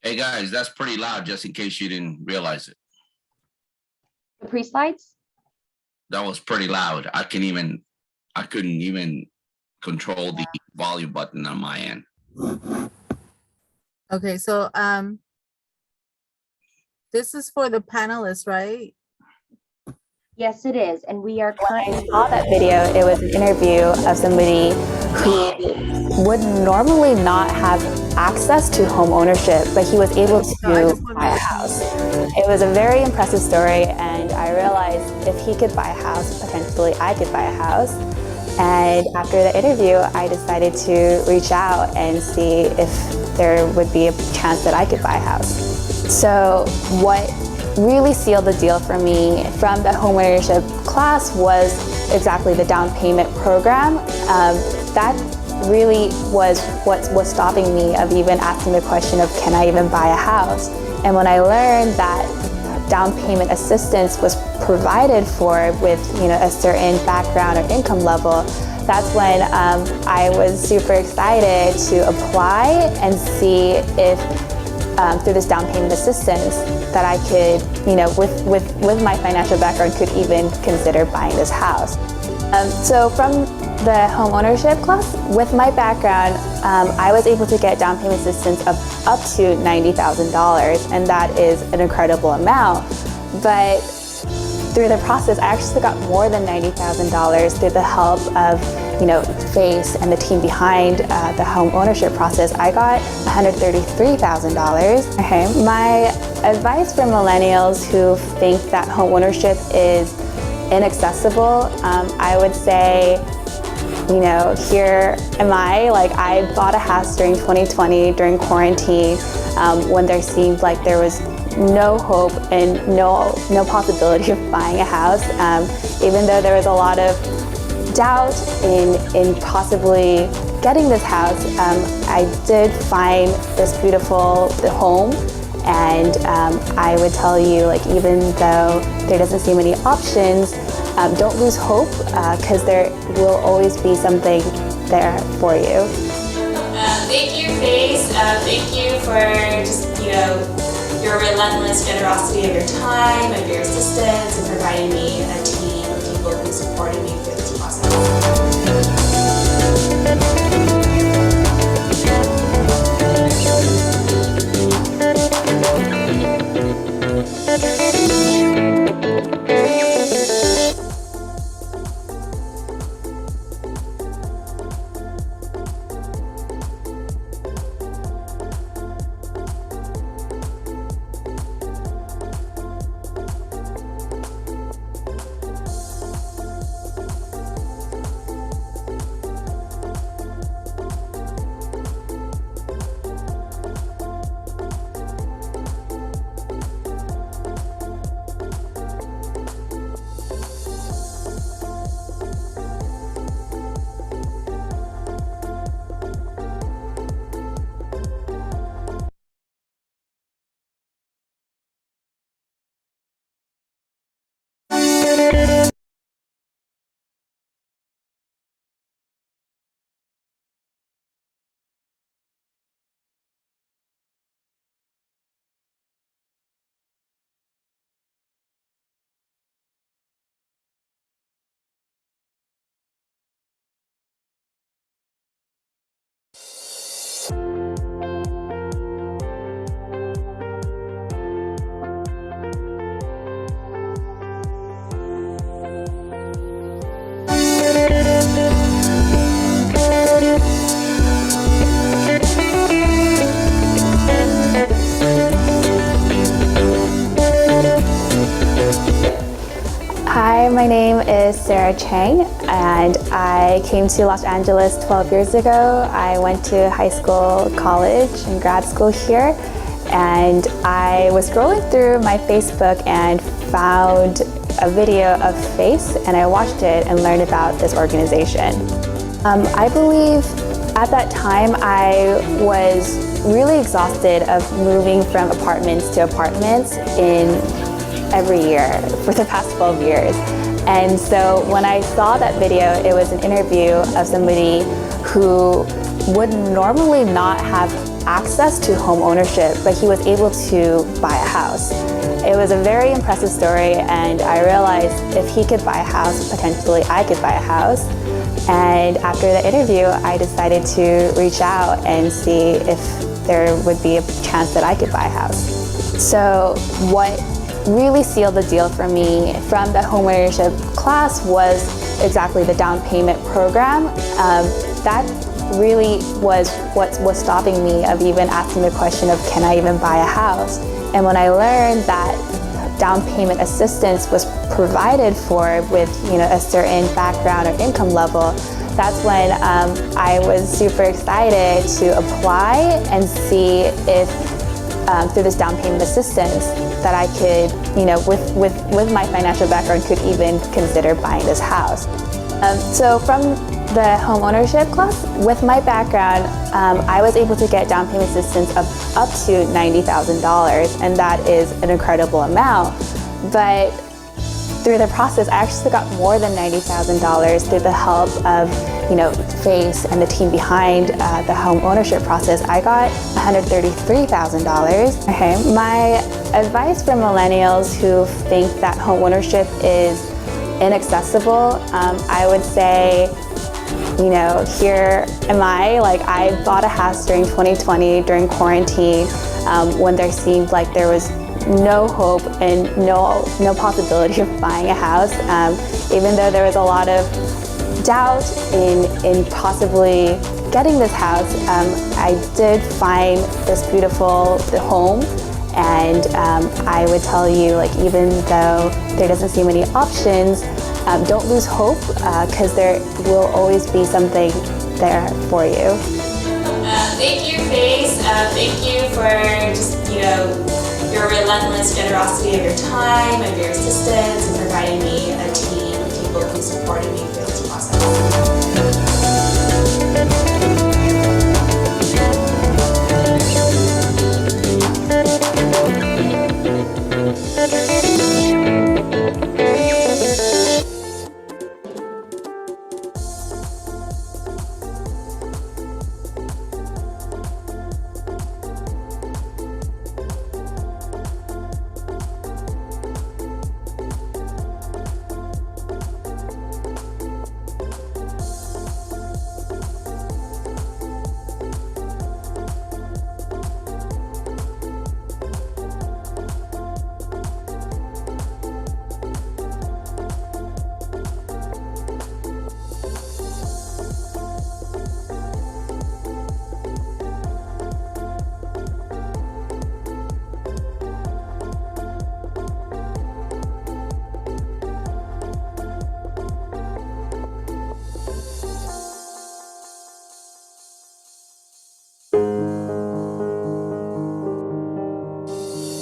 Hey guys, that's pretty loud just in case you didn't realize it. The pre-slides? That was pretty loud. I couldn't even control the volume button on my end. Okay, so this is for the panelists, right? Yes, it is. And we are When I currently saw that video, it was an interview of somebody who would normally not have access to home ownership, but he was able to buy a house. It was a very impressive story, and I realized if he could buy a house, potentially I could buy a house. And after the interview, I decided to reach out and see if there would be a chance that I could buy a house. So what really sealed the deal for me from the homeownership class was exactly the down payment program. That really was what was stopping me of even asking the question of, can I even buy a house? And when I learned that down payment assistance was provided for with a certain background or income level, that's when I was super excited to apply and see if through this down payment assistance that I could, with my financial background, could even consider buying this house. So from the home ownership class, with my background, I was able to get down payment assistance of up to $90,000, and that is an incredible amount. But through the process, I actually got more than $90,000 through the help of FACE and the team behind the home ownership process. I got $133,000. Okay. My advice for millennials who think that home ownership is inaccessible, I would say, here am I bought a house during 2020 during quarantine when there seemed like there was no hope and no possibility of buying a house. Even though there was a lot of doubt in possibly getting this house, I did find this beautiful home, and I would tell you, even though there doesn't seem any options, don't lose hope, because there will always be something there for you. Thank you, FACE. Thank you for just, your relentless generosity of your time, of your assistance, and providing me a team of people who supported me through this process. Hi, my name is Sarah Chang, and I came to Los Angeles 12 years ago. I went to high school, college, and grad school here, and I was scrolling through my Facebook and found a video of FACE, and I watched it and learned about this organization. I believe at that time I was really exhausted of moving from apartments to apartments every year for the past 12 years. And so when I saw that video, it was an interview of somebody who would normally not have access to home ownership, but he was able to buy a house. It was a very impressive story, and I realized if he could buy a house, potentially I could buy a house. And after the interview, I decided to reach out and see if there would be a chance that I could buy a house. So what really sealed the deal for me from the homeownership class was exactly the down payment program. That really was what was stopping me of even asking the question of can I even buy a house. And when I learned that down payment assistance was provided for with a certain background or income level, that's when I was super excited to apply and see if through this down payment assistance that I could, with my financial background, could even consider buying this house. So from the home ownership class, with my background, I was able to get down payment assistance of up to $90,000, and that is an incredible amount. But through the process, I actually got more than $90,000 through the help of, FACE and the team behind the home ownership process. I got $133,000. Okay, my advice for millennials who think that home ownership is inaccessible, I would say, here am I bought a house during 2020 during quarantine when there seemed like there was no hope and no possibility of buying a house. Even though there was a lot of doubt in possibly getting this house, I did find this beautiful home. And I would tell you, even though there doesn't seem any options, don't lose hope, because there will always be something there for you. Thank you, FACE. Thank you for just, your relentless generosity of your time, of your assistance, and providing me a team of people who supported me through this process.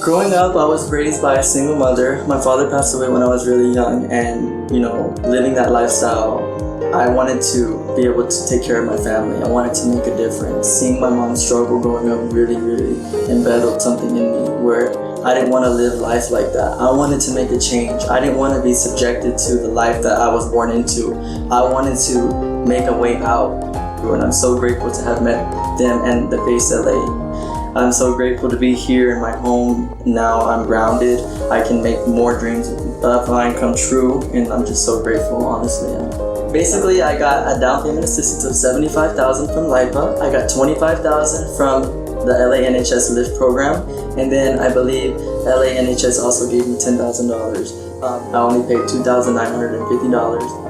Growing up, I was raised by a single mother. My father passed away when I was really young, and living that lifestyle, I wanted to be able to take care of my family. I wanted to make a difference. Seeing my mom struggle growing up really embedded something in me where I didn't want to live life like that. I wanted to make a change. I didn't want to be subjected to the life that I was born into. I wanted to make a way out, and I'm so grateful to have met them and the FACE LA. I'm so grateful to be here in my home. Now I'm grounded. I can make more dreams of mine come true, and I'm just so grateful, honestly. Basically, I got a down payment assistance of $75,000 from LIPA. I got $25,000 from the LA NHS LIFT program, and then I believe LA NHS also gave me $10,000. I only paid $2,950.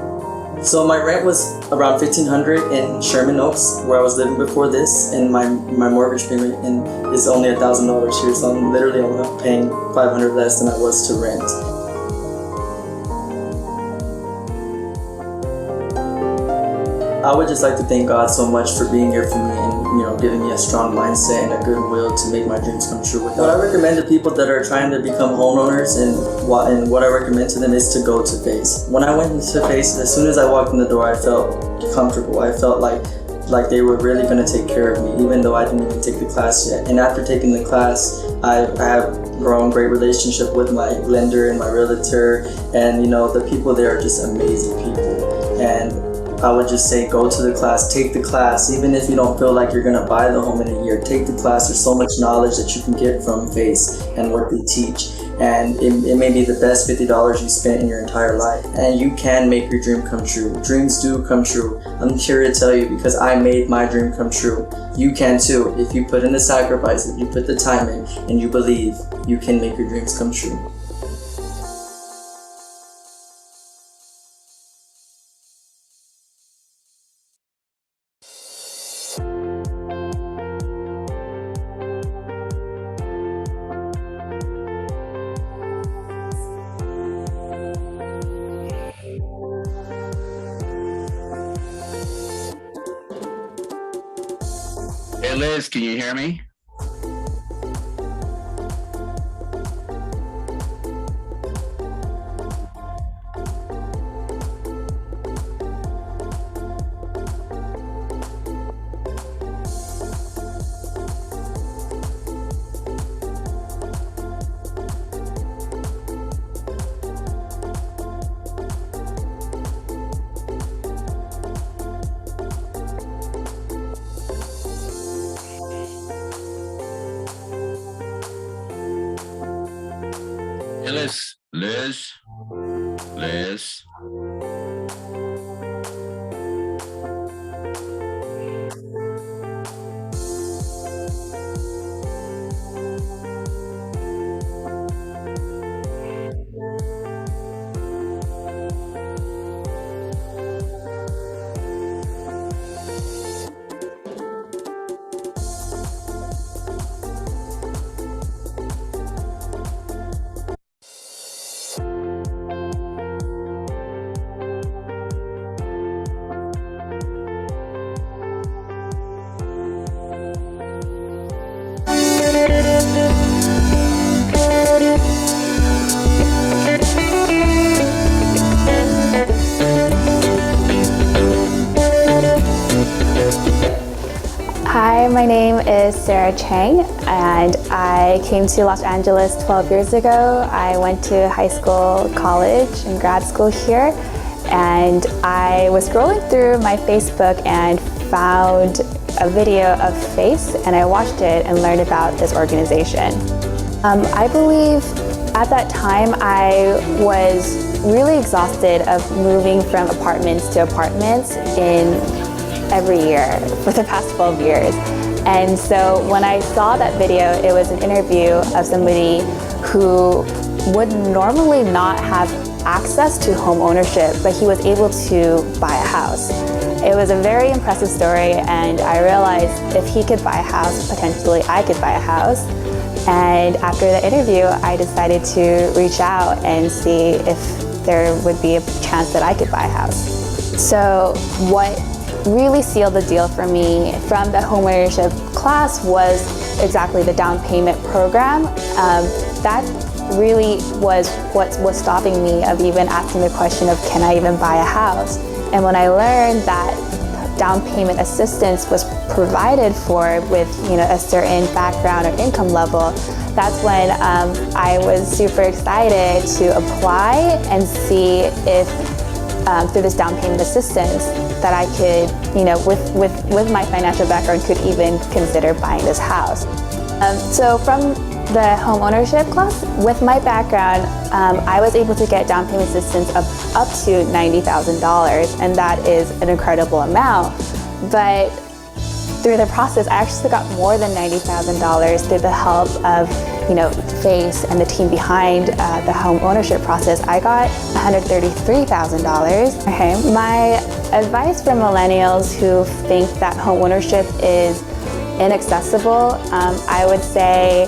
So my rent was around $1,500 in Sherman Oaks, where I was living before this, and my mortgage payment is only $1,000 here, so I'm literally only paying $500 less than I was to rent. I would just like to thank God so much for being here for me and giving me a strong mindset and a good will to make my dreams come true. What I recommend to people that are trying to become homeowners and what I recommend to them is to go to FACE. When I went into FACE, as soon as I walked in the door, I felt comfortable. I felt like they were really going to take care of me, even though I didn't even take the class yet. And after taking the class, I have grown great relationship with my lender and my realtor, and the people there are just amazing people. And I would just say go to the class, take the class. Even if you don't feel like you're gonna buy the home in a year, take the class. There's so much knowledge that you can get from FACE and what they teach. And it may be the best $50 you spent in your entire life. And you can make your dream come true. Dreams do come true. I'm here to tell you because I made my dream come true. You can too. If you put in the sacrifice, if you put the time in, and you believe, you can make your dreams come true. Hey Liz, can you hear me? Hey Liz. Hi, my name is Sarah Chang, and I came to Los Angeles 12 years ago. I went to high school, college, and grad school here, and I was scrolling through my Facebook and found a video of FACE, and I watched it and learned about this organization. I believe at that time I was really exhausted of moving from apartments to apartments every year for the past 12 years. And so when I saw that video, it was an interview of somebody who would normally not have access to home ownership, but he was able to buy a house. It was a very impressive story, and I realized if he could buy a house, potentially I could buy a house. And after the interview, I decided to reach out and see if there would be a chance that I could buy a house. So what really sealed the deal for me from the homeownership class was exactly the down payment program. That really was what was stopping me of even asking the question of can I even buy a house? And when I learned that down payment assistance was provided for with a certain background or income level, that's when I was super excited to apply and see if through this down payment assistance that I could, with my financial background, could even consider buying this house. So from the home ownership class, with my background, I was able to get down payment assistance of up to $90,000, and that is an incredible amount. But through the process, I actually got more than $90,000 through the help of FACE and the team behind the home ownership process. I got $133,000. Okay. My advice for millennials who think that home ownership is inaccessible, I would say,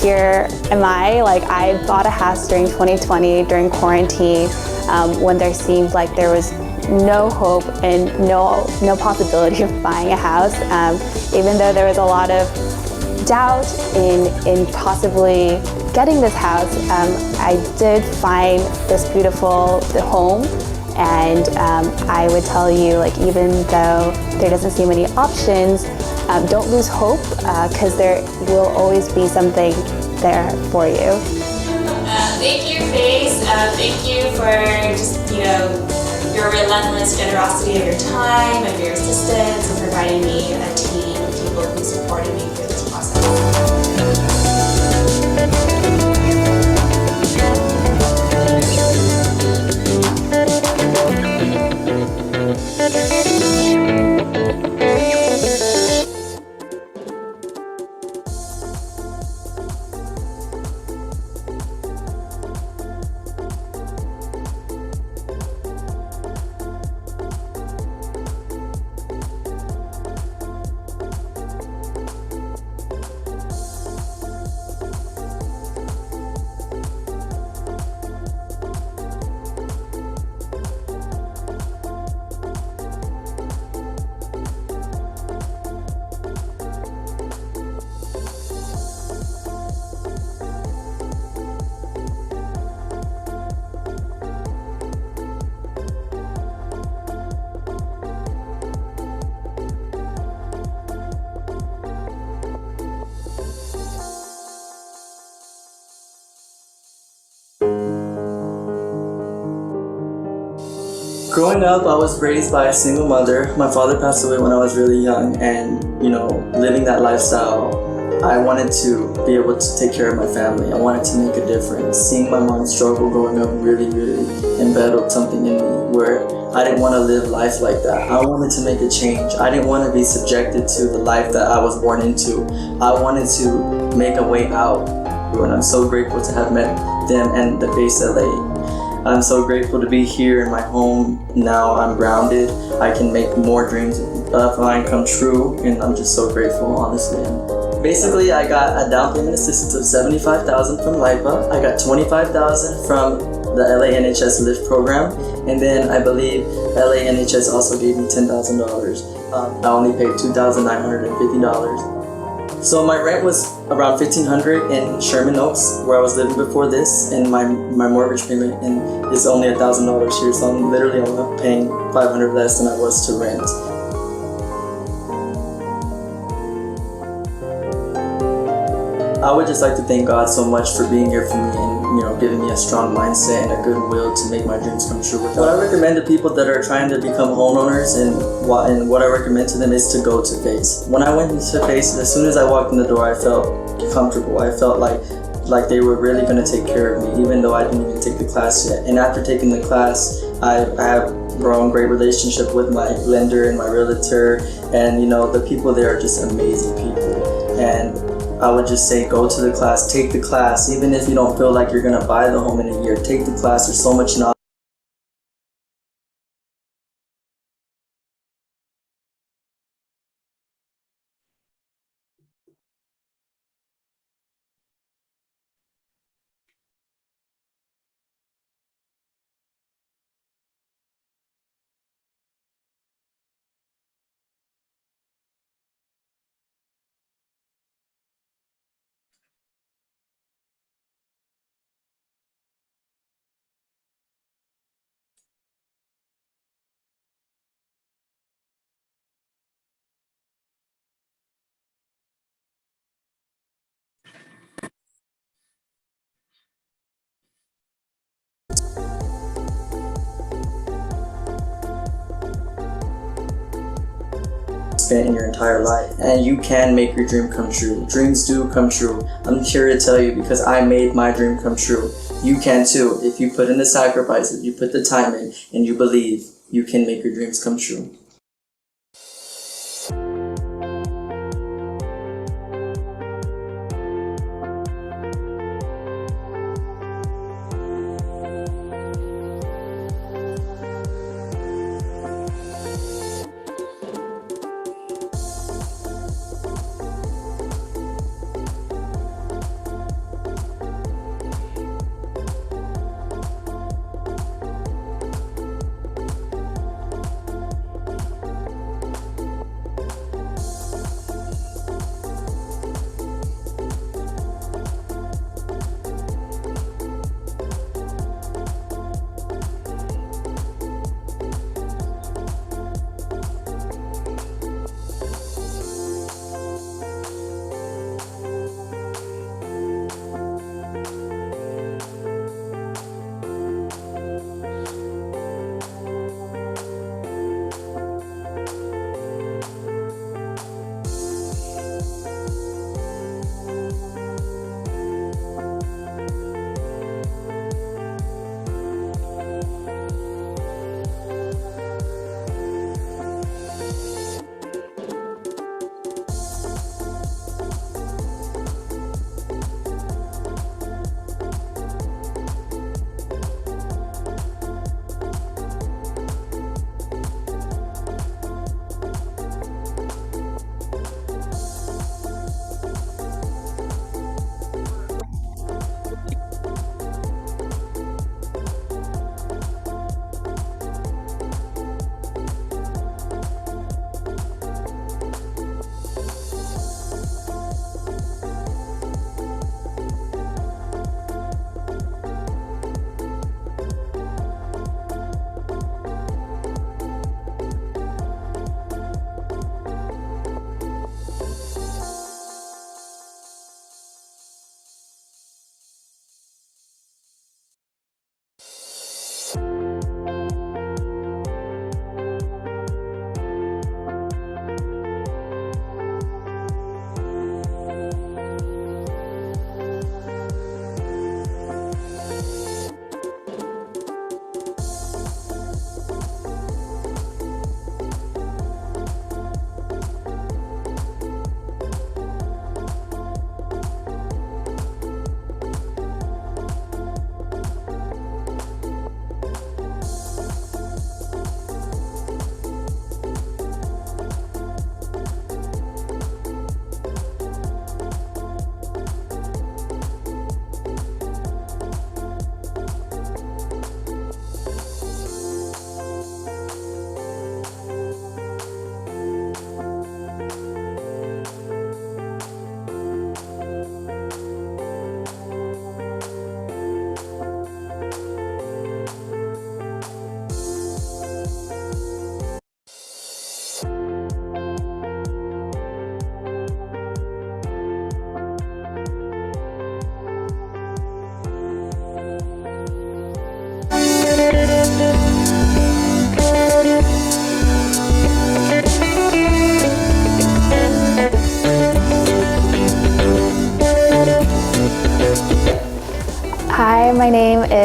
here am I bought a house during 2020 during quarantine when there seemed like there was no hope and no possibility of buying a house, even though there was a lot of doubt in possibly getting this house. I did find this beautiful home, and I would tell you, even though there doesn't seem any options, don't lose hope, because there will always be something there for you. Thank you, FACE. Thank you for just, your relentless generosity of your time, of your assistance, and providing me a team of people who supported me through this process. Growing up, I was raised by a single mother. My father passed away when I was really young, and living that lifestyle, I wanted to be able to take care of my family. I wanted to make a difference. Seeing my mom struggle growing up really embedded something in me where I didn't want to live life like that. I wanted to make a change. I didn't want to be subjected to the life that I was born into. I wanted to make a way out, and I'm so grateful to have met them and the Base LA. I'm so grateful to be here in my home. Now I'm grounded. I can make more dreams of mine come true, and I'm just so grateful, honestly. Basically, I got a down payment assistance of $75,000 from LIPA. I got $25,000 from the LA NHS LIFT program, and then I believe LA NHS also gave me $10,000. I only paid $2,950. So my rent was around $1,500 in Sherman Oaks, where I was living before this, and my mortgage payment is only $1,000 here. So I'm literally only paying $500 less than I was to rent. I would just like to thank God so much for being here for me and giving me a strong mindset and a good will to make my dreams come true. What I recommend to people that are trying to become homeowners and what I recommend to them is to go to Base. When I went to Base, as soon as I walked in the door, I felt comfortable. I felt like they were really going to take care of me, even though I didn't even take the class yet. And after taking the class, I have grown great relationship with my lender and my realtor, and the people there are just amazing people. And I would just say go to the class, take the class. Even if you don't feel like you're gonna buy the home in a year, take the class. There's so much knowledge. Spent in your entire life, and you can make your dream come true. Dreams do come true. I'm here to tell you because I made my dream come true. You can too. If you put in the sacrifice, if you put the time in, and you believe, you can make your dreams come true.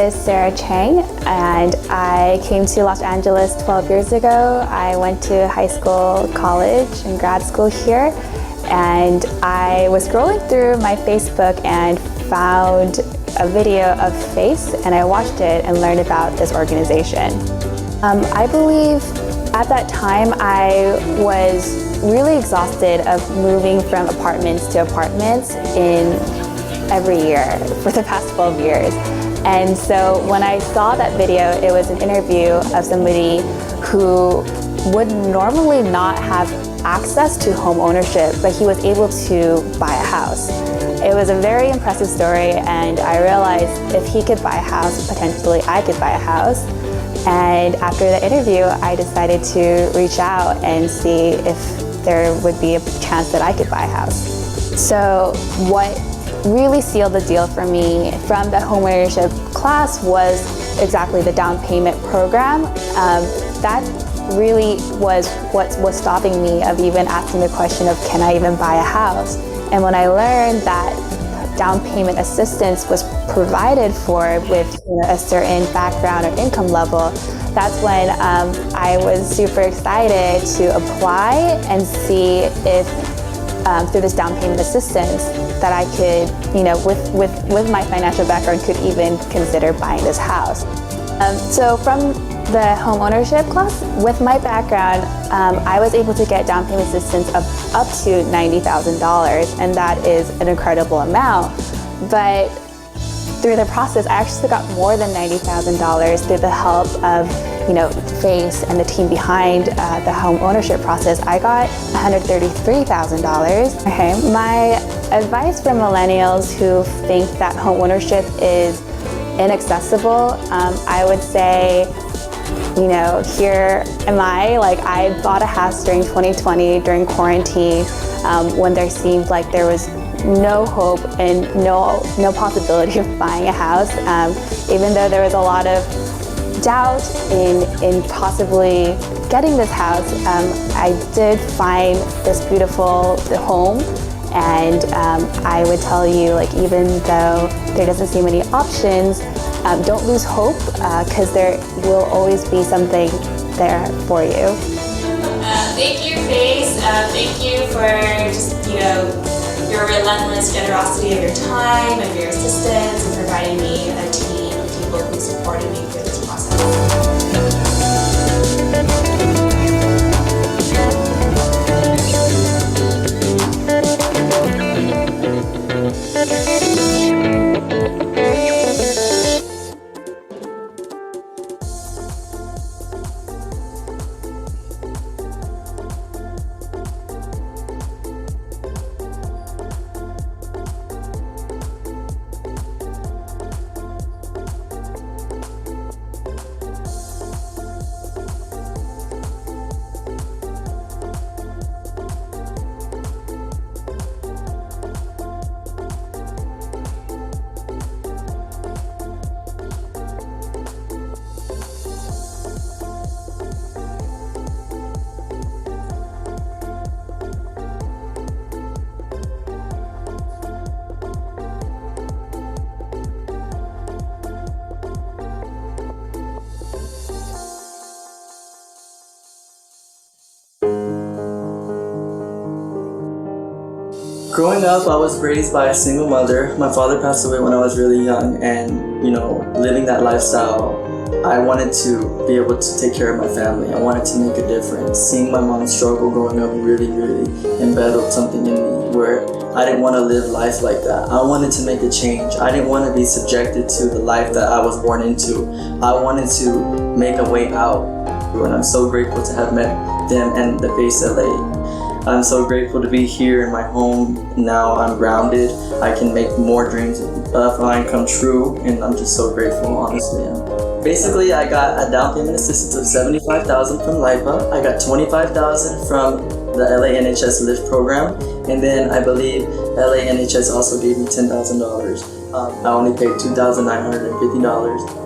is Sarah Chang, and I came to Los Angeles 12 years ago. I went to high school, college, and grad school here, and I was scrolling through my Facebook and found a video of FACE, and I watched it and learned about this organization. I believe at that time I was really exhausted of moving from apartments to apartments in every year for the past 12 years. And so when I saw that video, it was an interview of somebody who would normally not have access to home ownership, but he was able to buy a house. It was a very impressive story, and I realized if he could buy a house, potentially I could buy a house. And after the interview, I decided to reach out and see if there would be a chance that I could buy a house. So what really sealed the deal for me from the homeownership class was exactly the down payment program. That really was what was stopping me of even asking the question of, can I even buy a house? And when I learned that down payment assistance was provided for with a certain background or income level, that's when I was super excited to apply and see if through this down payment assistance that I could, with my financial background, could even consider buying this house. So from the home ownership class, with my background, I was able to get down payment assistance of up to $90,000, and that is an incredible amount. But through the process, I actually got more than $90,000 through the help of FACE and the team behind the home ownership process. I got $133,000. Okay, my advice for millennials who think that home ownership is inaccessible, I would say, here am I bought a house during 2020 during quarantine when there seemed like there was no hope and no possibility of buying a house. Even though there was a lot of doubt in possibly getting this house, I did find this beautiful home. And I would tell you, even though there doesn't seem any options, don't lose hope, because there will always be something there for you. Thank you, FACE. Thank you for just, your relentless generosity of your time, of your assistance, and providing me a team of people who supported me through this process. Growing up, I was raised by a single mother. My father passed away when I was really young, and living that lifestyle, I wanted to be able to take care of my family. I wanted to make a difference. Seeing my mom struggle growing up really embedded something in me where I didn't want to live life like that. I wanted to make a change. I didn't want to be subjected to the life that I was born into. I wanted to make a way out, and I'm so grateful to have met them and the FACE LA. I'm so grateful to be here in my home. Now I'm grounded. I can make more dreams of mine come true, and I'm just so grateful, honestly. Basically, I got a down payment assistance of $75,000 from LIPA. I got $25,000 from the LA NHS LIFT program, and then I believe LA NHS also gave me $10,000. I only paid $2,950.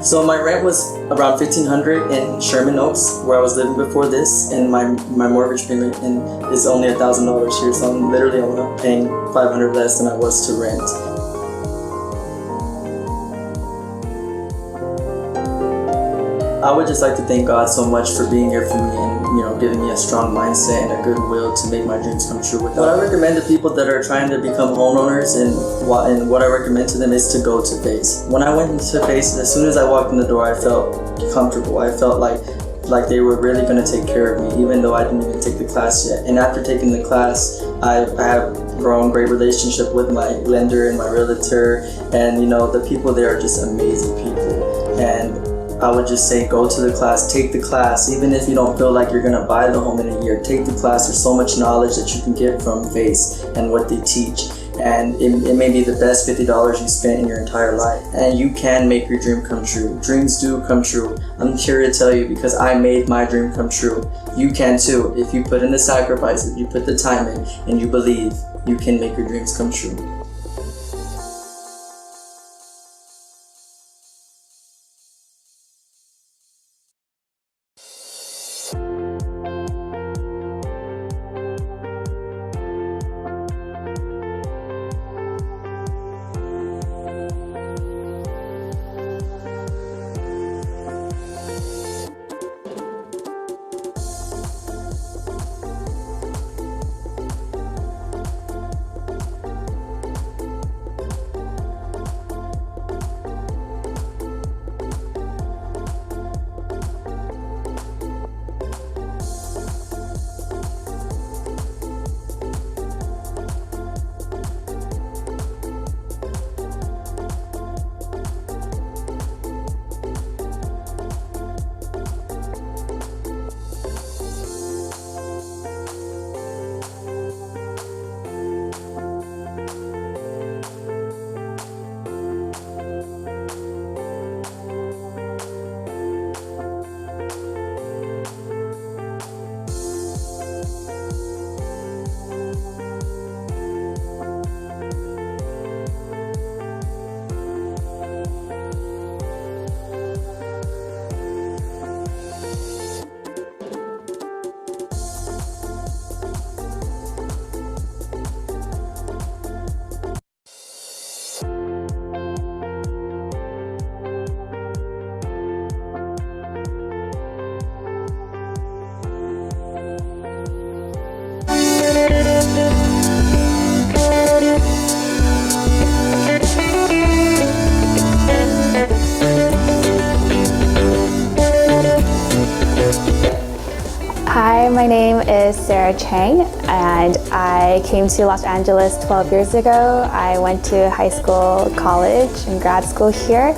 So my rent was around $1,500 in Sherman Oaks, where I was living before this, and my mortgage payment is only $1,000 here, so I'm literally only paying $500 less than I was to rent. I would just like to thank God so much for being here for me and giving me a strong mindset and a good will to make my dreams come true. What I recommend to people that are trying to become homeowners and what I recommend to them is to go to FACE. When I went into FACE, as soon as I walked in the door, I felt comfortable. I felt like they were really going to take care of me, even though I didn't even take the class yet. And after taking the class, I have grown great relationship with my lender and my realtor, and the people there are just amazing people. And I would just say go to the class, take the class, even if you don't feel like you're going to buy the home in a year. Take the class. There's so much knowledge that you can get from FACE and what they teach. And it may be the best $50 you spent in your entire life. And you can make your dream come true. Dreams do come true. I'm here to tell you because I made my dream come true. You can too. If you put in the sacrifice, if you put the time in, and you believe, you can make your dreams come true. Hi, my name is Sarah Chang, and I came to Los Angeles 12 years ago. I went to high school, college, and grad school here,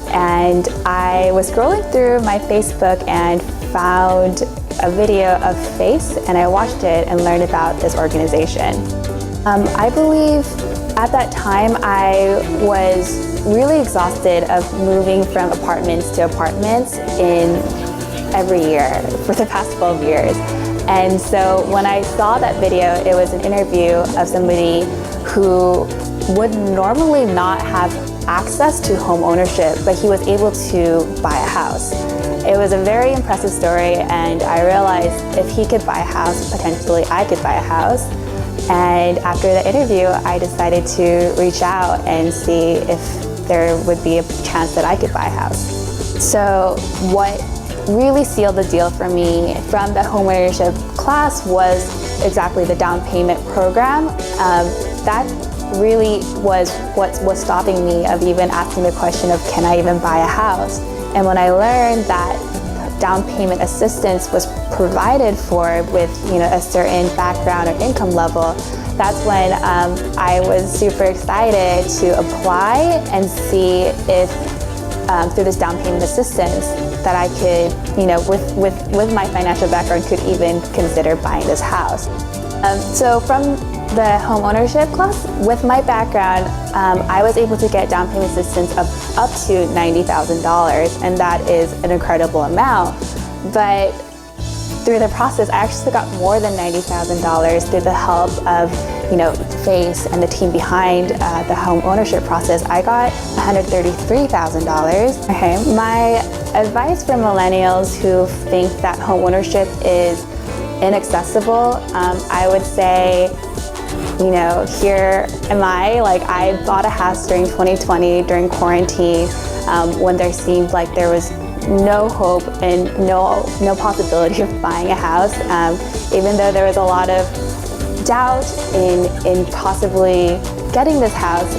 and I was scrolling through my Facebook and found a video of FACE, and I watched it and learned about this organization. I believe at that time I was really exhausted of moving from apartments to apartments every year for the past 12 years. And so when I saw that video, it was an interview of somebody who would normally not have access to home ownership, but he was able to buy a house. It was a very impressive story, and I realized if he could buy a house, potentially I could buy a house. And after the interview, I decided to reach out and see if there would be a chance that I could buy a house. So what really sealed the deal for me from the homeownership class was exactly the down payment program. That really was what was stopping me of even asking the question of can I even buy a house? And when I learned that down payment assistance was provided for with a certain background or income level, that's when I was super excited to apply and see if through this down payment assistance that I could, with my financial background, could even consider buying this house. So from the home ownership class, with my background, I was able to get down payment assistance of up to $90,000, and that is an incredible amount. But through the process, I actually got more than $90,000 through the help of FACE and the team behind the home ownership process. I got $133,000. Okay, my advice for millennials who think that home ownership is inaccessible, I would say, here am I bought a house during 2020 during quarantine when there seemed like there was no hope and no possibility of buying a house. Even though there was a lot of doubt in possibly getting this house,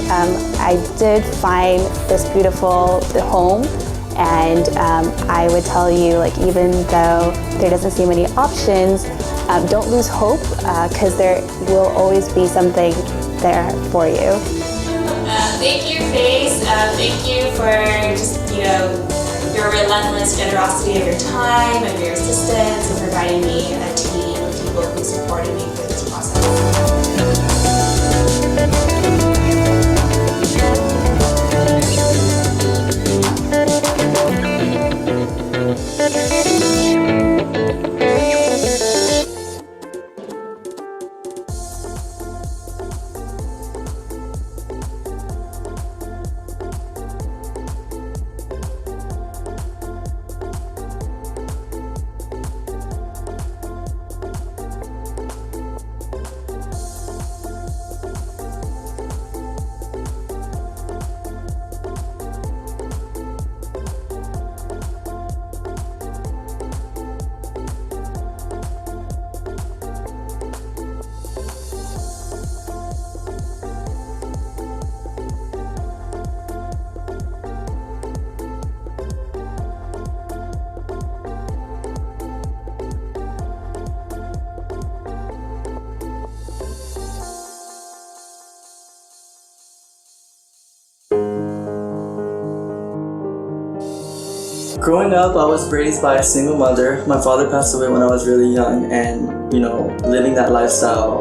I did find this beautiful home. And I would tell you, like, even though there doesn't seem any options, don't lose hope, because there will always be something there for you. Thank you, Faith. Thank you for just, your relentless generosity of your time, of your assistance, and providing me a team of people who supported me through this process. Growing up, I was raised by a single mother. My father passed away when I was really young, and living that lifestyle,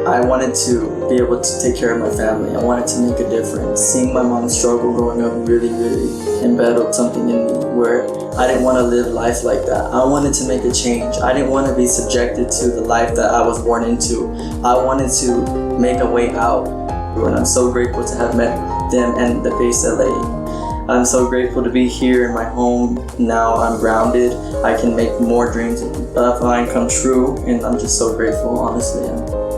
I wanted to be able to take care of my family. I wanted to make a difference. Seeing my mom struggle growing up really embedded something in me where I didn't want to live life like that. I wanted to make a change. I didn't want to be subjected to the life that I was born into. I wanted to make a way out, and I'm so grateful to have met them and the Face LA. I'm so grateful to be here in my home. Now I'm grounded. I can make more dreams of mine come true, and I'm just so grateful, honestly.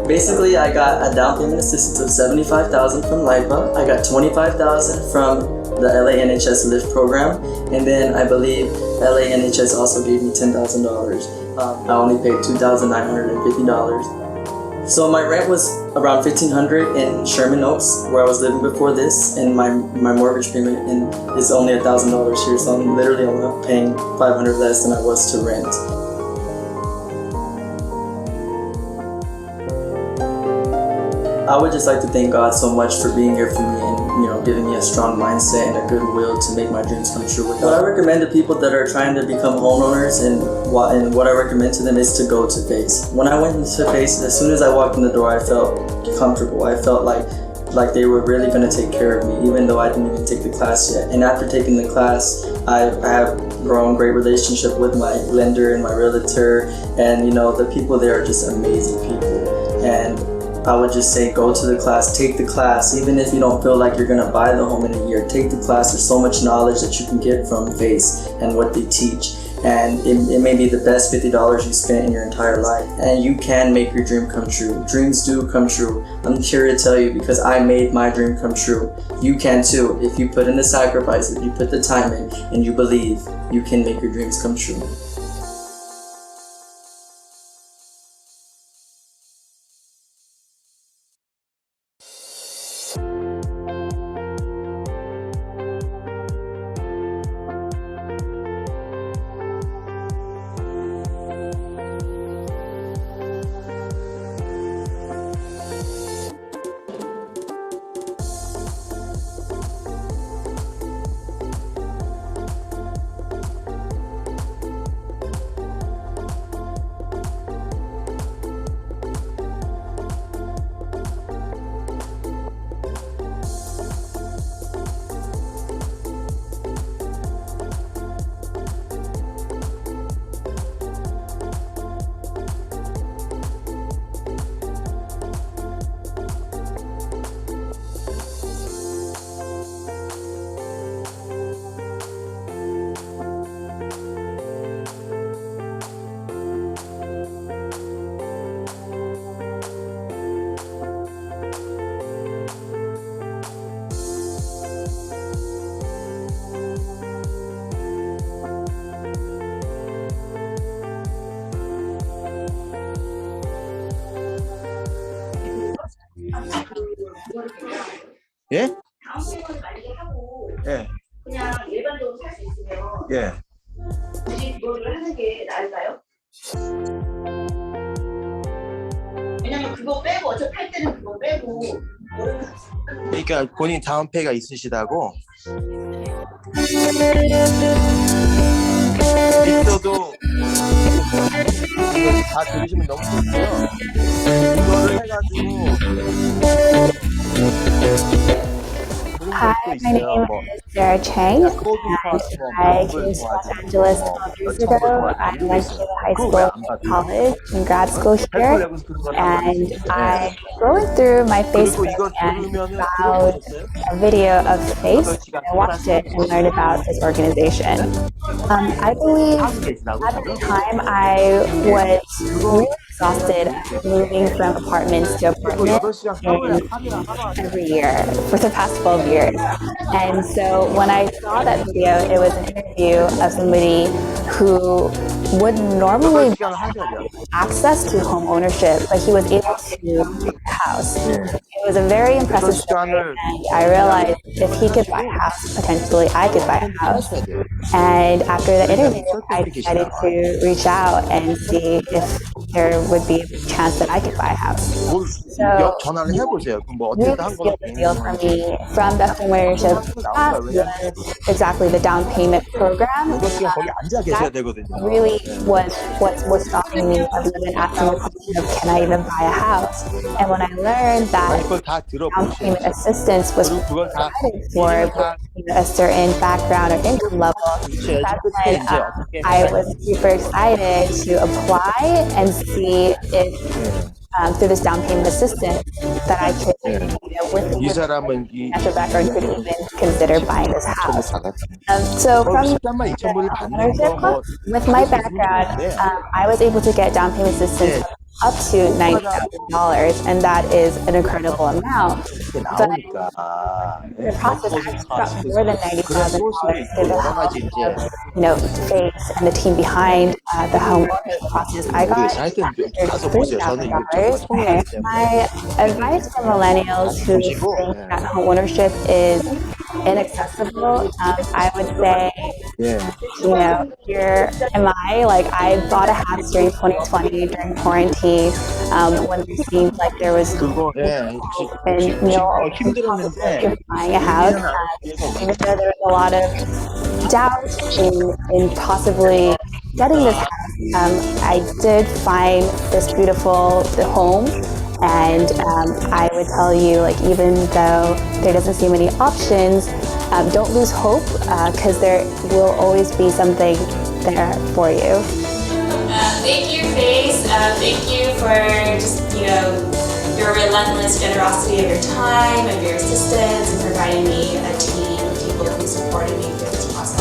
Basically, I got a down payment assistance of $75,000 from LIPA. I got $25,000 from the LA NHS LIFT program, and then I believe LA NHS also gave me $10,000. I only paid $2,950. So my rent was around $1,500 in Sherman Oaks, where I was living before this, and my mortgage payment is only $1,000 here, so I'm literally only paying $500 less than I was to rent. I would just like to thank God so much for being here for me and giving me a strong mindset and a good will to make my dreams come true. What I recommend to people that are trying to become homeowners and what I recommend to them is to go to Face. When I went into Face, as soon as I walked in the door, I felt comfortable. I felt like they were really going to take care of me, even though I didn't even take the class yet. And after taking the class, I have grown great relationship with my lender and my realtor, and the people there are just amazing people. And I would just say go to the class, take the class, even if you don't feel like you're gonna buy the home in a year, take the class. There's so much knowledge that you can get from Face and what they teach. And it may be the best $50 you spent in your entire life. And you can make your dream come true. Dreams do come true. I'm here to tell you because I made my dream come true. You can too. If you put in the sacrifice, if you put the time in, and you believe, you can make your dreams come true. 예? 예. 그냥 일반적으로 살 수 있으면 예. 굳이 그거를 하는 게 나을까요? 왜냐면 그거 빼고 어차피 할 때는 그거 빼고 그러니까 본인 다운페이가 있으시다고? 있어도 이거 다 들으시면 너무 좋고요. 이거를 해가지고 그런 Hi, 것도 my 있어요. name 뭐 is Sarah Chang. 코드 파스 뭐 I 그런 came 걸 to Los 도와주고 Angeles 뭐 12 years 몇천 걸 ago. I 도와주고 went 있어요. to high 그거 school, 왜 안 받아요? college, and grad school 헬프 here. 레고서 그런 걸 하고 And 있는데. I'm going through my 그리고 Facebook 이거 and 들으면은 found 들어보셨어요? a video of Face. 8시간 I watched it and learned about this organization. I believe 하고 계시다고 at the 지금? time I was really exhausted moving from apartments to 그거 apartments 8시간 하루에 in every year for the past 12 years. And so when I saw that video, it was an interview of somebody who would normally 8시간을 하셔야 돼요. access to home ownership, but he was able to buy a house. It was a very impressive story, 시간을 and I realized if he could buy a house, potentially I could buy a house. And after the interview, I decided to reach out and see if there would be a chance that I could buy a house. 뭘 So 전화를 해보세요. 그럼 뭐 really 어떻게 한 sealed 거는 the deal for me from the homeownership class was exactly the down payment program. 8시간 거기 앉아 계셔야 되거든요. Really was what was stopping me of even asking the question of can I even buy a house? And when I learned that 아니 그걸 다 down payment 들어보셔야죠. assistance was 그리고 그걸 다 provided for a certain background or income level, 주셔야지 that's 끝에 when 이제 어떻게 I was super excited to apply and see if through this down payment assistance that I could, with 이 사람은 이 financial background, could even consider buying this house. So from 13만 2천 불을 받는 ownership 거 뭐 with my background, I was able to get down payment assistance up to $90,000, and that is an incredible amount. 이렇게 But 나오니까 the process actually cost more than 그런 $90,000 소스도 to 있고 the 여러 가지 이제 Face and the team behind the home ownership process. I got 모르겠어요. 하여튼 좀 가서 보세요. 저는 이거 정말 $33,000. 통일하기 때문에 My advice for millennials who 보시고, think that home ownership is inaccessible, I would say, 예. here am I. Like, I bought a house during 2020 during quarantine, when it seemed like there was 그거 예. no 힘들었는데 buying a house. Even though there was a lot of doubt in possibly getting this house, I did find this beautiful home. And I would tell you, like, even though there doesn't seem any options, don't lose hope, because there will always be something there for you. Thank you, Face. Thank you for just, your relentless generosity of your time, of your assistance, and providing me a team of people who supported me through this process.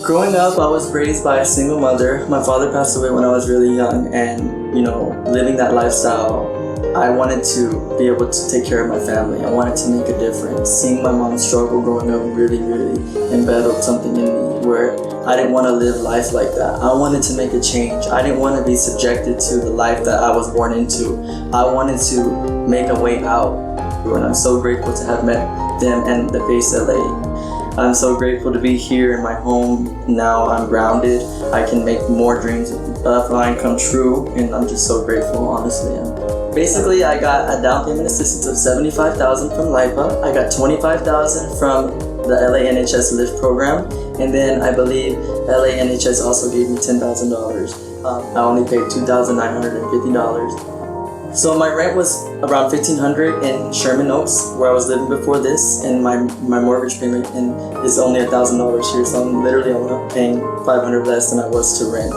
Growing up, I was raised by a single mother. My father passed away when I was really young, and living that lifestyle, I wanted to be able to take care of my family. I wanted to make a difference. Seeing my mom struggle growing up really, really embedded something in me where I didn't want to live life like that. I wanted to make a change. I didn't want to be subjected to the life that I was born into. I wanted to make a way out, and I'm so grateful to have met them and the Face LA. I'm so grateful to be here in my home. Now I'm grounded. I can make more dreams of mine come true, and I'm just so grateful, honestly. Basically, I got a down payment assistance of $75,000 from LIPA. I got $25,000 from the LA NHS LIFT program, and then I believe LA NHS also gave me $10,000. I only paid $2,950. So my rent was around $1,500 in Sherman Oaks, where I was living before this, and my mortgage payment is only $1,000 here, so I'm literally only paying $500 less than I was to rent.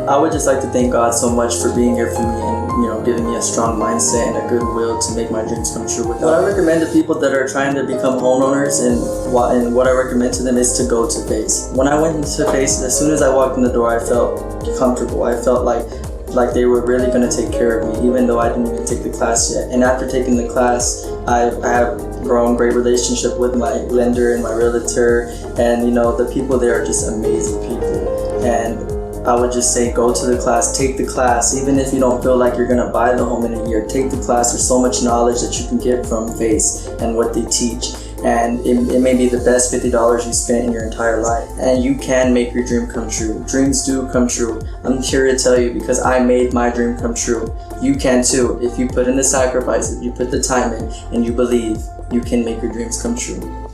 I would just like to thank God so much for being here for me and giving me a strong mindset and a good will to make my dreams come true. What I recommend to people that are trying to become homeowners and what I recommend to them is to go to FACE. When I went into FACE, as soon as I walked in the door, I felt comfortable. I felt like they were really going to take care of me, even though I didn't even take the class yet. And after taking the class, I have grown great relationship with my lender and my realtor, and the people there are just amazing people. And I would just say go to the class, take the class. Even if you don't feel like you're going to buy the home in a year, take the class. There's so much knowledge that you can get from FACE and what they teach. And it may be the best $50 you spent in your entire life. And you can make your dream come true. Dreams do come true. I'm here to tell you because I made my dream come true. You can too. If you put in the sacrifice, if you put the time in, and you believe, you can make your dreams come true.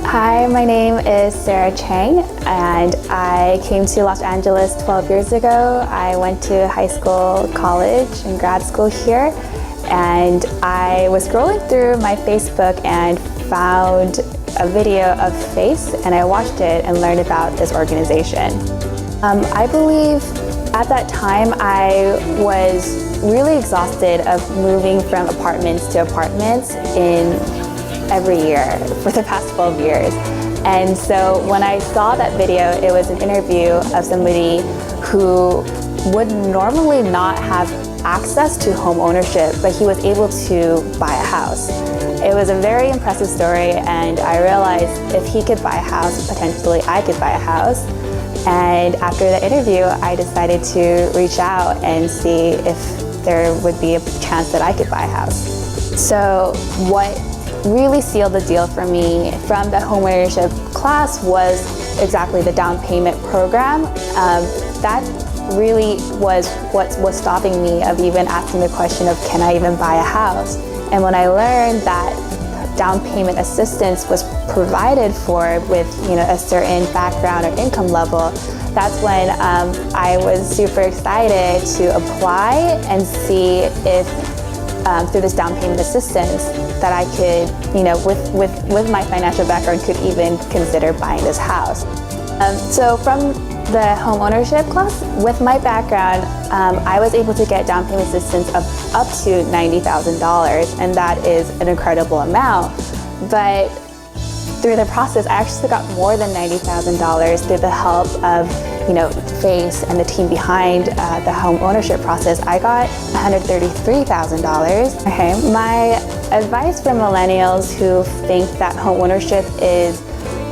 Hi, my name is Sarah Chang, and I came to Los Angeles 12 years ago. I went to high school, college, and grad school here, and I was scrolling through my Facebook and found a video of FACE, and I watched it and learned about this organization. I believe at that time I was really exhausted of moving from apartments to apartments every year for the past 12 years. And so when I saw that video, it was an interview of somebody who would normally not have access to home ownership, but he was able to buy a house. It was a very impressive story, and I realized if he could buy a house, potentially I could buy a house. And after the interview, I decided to reach out and see if there would be a chance that I could buy a house. So what really sealed the deal for me from the homeownership class was exactly the down payment program. That really was what was stopping me of even asking the question of can I even buy a house? And when I learned that down payment assistance was provided for with a certain background or income level, that's when I was super excited to apply and see if through this down payment assistance that I could, with my financial background, could even consider buying this house. So from the home ownership class, with my background, I was able to get down payment assistance of up to $90,000, and that is an incredible amount. But through the process, I actually got more than $90,000 through the help of, FACE and the team behind the home ownership process. I got $133,000. Okay, my advice for millennials who think that home ownership is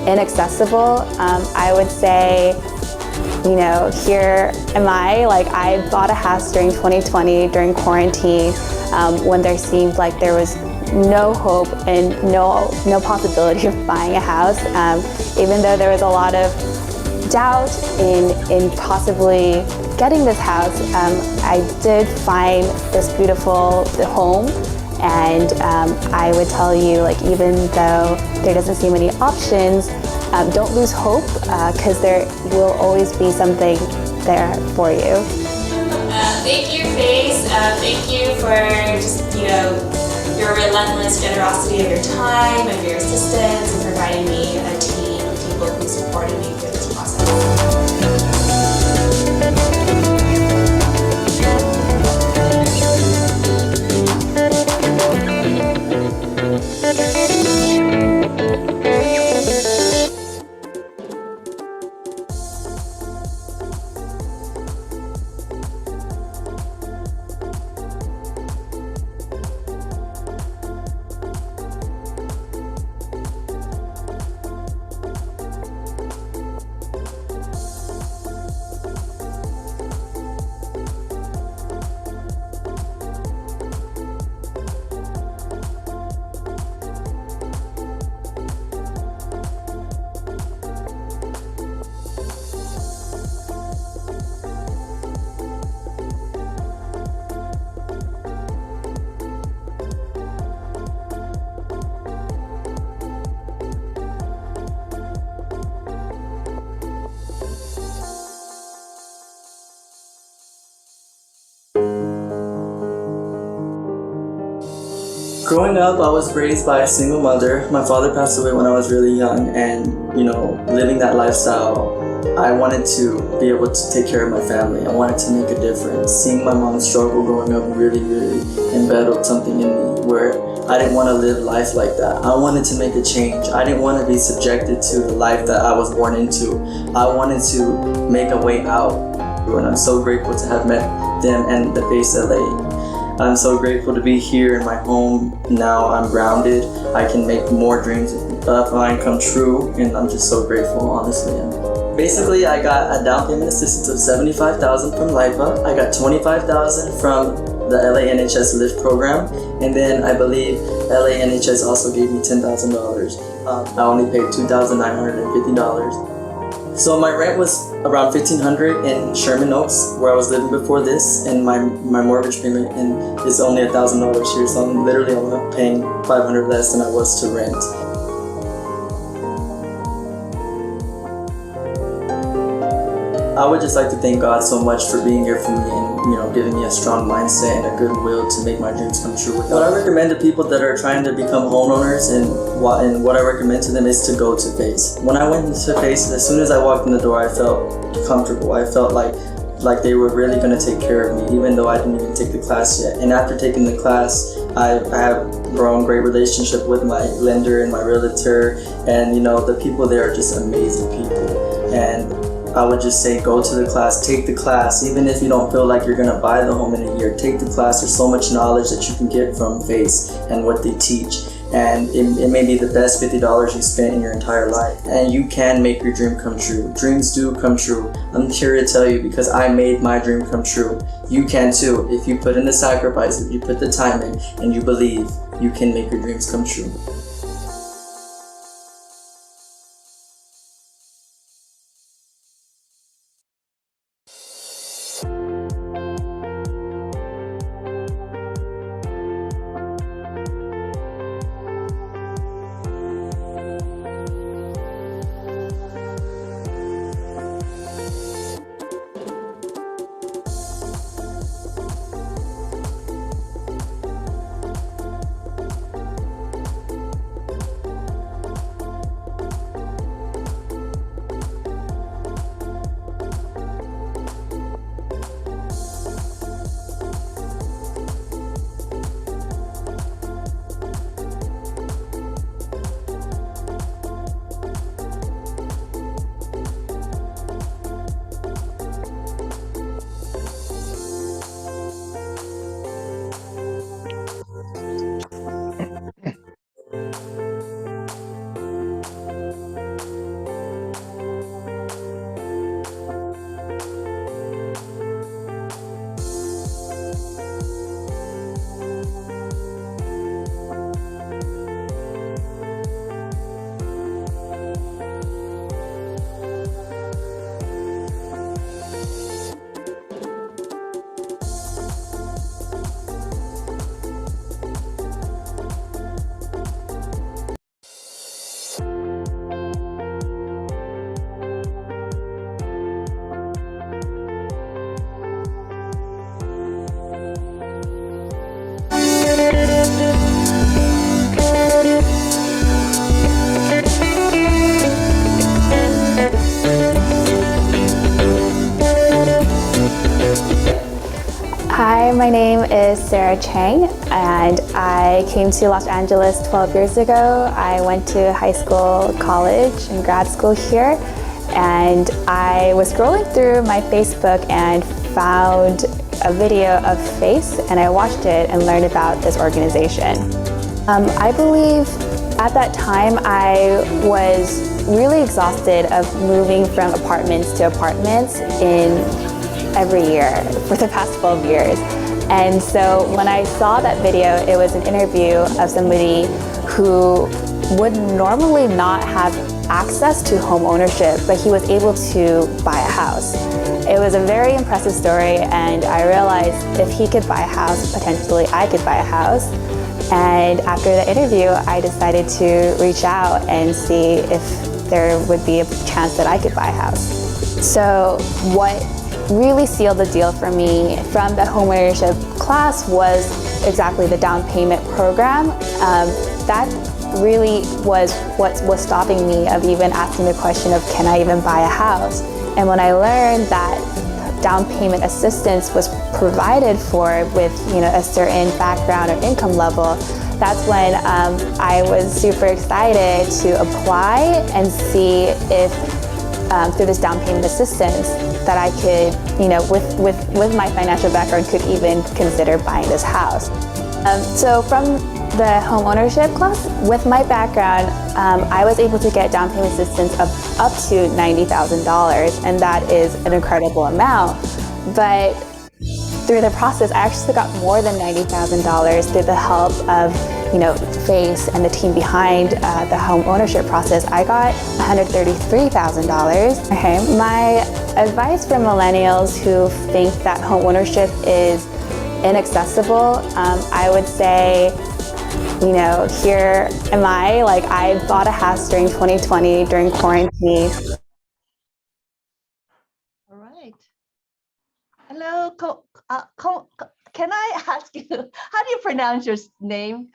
inaccessible, I would say, here am I. I bought a house during 2020 during quarantine when there seemed like there was no hope and no possibility of buying a house. Even though there was a lot of doubt in possibly getting this house, I did find this beautiful home. And I would tell you, even though there doesn't seem any options, don't lose hope, because there will always be something there for you. Thank you, FACE. Thank you for just, your relentless generosity of your time, of your assistance, and providing me a team of people who supported me through this process. Growing up, I was raised by a single mother. My father passed away when I was really young, and living that lifestyle, I wanted to be able to take care of my family. I wanted to make a difference. Seeing my mom struggle growing up really embedded something in me where I didn't want to live life like that. I wanted to make a change. I didn't want to be subjected to the life that I was born into. I wanted to make a way out, and I'm so grateful to have met them and the FACE LA. I'm so grateful to be here in my home. Now I'm grounded. I can make more dreams of mine come true, and I'm just so grateful, honestly. Basically, I got a down payment assistance of $75,000 from LIPA. I got $25,000 from the LA NHS LIFT program, and then I believe LA NHS also gave me $10,000. I only paid $2,950. So my rent was around $1,500 in Sherman Oaks, where I was living before this, and my mortgage payment is only $1,000 here, so I'm literally only paying $500 less than I was to rent. I would just like to thank God so much for being here for me and giving me a strong mindset and a good will to make my dreams come true. What I recommend to people that are trying to become homeowners and what I recommend to them is to go to FACE. When I went into FACE, as soon as I walked in the door, I felt comfortable. I felt like they were really going to take care of me, even though I didn't even take the class yet. And after taking the class, I have grown a great relationship with my lender and my realtor, and the people there are just amazing people. And I would just say go to the class, take the class. Even if you don't feel like you're going to buy the home in a year, take the class. There's so much knowledge that you can get from FACE and what they teach. And it may be the best $50 you spent in your entire life. And you can make your dream come true. Dreams do come true. I'm here to tell you because I made my dream come true. You can too. If you put in the sacrifice, if you put the time in, and you believe, you can make your dreams come true. my name is Sarah Chang, and I came to Los Angeles 12 years ago. I went to high school, college, and grad school here, and I was scrolling through my Facebook and found a video of FACE, and I watched it and learned about this organization. I believe at that time I was really exhausted of moving from apartments to apartments every year for the past 12 years. And so when I saw that video, it was an interview of somebody who would normally not have access to home ownership, but he was able to buy a house. It was a very impressive story, and I realized if he could buy a house, potentially I could buy a house. And after the interview, I decided to reach out and see if there would be a chance that I could buy a house. So what really sealed the deal for me from the homeownership class was exactly the down payment program. That really was what was stopping me of even asking the question of, can I even buy a house? And when I learned that down payment assistance was provided for with a certain background or income level, that's when I was super excited to apply and see if through this down payment assistance that I could, with my financial background, could even consider buying this house. So from the home ownership class, with my background, I was able to get down payment assistance of up to $90,000, and that is an incredible amount. But through the process, I actually got more than $90,000 through the help of FACE and the team behind the home ownership process. I got $133,000. Okay, my advice for millennials who think that home ownership is inaccessible, I would say, here am I, I bought a house during 2020 during quarantine. All right. Hello, can I ask you, how do you pronounce your name?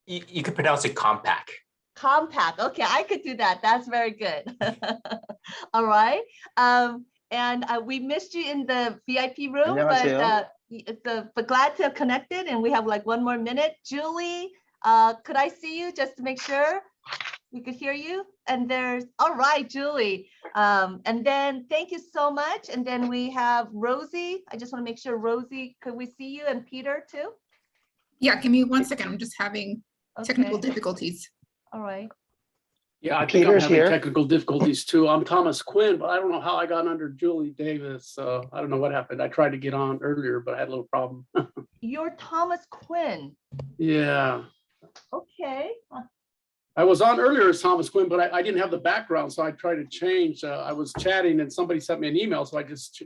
You could pronounce it compact. Compact. Okay, I could do that. That's very good. All right. And we missed you in the VIP room, but glad to have connected. And we have one more minute. Julie, could I see you just to make sure we could hear you? And all right, Julie. And then thank you so much. And then we have Rosie. I just want to make sure, Rosie, could we see you? And Peter too? Yeah, give me 1 second. I'm just having technical difficulties. All right. Yeah, I think I'm having technical difficulties too. I'm Thomas Quinn, but I don't know how I got under Julie Davis. I don't know what happened. I tried to get on earlier, but I had a little problem. You're Thomas Quinn. Yeah. Okay. I was on earlier as Thomas Quinn, but I didn't have the background, so I tried to change. I was chatting and somebody sent me an email, so I just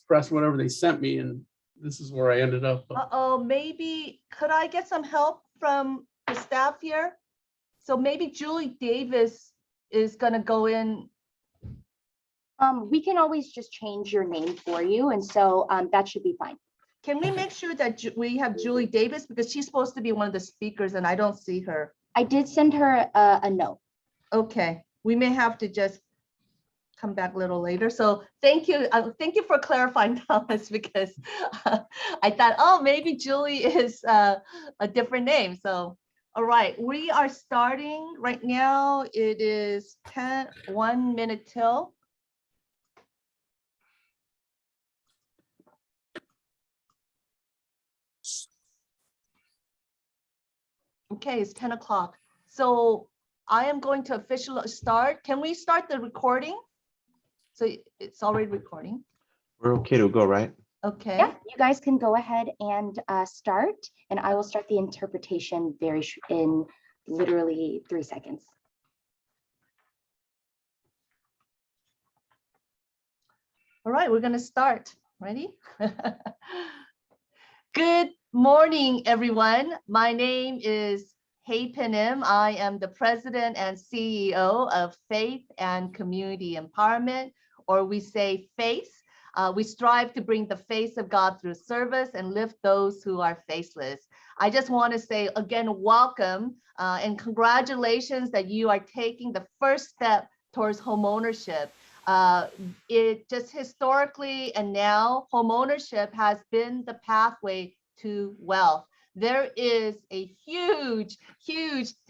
pressed whatever they sent me, and this is where I ended up. Maybe could I get some help from the staff here? So maybe Julie Davis is gonna go in. We can always just change your name for you, and so that should be fine. Can we make sure that we have Julie Davis, because she's supposed to be one of the speakers and I don't see her. I did send her a note. Okay, we may have to just come back a little later. So thank you for clarifying, Thomas, because I thought, oh, maybe Julie is a different name. So, all right, we are starting right now. It is 1 minute till. Okay, it's 10 o'clock. So I am going to officially start. Can we start the recording? So it's already recording. We're okay to go, right? Okay. Yeah, you guys can go ahead and start, and I will start the interpretation in literally 3 seconds. All right, we're gonna start. Ready? Good morning, everyone. My name is Hey Pinim. I am the president and CEO of Faith and Community Empowerment, or we say FACE. We strive to bring the face of God through service and lift those who are faceless. I just want to say again, welcome and congratulations that you are taking the first step towards homeownership. It just historically and now homeownership has been the pathway to wealth. There is a huge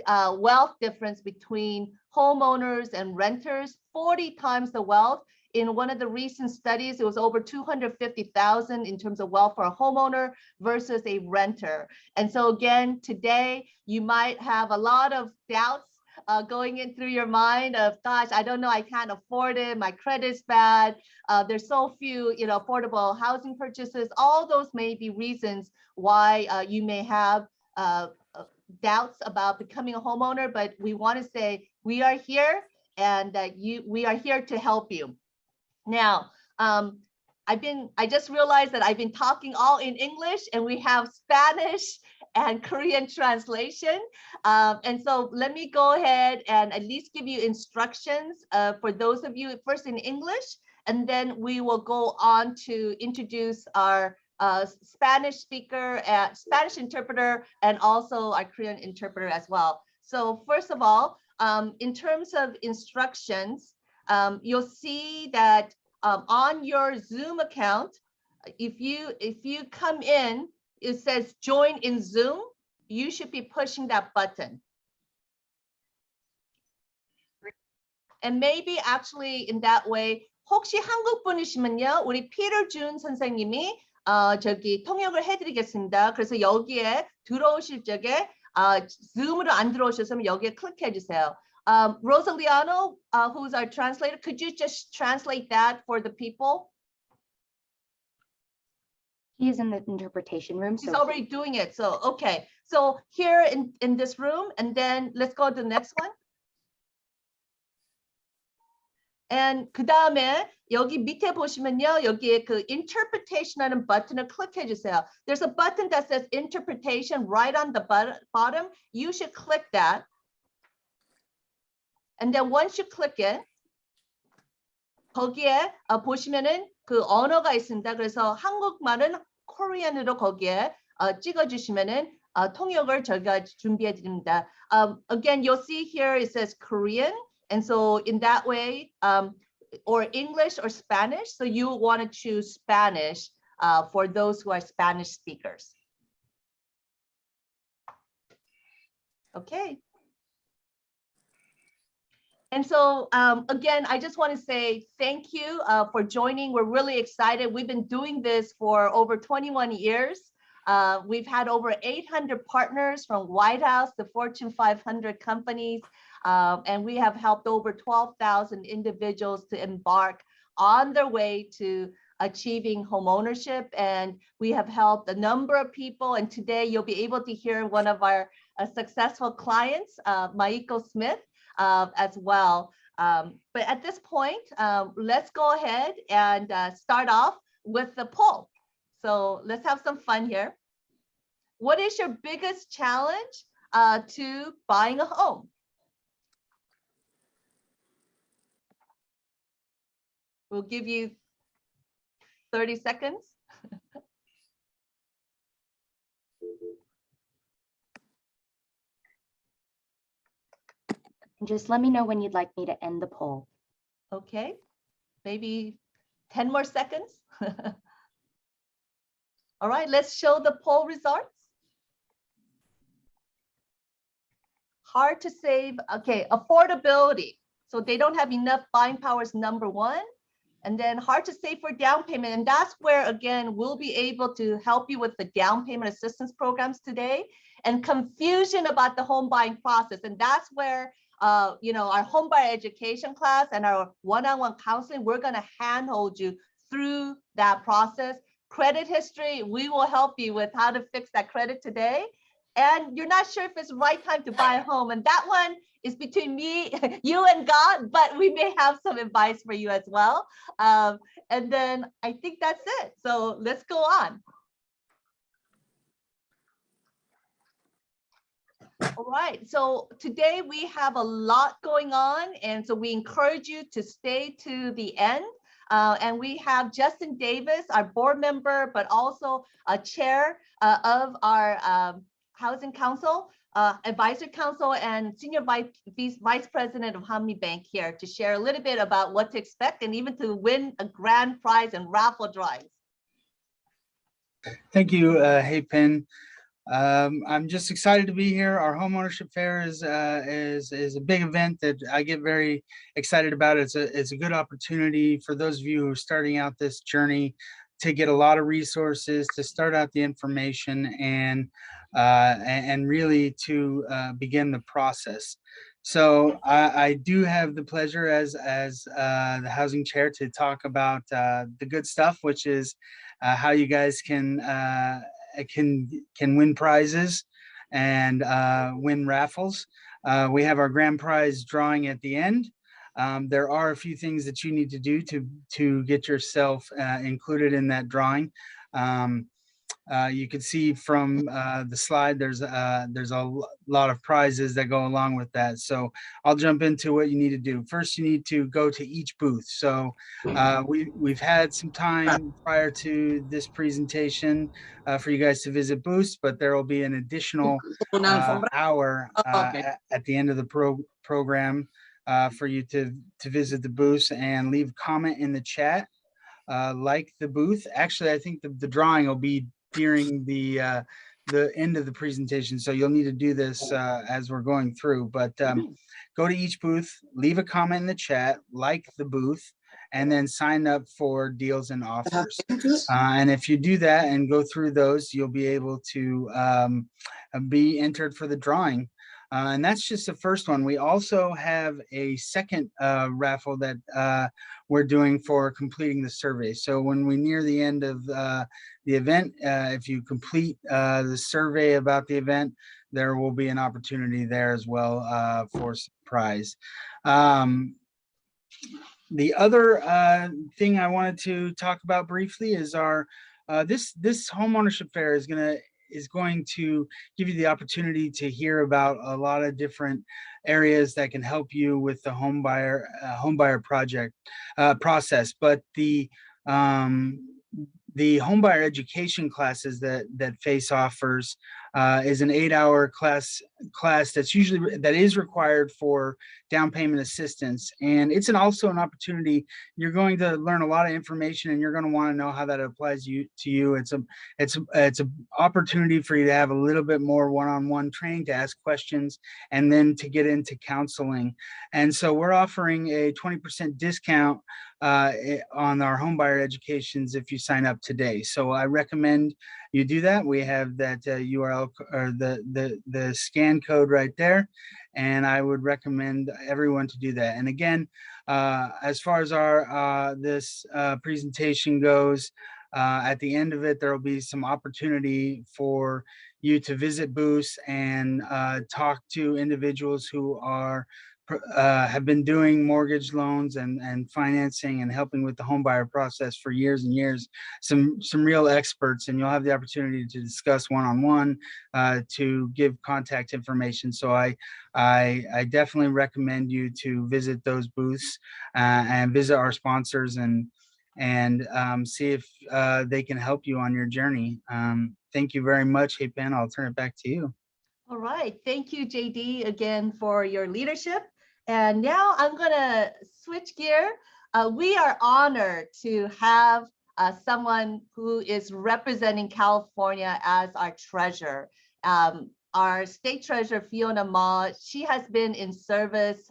wealth difference between homeowners and renters, 40 times the wealth. In one of the recent studies, it was over 250,000 in terms of wealth for a homeowner versus a renter. And so again, today, you might have a lot of doubts going in through your mind of, gosh, I don't know, I can't afford it, my credit's bad, there's so few, affordable housing purchases. All those may be reasons why you may have doubts about becoming a homeowner, but we want to say we are here and we are here to help you. Now, I just realized that I've been talking all in English and we have Spanish and Korean translation. And so let me go ahead and at least give you instructions for those of you first in English, and then we will go on to introduce our Spanish speaker, Spanish interpreter, and also our Korean interpreter as well. So first of all, in terms of instructions, you'll see that on your Zoom account, if you come in, it says join in Zoom, you should be pushing that button. And maybe actually in that way, 혹시 한국 분이시면요, 우리 피터 준 선생님이 저기 통역을 해드리겠습니다. 그래서 여기에 들어오실 적에 Zoom으로 안 들어오셨으면 여기에 클릭해 주세요. Rosaliano, who's our translator, could you just translate that for the people? He is in the interpretation room. He's already doing it. So, okay. So here in this room, and then let's go to the next one. And 그 다음에 여기 밑에 보시면요, 여기에 그 interpretation 하는 버튼을 클릭해 주세요. There's a button that says interpretation right on the bottom. You should click that. And then once you click it, 거기에 보시면은 그 언어가 있습니다. 그래서 한국말은 Korean으로 거기에 찍어주시면은 통역을 저희가 준비해 드립니다. Again, you'll see here it says Korean, and so in that way, or English or Spanish. So you want to choose Spanish for those who are Spanish speakers. Okay. And so again, I just want to say thank you for joining. We're really excited. We've been doing this for over 21 years. We've had over 800 partners from White House to Fortune 500 companies. And we have helped over 12,000 individuals to embark on their way to achieving homeownership. And we have helped a number of people. And today you'll be able to hear one of our successful clients, Maiko Smith, as well. But at this point, let's go ahead and start off with the poll. So let's have some fun here. What is your biggest challenge to buying a home? We'll give you 30 seconds. And just let me know when you'd like me to end the poll. Okay, maybe 10 more seconds. All right, let's show the poll results. Hard to save. Okay, affordability. So they don't have enough buying power is number one. And then hard to save for down payment. And that's where, again, we'll be able to help you with the down payment assistance programs today. And confusion about the home buying process. And that's where, our home buyer education class and our one-on-one counseling, we're going to handhold you through that process. Credit history, we will help you with how to fix that credit today. And you're not sure if it's the right time to buy a home. And that one is between me, you and God, but we may have some advice for you as well. And then I think that's it. So let's go on. All right, so today we have a lot going on. And so we encourage you to stay to the end. And we have Justin Davis, our board member, but also a chair of our Housing Council, Advisory Council, and Senior Vice President of Hanmi Bank here to share a little bit about what to expect and even to win a grand prize and raffle drives. Thank you. Hey, Pin. I'm just excited to be here. Our homeownership fair is a big event that I get very excited about. It's a good opportunity for those of you who are starting out this journey to get a lot of resources, to start out the information, and really to begin the process. So I do have the pleasure as the housing chair to talk about the good stuff, which is how you guys can win prizes and win raffles. We have our grand prize drawing at the end. There are a few things that you need to do to get yourself included in that drawing. You can see from the slide, there's a lot of prizes that go along with that. So I'll jump into what you need to do. First, you need to go to each booth. So we've had some time prior to this presentation for you guys to visit booths, but there will be an additional hour at the end of the program for you to visit the booths and leave a comment in the chat. Like the booth. Actually, I think the drawing will be during the end of the presentation, so you'll need to do this as we're going through. But go to each booth, leave a comment in the chat, like the booth, and then sign up for deals and offers. And if you do that and go through those, you'll be able to be entered for the drawing. And that's just the first one. We also have a second raffle that we're doing for completing the survey. So when we near the end of the event, if you complete the survey about the event, there will be an opportunity there as well for surprise. The other thing I wanted to talk about briefly is our this homeownership fair is going to give you the opportunity to hear about a lot of different areas that can help you with the home buyer project process. But the homebuyer education classes that FACE offers is an 8-hour class that is required for down payment assistance, and it's also an opportunity. You're going to learn a lot of information, and you're going to want to know how that applies to you. It's an opportunity for you to have a little bit more one-on-one training, to ask questions, and then to get into counseling. And so we're offering a 20% discount on our homebuyer educations if you sign up today. So I recommend you do that. We have that URL or the scan code right there, and I would recommend everyone to do that. And again, as far as our this presentation goes, at the end of it, there will be some opportunity for you to visit booths and talk to individuals who have been doing mortgage loans and financing and helping with the home buyer process for years and years. Some real experts, and you'll have the opportunity to discuss one-on-one, to give contact information. So I definitely recommend you to visit those booths and visit our sponsors and see if they can help you on your journey. Thank you very much. Hey, Ben, I'll turn it back to you. All right. Thank you, JD, again for your leadership. And now I'm going to switch gear. We are honored to have someone who is representing California as our treasurer. Our state treasurer, Fiona Ma, she has been in service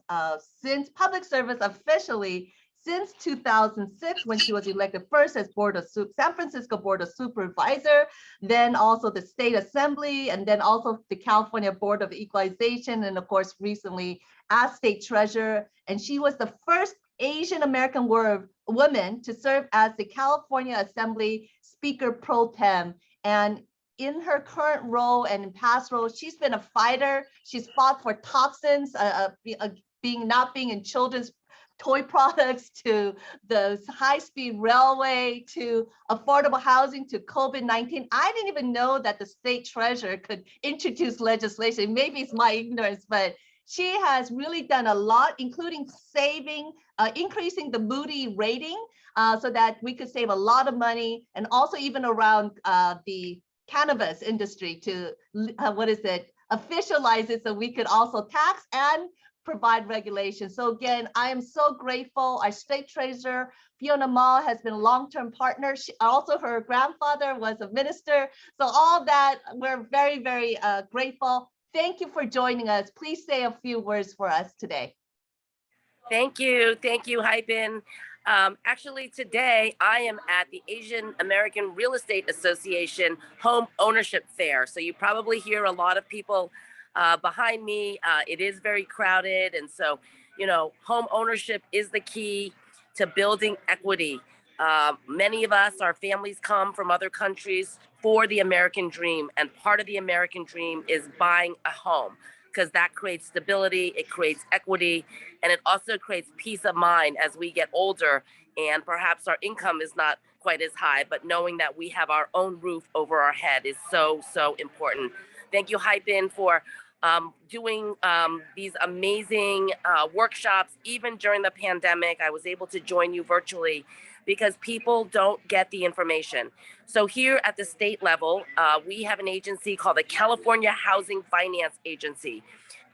since public service officially since 2006, when she was elected first as San Francisco Board of Supervisor, then also the State Assembly, and then also the California Board of Equalization, and of course, recently as State Treasurer. And she was the first Asian American woman to serve as the California Assembly Speaker Pro Tem. And in her current role and in past roles, she's been a fighter. She's fought for toxins, not being in children's toy products, to the high-speed railway, to affordable housing, to COVID-19. I didn't even know that the state treasurer could introduce legislation. Maybe it's my ignorance, but she has really done a lot, including increasing the Moody rating so that we could save a lot of money, and also even around the cannabis industry to, officialize it so we could also tax and provide regulations. So again, I am so grateful. Our state treasurer, Fiona Ma, has been a long-term partner. Also, her grandfather was a minister. So all that, we're very, very grateful. Thank you for joining us. Please say a few words for us today. Thank you, Hyphen. Actually, today I am at the Asian American Real Estate Association Home Ownership Fair. So you probably hear a lot of people behind me. It is very crowded. And so, home ownership is the key to building equity. Many of us, our families come from other countries for the American dream. And part of the American dream is buying a home, because that creates stability, it creates equity, and it also creates peace of mind as we get older and perhaps our income is not quite as high, but knowing that we have our own roof over our head is so, so important. Thank you, Hyphen, for doing these amazing workshops. Even during the pandemic, I was able to join you virtually because people don't get the information. So here at the state level, we have an agency called the California Housing Finance Agency,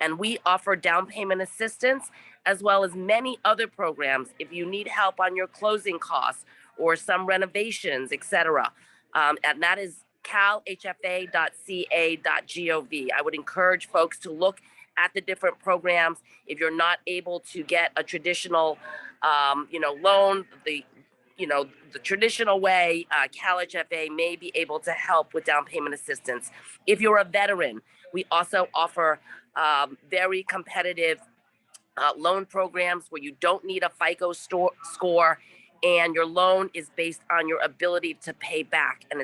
and we offer down payment assistance as well as many other programs if you need help on your closing costs or some renovations, etc. And that is calhfa.ca.gov. I would encourage folks to look at the different programs. If you're not able to get a traditional, loan, the traditional way, CalHFA may be able to help with down payment assistance. If you're a veteran, we also offer very competitive loan programs where you don't need a FICO score and your loan is based on your ability to pay back. And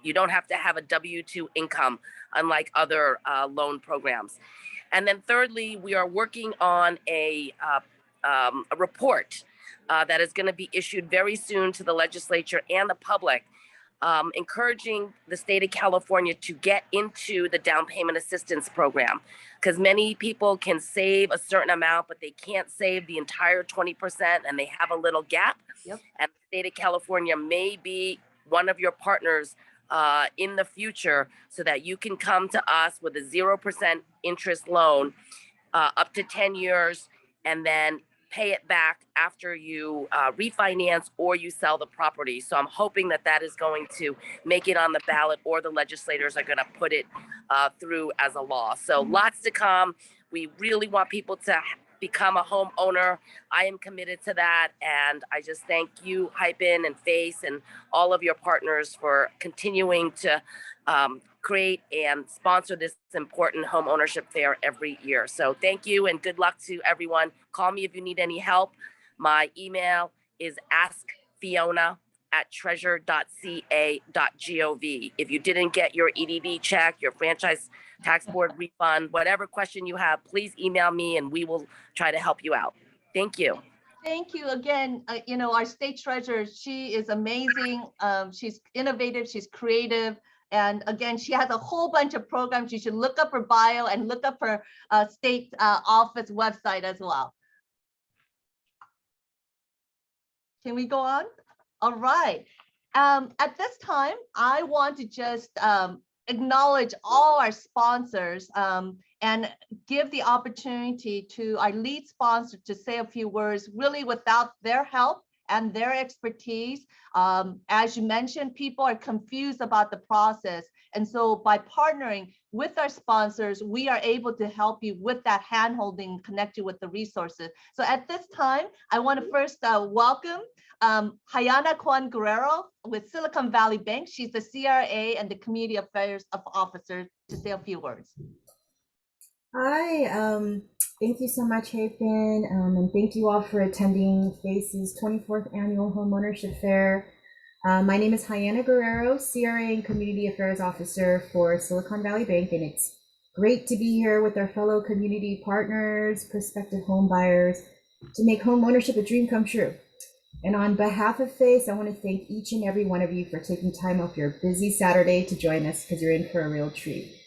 you don't have to have a W-2 income, unlike other loan programs. And then thirdly, we are working on a report that is going to be issued very soon to the legislature and the public, encouraging the state of California to get into the down payment assistance program, because many people can save a certain amount, but they can't save the entire 20% and they have a little gap. Yep. And the state of California may be one of your partners in the future so that you can come to us with a 0% interest loan up to 10 years and then pay it back after you refinance or you sell the property. So I'm hoping that that is going to make it on the ballot, or the legislators are going to put it through as a law. So lots to come. We really want people to become a homeowner. I am committed to that. And I just thank you, Hyphen and Face, and all of your partners for continuing to create and sponsor this important home ownership fair every year. So thank you and good luck to everyone. Call me if you need any help. My email is askfiona@treasure.ca.gov. If you didn't get your EDD check, your franchise tax board refund, whatever question you have, please email me and we will try to help you out. Thank you. Thank you again. Our state treasurer, she is amazing. She's innovative, she's creative. And again, she has a whole bunch of programs. You should look up her bio and look up her state office website as well. Can we go on? All right. At this time, I want to just acknowledge all our sponsors and give the opportunity to our lead sponsor to say a few words. Really, without their help and their expertise, as you mentioned, people are confused about the process. And so by partnering with our sponsors, we are able to help you with that handholding, connect you with the resources. So at this time, I want to first welcome Hayana Kwan Guerrero with Silicon Valley Bank. She's the CRA and the Community Affairs Officer, to say a few words. Hi, thank you so much, Hyphen, and thank you all for attending FACE's 24th Annual Homeownership Fair. My name is Hayana Guerrero, CRA and Community Affairs Officer for Silicon Valley Bank, and it's great to be here with our fellow community partners, prospective home buyers, to make homeownership a dream come true. And on behalf of FACE, I want to thank each and every one of you for taking time off your busy Saturday to join us, because you're in for a real treat.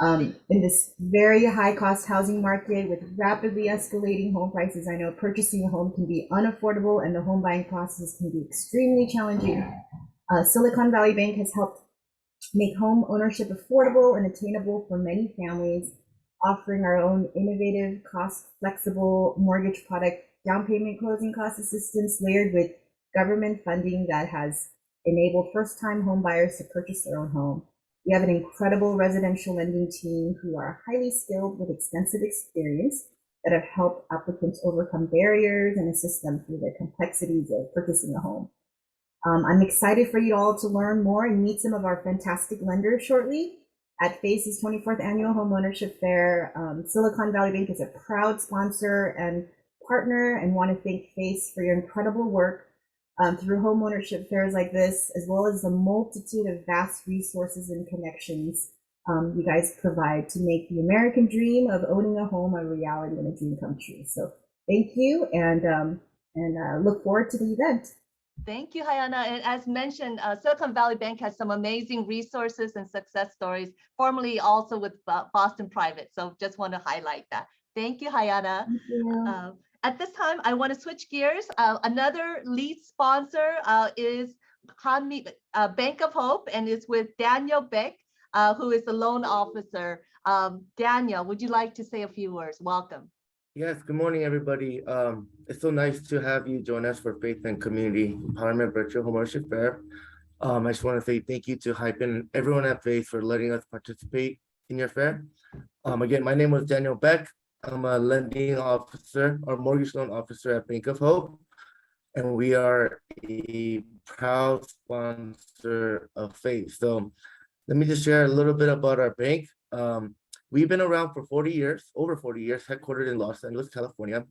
In this very high cost housing market with rapidly escalating home prices, I know purchasing a home can be unaffordable and the home buying process can be extremely challenging. Silicon Valley Bank has helped make home ownership affordable and attainable for many families. offering our own innovative, cost-flexible mortgage product, down payment closing cost assistance layered with government funding that has enabled first-time home buyers to purchase their own home. We have an incredible residential lending team who are highly skilled with extensive experience that have helped applicants overcome barriers and assist them through the complexities of purchasing a home. I'm excited for you all to learn more and meet some of our fantastic lenders shortly at FACE's 24th Annual Homeownership Fair. Silicon Valley Bank is a proud sponsor and partner, and want to thank FACE for your incredible work through homeownership fairs like this, as well as the multitude of vast resources and connections you guys provide to make the American dream of owning a home a reality and a dream come true. So thank you, and look forward to the event. Thank you, Hayana. And as mentioned, Silicon Valley Bank has some amazing resources and success stories, formerly also with Boston Private. So just want to highlight that. Thank you, Hayana. Thank you. At this time, I want to switch gears. Another lead sponsor is Bank of Hope, and it's with Daniel Beck, who is the loan officer. Daniel, would you like to say a few words? Welcome. Yes, good morning, everybody. It's so nice to have you join us for Faith and Community Empowerment Virtual Homeownership Fair. I just want to say thank you to Hype and everyone at Faith for letting us participate in your fair. Again, my name was Daniel Beck. I'm a lending officer or mortgage loan officer at Bank of Hope, and we are a proud sponsor of Faith. So let me just share a little bit about our bank. We've been around for 40 years, over 40 years, headquartered in Los Angeles, California.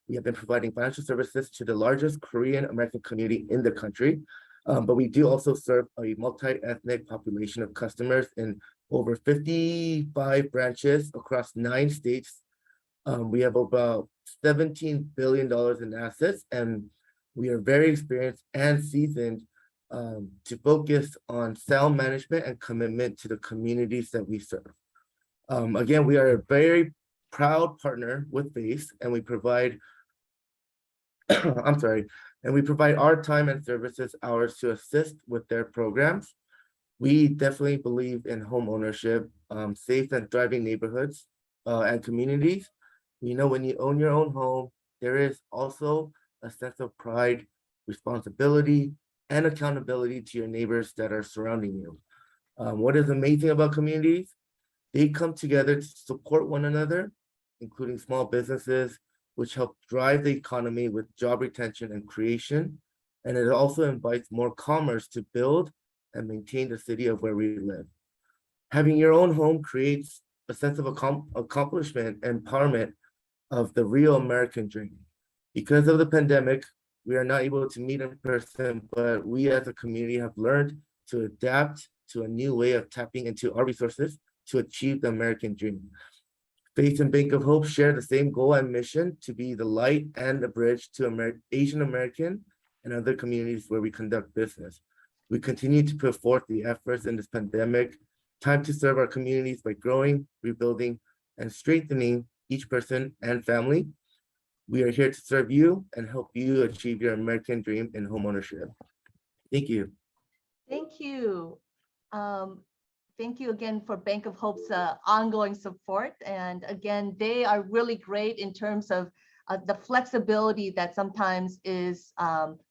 We have been providing financial services to the largest Korean American community in the country. But we do also serve a multi-ethnic population of customers in over 55 branches across 9 states. We have about $17 billion in assets, and we are very experienced and seasoned to focus on sound management and commitment to the communities that we serve. Again, we are a very proud partner with FACE, and we provide, we provide our time and services hours to assist with their programs. We definitely believe in home ownership, safe and thriving neighborhoods and communities. You know, when you own your own home, there is also a sense of pride, responsibility, and accountability to your neighbors that are surrounding you. What is amazing about communities? They come together to support one another, including small businesses, which help drive the economy with job retention and creation. And it also invites more commerce to build and maintain the city of where we live. Having your own home creates a sense of accomplishment and empowerment of the real American dream. Because of the pandemic, we are not able to meet in person, but we as a community have learned to adapt to a new way of tapping into our resources to achieve the American dream. Faith and Bank of Hope share the same goal and mission to be the light and the bridge to Asian American and other communities where we conduct business. We continue to put forth the efforts in this pandemic, time to serve our communities by growing, rebuilding, and strengthening each person and family. We are here to serve you and help you achieve your American dream in homeownership. Thank you. Thank you. Thank you again for Bank of Hope's ongoing support. And again, they are really great in terms of the flexibility that sometimes is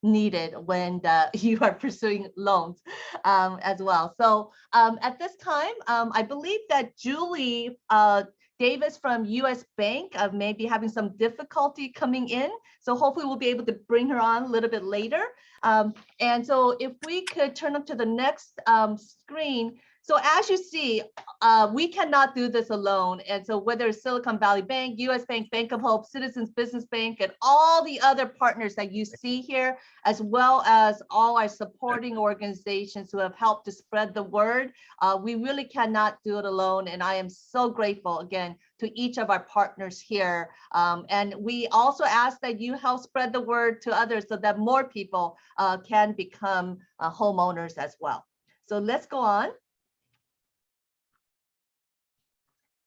needed when you are pursuing loans as well. So at this time, I believe that Julie Davis from US Bank may be having some difficulty coming in. So hopefully we'll be able to bring her on a little bit later. And so if we could turn up to the next screen. So as you see, we cannot do this alone. And so whether it's Silicon Valley Bank, US Bank, Bank of Hope, Citizens Business Bank, and all the other partners that you see here, as well as all our supporting organizations who have helped to spread the word, we really cannot do it alone. And I am so grateful again to each of our partners here. And we also ask that you help spread the word to others so that more people can become homeowners as well. So let's go on.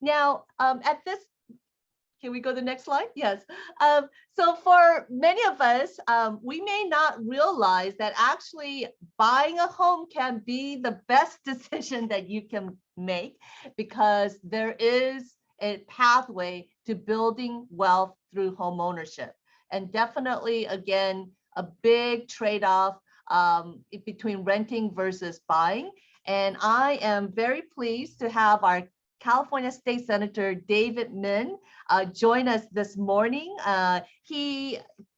Now, at this, can we go to the next slide? Yes. So for many of us, we may not realize that actually buying a home can be the best decision that you can make, because there is a pathway to building wealth through home ownership. And definitely, again, a big trade-off between renting versus buying. And I am very pleased to have our California State Senator David Min join us this morning.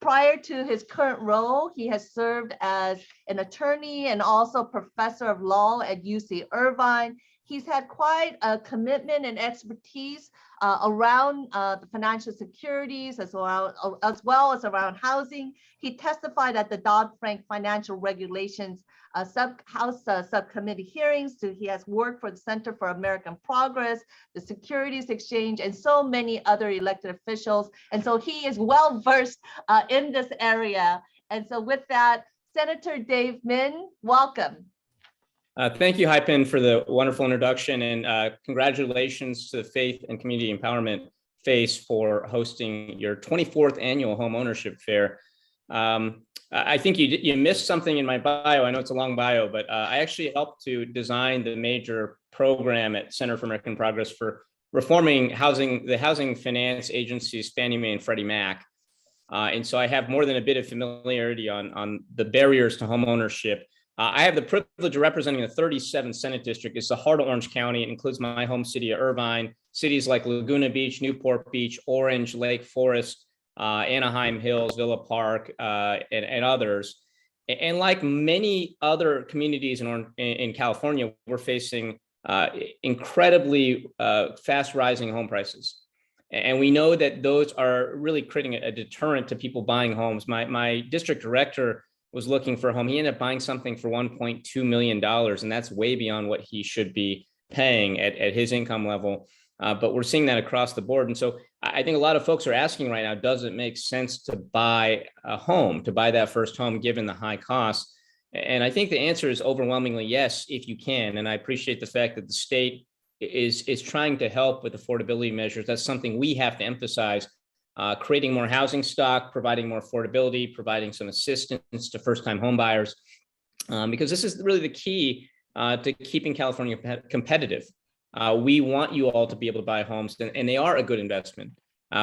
Prior to his current role, he has served as an attorney and also professor of law at UC Irvine. He's had quite a commitment and expertise around the financial securities as well as around housing. He testified at the Dodd-Frank Financial Regulations House subcommittee hearings. So he has worked for the Center for American Progress, the Securities Exchange, and so many other elected officials. And so he is well versed in this area. And so with that, Senator Dave Min, welcome. Thank you, Hypin, for the wonderful introduction, and congratulations to the Faith and Community Empowerment FACE for hosting your 24th annual Home Ownership Fair. I think you missed something in my bio. I know it's a long bio, but I actually helped to design the major program at Center for American Progress for reforming the housing finance agencies, Fannie Mae and Freddie Mac. And so I have more than a bit of familiarity on the barriers to home ownership. I have the privilege of representing the 37th Senate District. It's the heart of Orange County. It includes my home city of Irvine, cities like Laguna Beach, Newport Beach, Orange, Lake Forest, Anaheim Hills, Villa Park, and others. And like many other communities in California, we're facing incredibly fast rising home prices. And we know that those are really creating a deterrent to people buying homes. My district director was looking for a home. He ended up buying something for $1.2 million, and that's way beyond what he should be paying at his income level. But we're seeing that across the board. And so I think a lot of folks are asking right now, does it make sense to buy a home, to buy that first home, given the high costs? And I think the answer is overwhelmingly yes, if you can. And I appreciate the fact that the state is trying to help with affordability measures. That's something we have to emphasize. Creating more housing stock, providing more affordability, providing some assistance to first-time home buyers, because this is really the key to keeping California competitive. We want you all to be able to buy homes, and they are a good investment.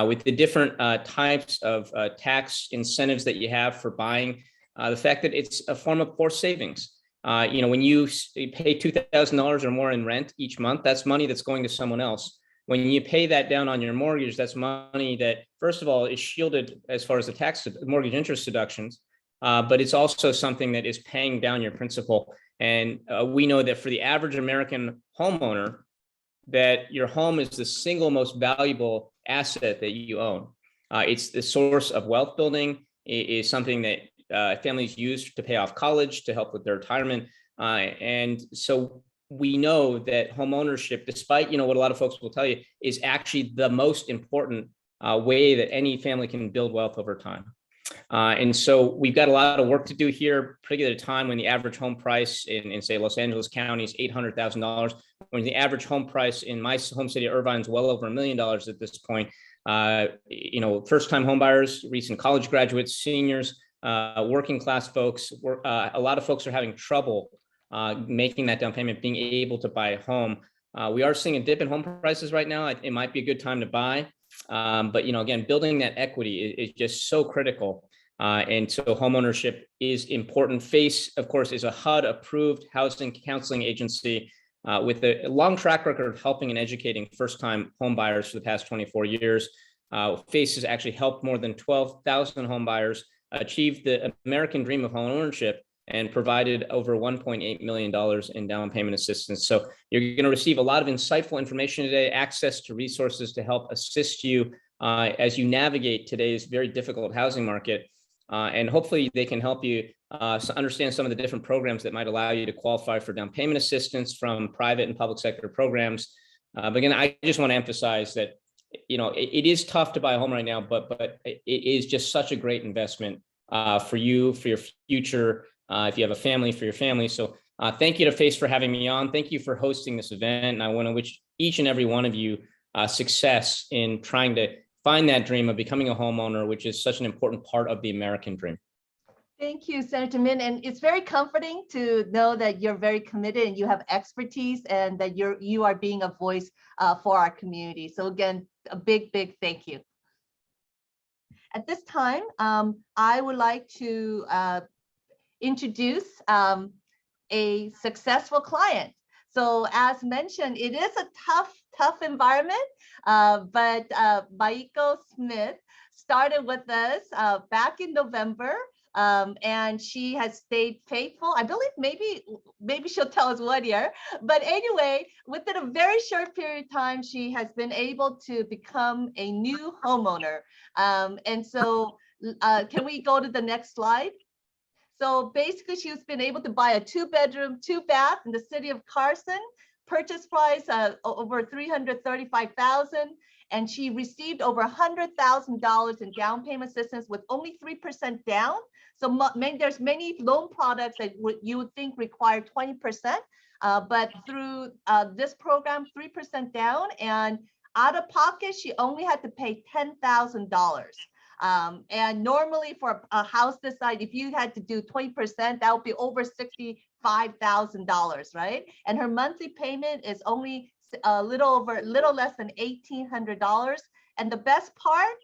With the different types of tax incentives that you have for buying, the fact that it's a form of forced savings. When you pay $2,000 or more in rent each month, that's money that's going to someone else. When you pay that down on your mortgage, that's money that, first of all, is shielded as far as the mortgage interest deductions, but it's also something that is paying down your principal. And we know that for the average American homeowner, that your home is the single most valuable asset that you own. It's the source of wealth building. It is something that families use to pay off college, to help with their retirement. And so we know that home ownership, despite what a lot of folks will tell you, is actually the most important way that any family can build wealth over time. And so we've got a lot of work to do here, particularly at a time when the average home price in say, Los Angeles County is $800,000, when the average home price in my home city of Irvine is well over $1 million at this point. First-time home buyers, recent college graduates, seniors, working class folks, a lot of folks are having trouble making that down payment, being able to buy a home. We are seeing a dip in home prices right now. It might be a good time to buy. But again, building that equity is just so critical. And so homeownership is important. FACE, of course, is a HUD-approved housing counseling agency with a long track record of helping and educating first-time home buyers for the past 24 years. FACE has actually helped more than 12,000 home buyers achieve the American dream of home ownership and provided over $1.8 million in down payment assistance. So you're going to receive a lot of insightful information today, access to resources to help assist you as you navigate today's very difficult housing market. And hopefully they can help you understand some of the different programs that might allow you to qualify for down payment assistance from private and public sector programs. But again, I just want to emphasize that, it is tough to buy a home right now, but it is just such a great investment for you, for your future, if you have a family, for your family. So thank you to FACE for having me on. Thank you for hosting this event. And I want to wish each and every one of you success in trying to find that dream of becoming a homeowner, which is such an important part of the American dream. Thank you, Senator Min. And it's very comforting to know that you're very committed and you have expertise and that you are being a voice for our community. So again, a big thank you. At this time, I would like to introduce a successful client. So as mentioned, it is a tough environment, but Maiko Smith started with us back in November, and she has stayed faithful. I believe maybe she'll tell us what year, but anyway, within a very short period of time, she has been able to become a new homeowner. And so can we go to the next slide? So basically, she's been able to buy a 2-bedroom, 2-bath in the city of Carson. Purchase price over $335,000, and she received over $100,000 in down payment assistance with only 3% down. So there's many loan products that you would think require 20%, but through this program, 3% down, and out of pocket, she only had to pay $10,000. And normally for a house this size, if you had to do 20%, that would be over $65,000, right? And her monthly payment is only a little less than $1,800. And the best part,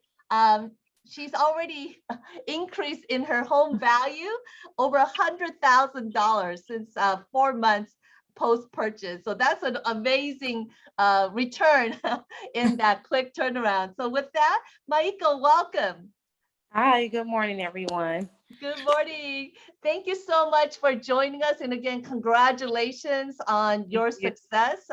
she's already increased in her home value over $100,000 since 4 months post-purchase. So that's an amazing return in that quick turnaround. So with that, Maiko, welcome. Hi, good morning, everyone. Good morning. Thank you so much for joining us. And again, congratulations on your success.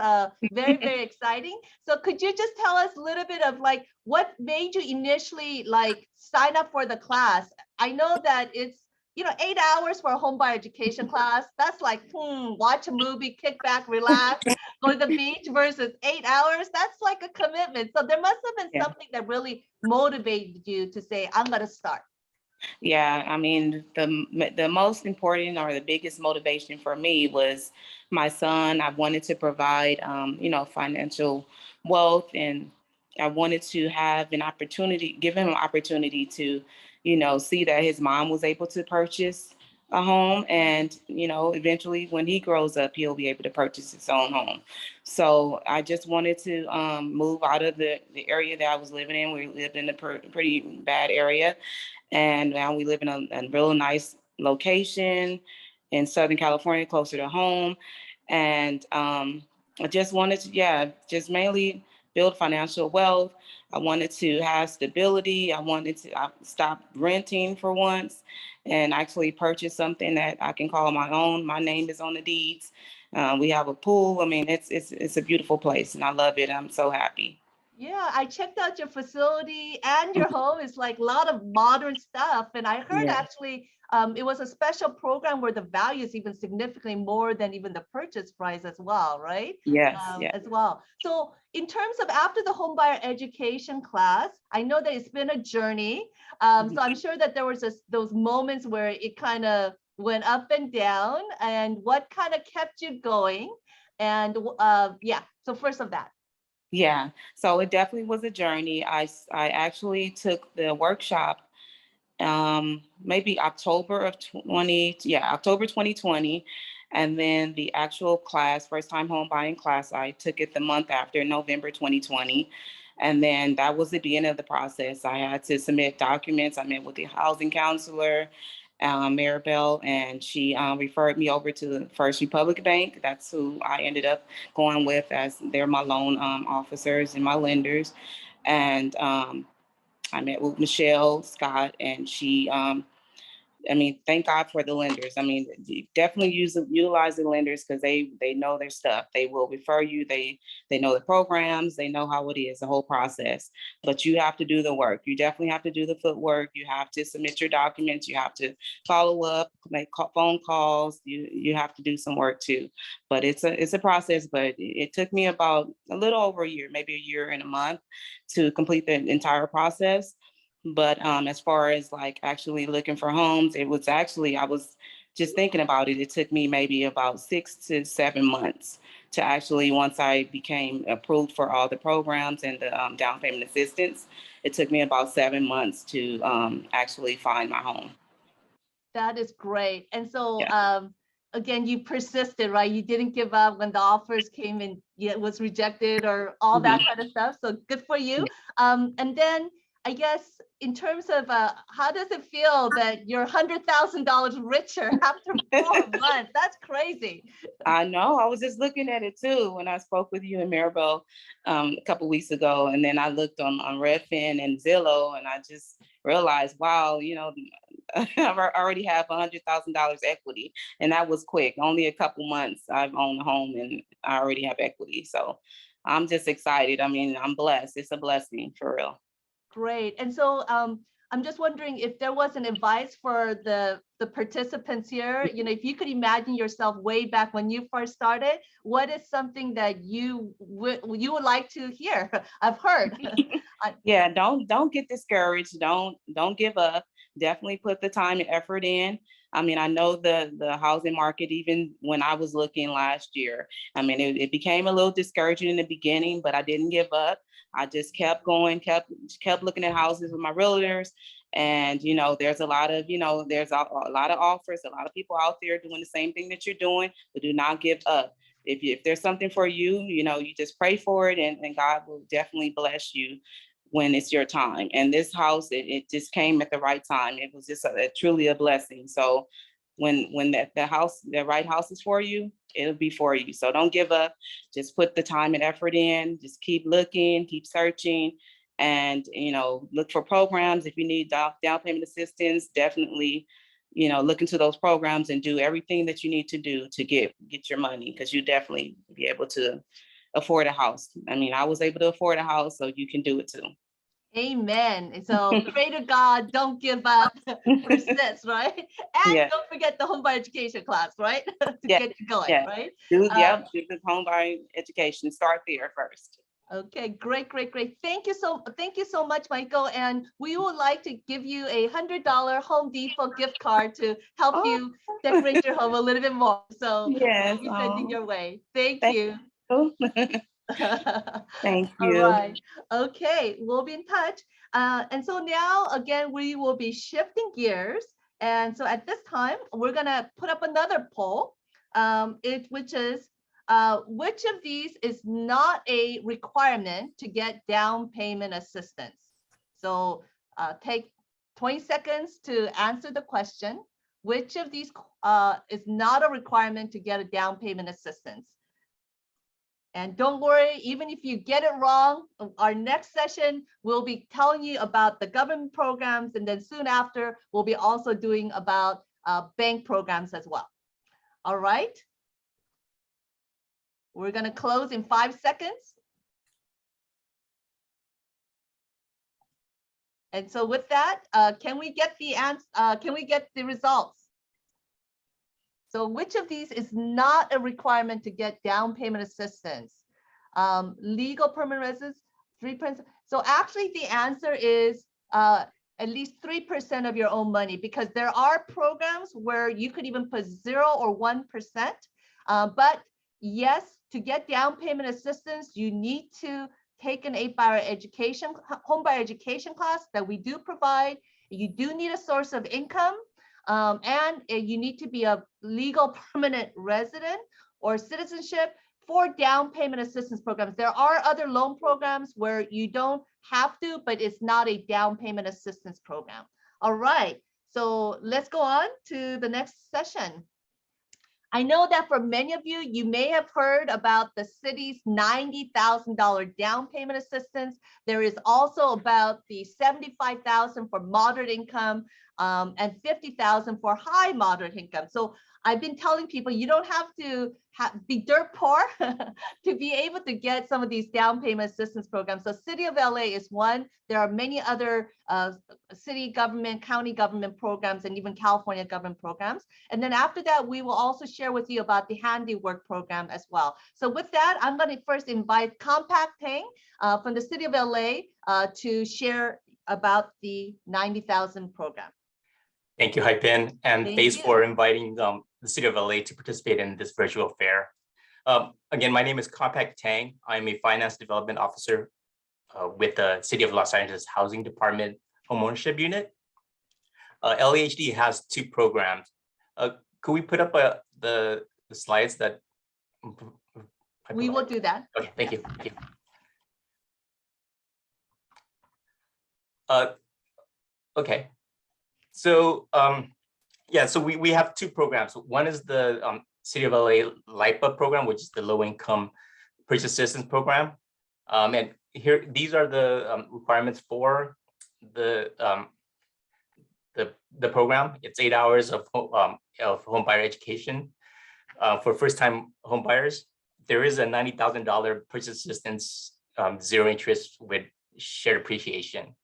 Very exciting. So could you just tell us a little bit of like, what made you initially like sign up for the class? I know that it's, 8 hours for a home buyer education class. That's like, watch a movie, kick back, relax, go to the beach versus 8 hours. That's like a commitment. So there must have been something that really motivated you to say, I'm going to start. Yeah, I mean, the most important or the biggest motivation for me was my son. I wanted to provide, financial wealth, and I wanted to have an opportunity, give him an opportunity to, see that his mom was able to purchase a home, and, eventually when he grows up, he'll be able to purchase his own home. So I just wanted to move out of the area that I was living in. We lived in a pretty bad area. And now we live in a real nice location in Southern California, closer to home. And I just wanted to, just mainly build financial wealth. I wanted to have stability. I wanted to stop renting for once and actually purchase something that I can call my own. My name is on the deeds. We have a pool. I mean, it's a beautiful place and I love it. I'm so happy. Yeah, I checked out your facility and your home. It's like a lot of modern stuff. And I heard actually it was a special program where the value is even significantly more than even the purchase price as well, right? Yes, as well. So in terms of after the homebuyer education class, I know that it's been a journey. So I'm sure that there was those moments where it kind of went up and down, and what kind of kept you going? And so first of that. Yeah, so it definitely was a journey. I actually took the workshop maybe October 2020. And then the actual class, first time home buying class, I took it the month after, November 2020. And then that was the beginning of the process. I had to submit documents. I met with the housing counselor, Maribel, and she referred me over to the First Republic Bank. That's who I ended up going with, as they're my loan officers and my lenders. And I met with Michelle Scott, and she, thank God for the lenders. Definitely utilize the lenders because they know their stuff. They will refer you. They know the programs. They know how it is, the whole process. But you have to do the work. You definitely have to do the footwork. You have to submit your documents. You have to follow up, make phone calls. You have to do some work too. But it's a process. But it took me about a little over a year, maybe a year and a month, to complete the entire process. But as far as like actually looking for homes, it was actually, I was just thinking about it. It took me maybe about 6 to 7 months to actually, once I became approved for all the programs and the down payment assistance, it took me about 7 months to actually find my home. That is great. And so again, you persisted, right? You didn't give up when the offers came and it was rejected or all that kind of stuff. So good for you. And then I guess in terms of how does it feel that you're $100,000 richer after 4 months? That's crazy. I know. I was just looking at it too when I spoke with you in Maribel a couple weeks ago, and then I looked on Redfin and Zillow, and I just realized, wow, you know, I already have $100,000 equity, and that was quick. Only a couple months I've owned a home, and I already have equity. So I'm just excited. I mean, I'm blessed. It's a blessing for real. Great. And so I'm just wondering if there was an advice for the participants here, you know, if you could imagine yourself way back when you first started, what is something that you would like to hear? I've heard. Yeah, don't get discouraged. Don't give up. Definitely put the time and effort in. I mean, I know the housing market, even when I was looking last year, I mean, it became a little discouraging in the beginning, but I didn't give up. I just kept going, kept looking at houses with my realtors. And, you know, there's a lot of, you know, there's a lot of offers, a lot of people out there doing the same thing that you're doing, but do not give up. If there's something for you, you know, you just pray for it, and God will definitely bless you when it's your time. And this house, it just came at the right time. It was just truly a blessing. So when the right house is for you, it'll be for you. So don't give up. Just put the time and effort in. Just keep looking, keep searching, and, you know, look for programs. If you need down payment assistance, definitely, you know, look into those programs and do everything that you need to do to get your money, because you definitely be able to afford a house. I mean, I was able to afford a house, so you can do it too. Amen. And so pray to God, don't give up, persist, right? And don't forget the homebuyer education class, right? To get you going, right? Do the homebuyer education. Start there first. Okay, great. Thank you so much, Michael. And we would like to give you a $100 Home Depot gift card to help you decorate your home a little bit more. So we'll be sending your way. Thank you. Thank you. All right. Okay, we'll be in touch. And so now, again, we will be shifting gears. And so at this time, we're going to put up another poll, which is, which of these is not a requirement to get down payment assistance? So take 20 seconds to answer the question. Which of these is not a requirement to get a down payment assistance? And don't worry, even if you get it wrong, our next session, we'll be telling you about the government programs. And then soon after, we'll be also doing about bank programs as well. All right. We're going to close in 5 seconds. And so with that, can we get the answer? Can we get the results? So which of these is not a requirement to get down payment assistance? Legal permanent residence, 3%. So actually the answer is at least 3% of your own money, because there are programs where you could even put 0 or 1%. But yes, to get down payment assistance, you need to take an home buyer education class that we do provide. You do need a source of income. And you need to be a legal permanent resident or citizenship for down payment assistance programs. There are other loan programs where you don't have to, but it's not a down payment assistance program. All right, so let's go on to the next session. I know that for many of you, you may have heard about the city's $90,000 down payment assistance. There is also about the $75,000 for moderate income and $50,000 for high moderate income. So I've been telling people you don't have to be dirt poor to be able to get some of these down payment assistance programs. So City of LA is one. There are many other city government, county government programs, and even California government programs. And then after that, we will also share with you about the handiwork program as well. So with that, I'm going to first invite Compact Tang from the City of LA to share about the 90,000 program. Thank you, Hypin, and Thank thanks you. for inviting the City of LA to participate in this virtual fair. Again, my name is Compact Tang. I'm a finance development officer with the City of Los Angeles Housing Department Homeownership Unit. LAHD has two programs. Could we put up the slides that? We will do that. Okay, thank you. Thank you. Okay, so yeah, so we have two programs. One is the City of LA LIPA program, which is the low income purchase assistance program. And here, these are the requirements for the program. It's 8 hours of home buyer education for first time home buyers. There is a $90,000 purchase assistance, zero interest with shared appreciation.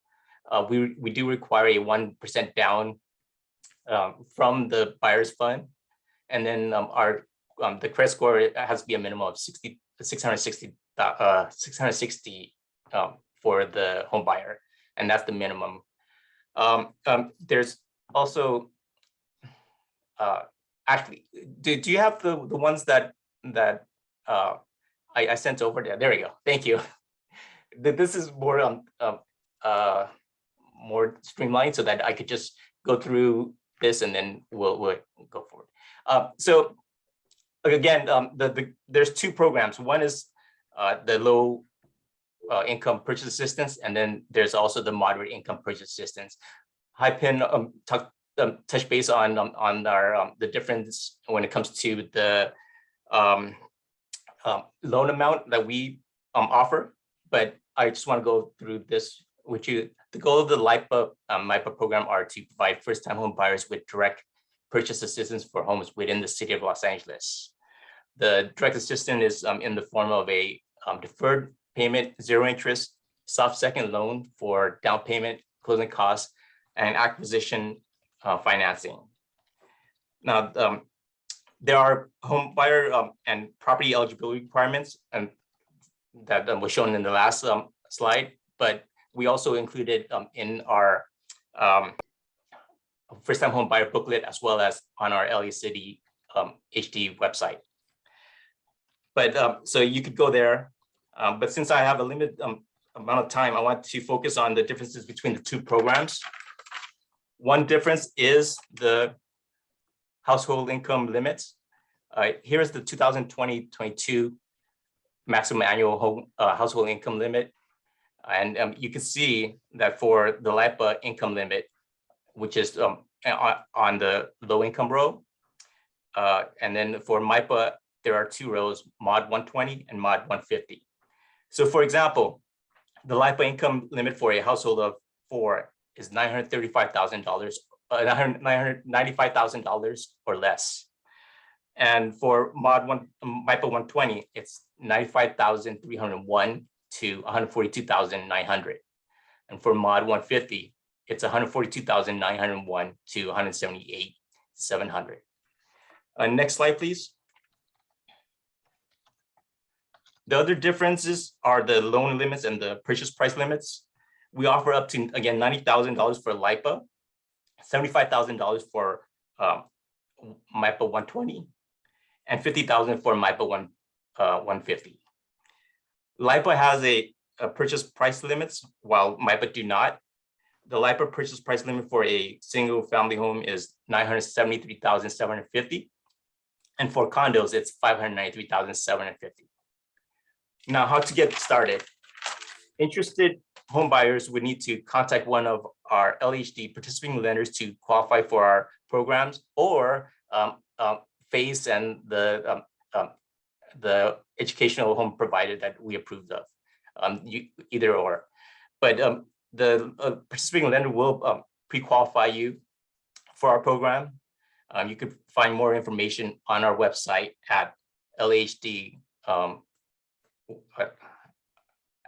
We do require a 1% down from the buyer's fund, and then the credit score has to be a minimum of 660 for the home buyer, and that's the minimum. There's also actually, do you have the ones that I sent over there? There we go. Thank you. This is more more streamlined so that I could just go through this and then we'll go forward. So again, there's two programs. One is the low income purchase assistance, and then there's also the moderate income purchase assistance. Hyphen touch base on our the difference when it comes to the loan amount that we offer, but I just want to go through this with you. The goal of the MIPA program are to provide first-time home buyers with direct purchase assistance for homes within the city of Los Angeles. The direct assistance is in the form of a deferred payment, zero interest, soft second loan for down payment, closing costs, and acquisition financing. Now, there are home buyer and property eligibility requirements, and that was shown in the last slide, but we also included in our first-time home buyer booklet, as well as on our LA City HD website. But so you could go there, but since I have a limited amount of time, I want to focus on the differences between the two programs. One difference is the household income limits. Here's the 2020-22 maximum annual home household income limit. And you can see that for the LIPA income limit, which is on the low income row, and then for MIPA, there are two rows, mod 120 and mod 150. So for example, the LIPA income limit for a household of 4 is $935,000, $995,000 or less. And for MIPA 120, it's $95,301 to $142,900. And for mod 150, it's $142,901 to $178,700. Next slide, please. The other differences are the loan limits and the purchase price limits. We offer up to, again, $90,000 for LIPA, $75,000 for MIPA 120, and $50,000 for MIPA 150. LIPA has a purchase price limits, while MIPA do not. The LIPA purchase price limit for a single family home is $973,750. And for condos, it's $593,750. Now, how to get started? Interested home buyers would need to contact one of our LHD participating lenders to qualify for our programs, or FACE and the educational home provider that we approved of, either or. But the participating lender will pre-qualify you for our program. You could find more information on our website at LHD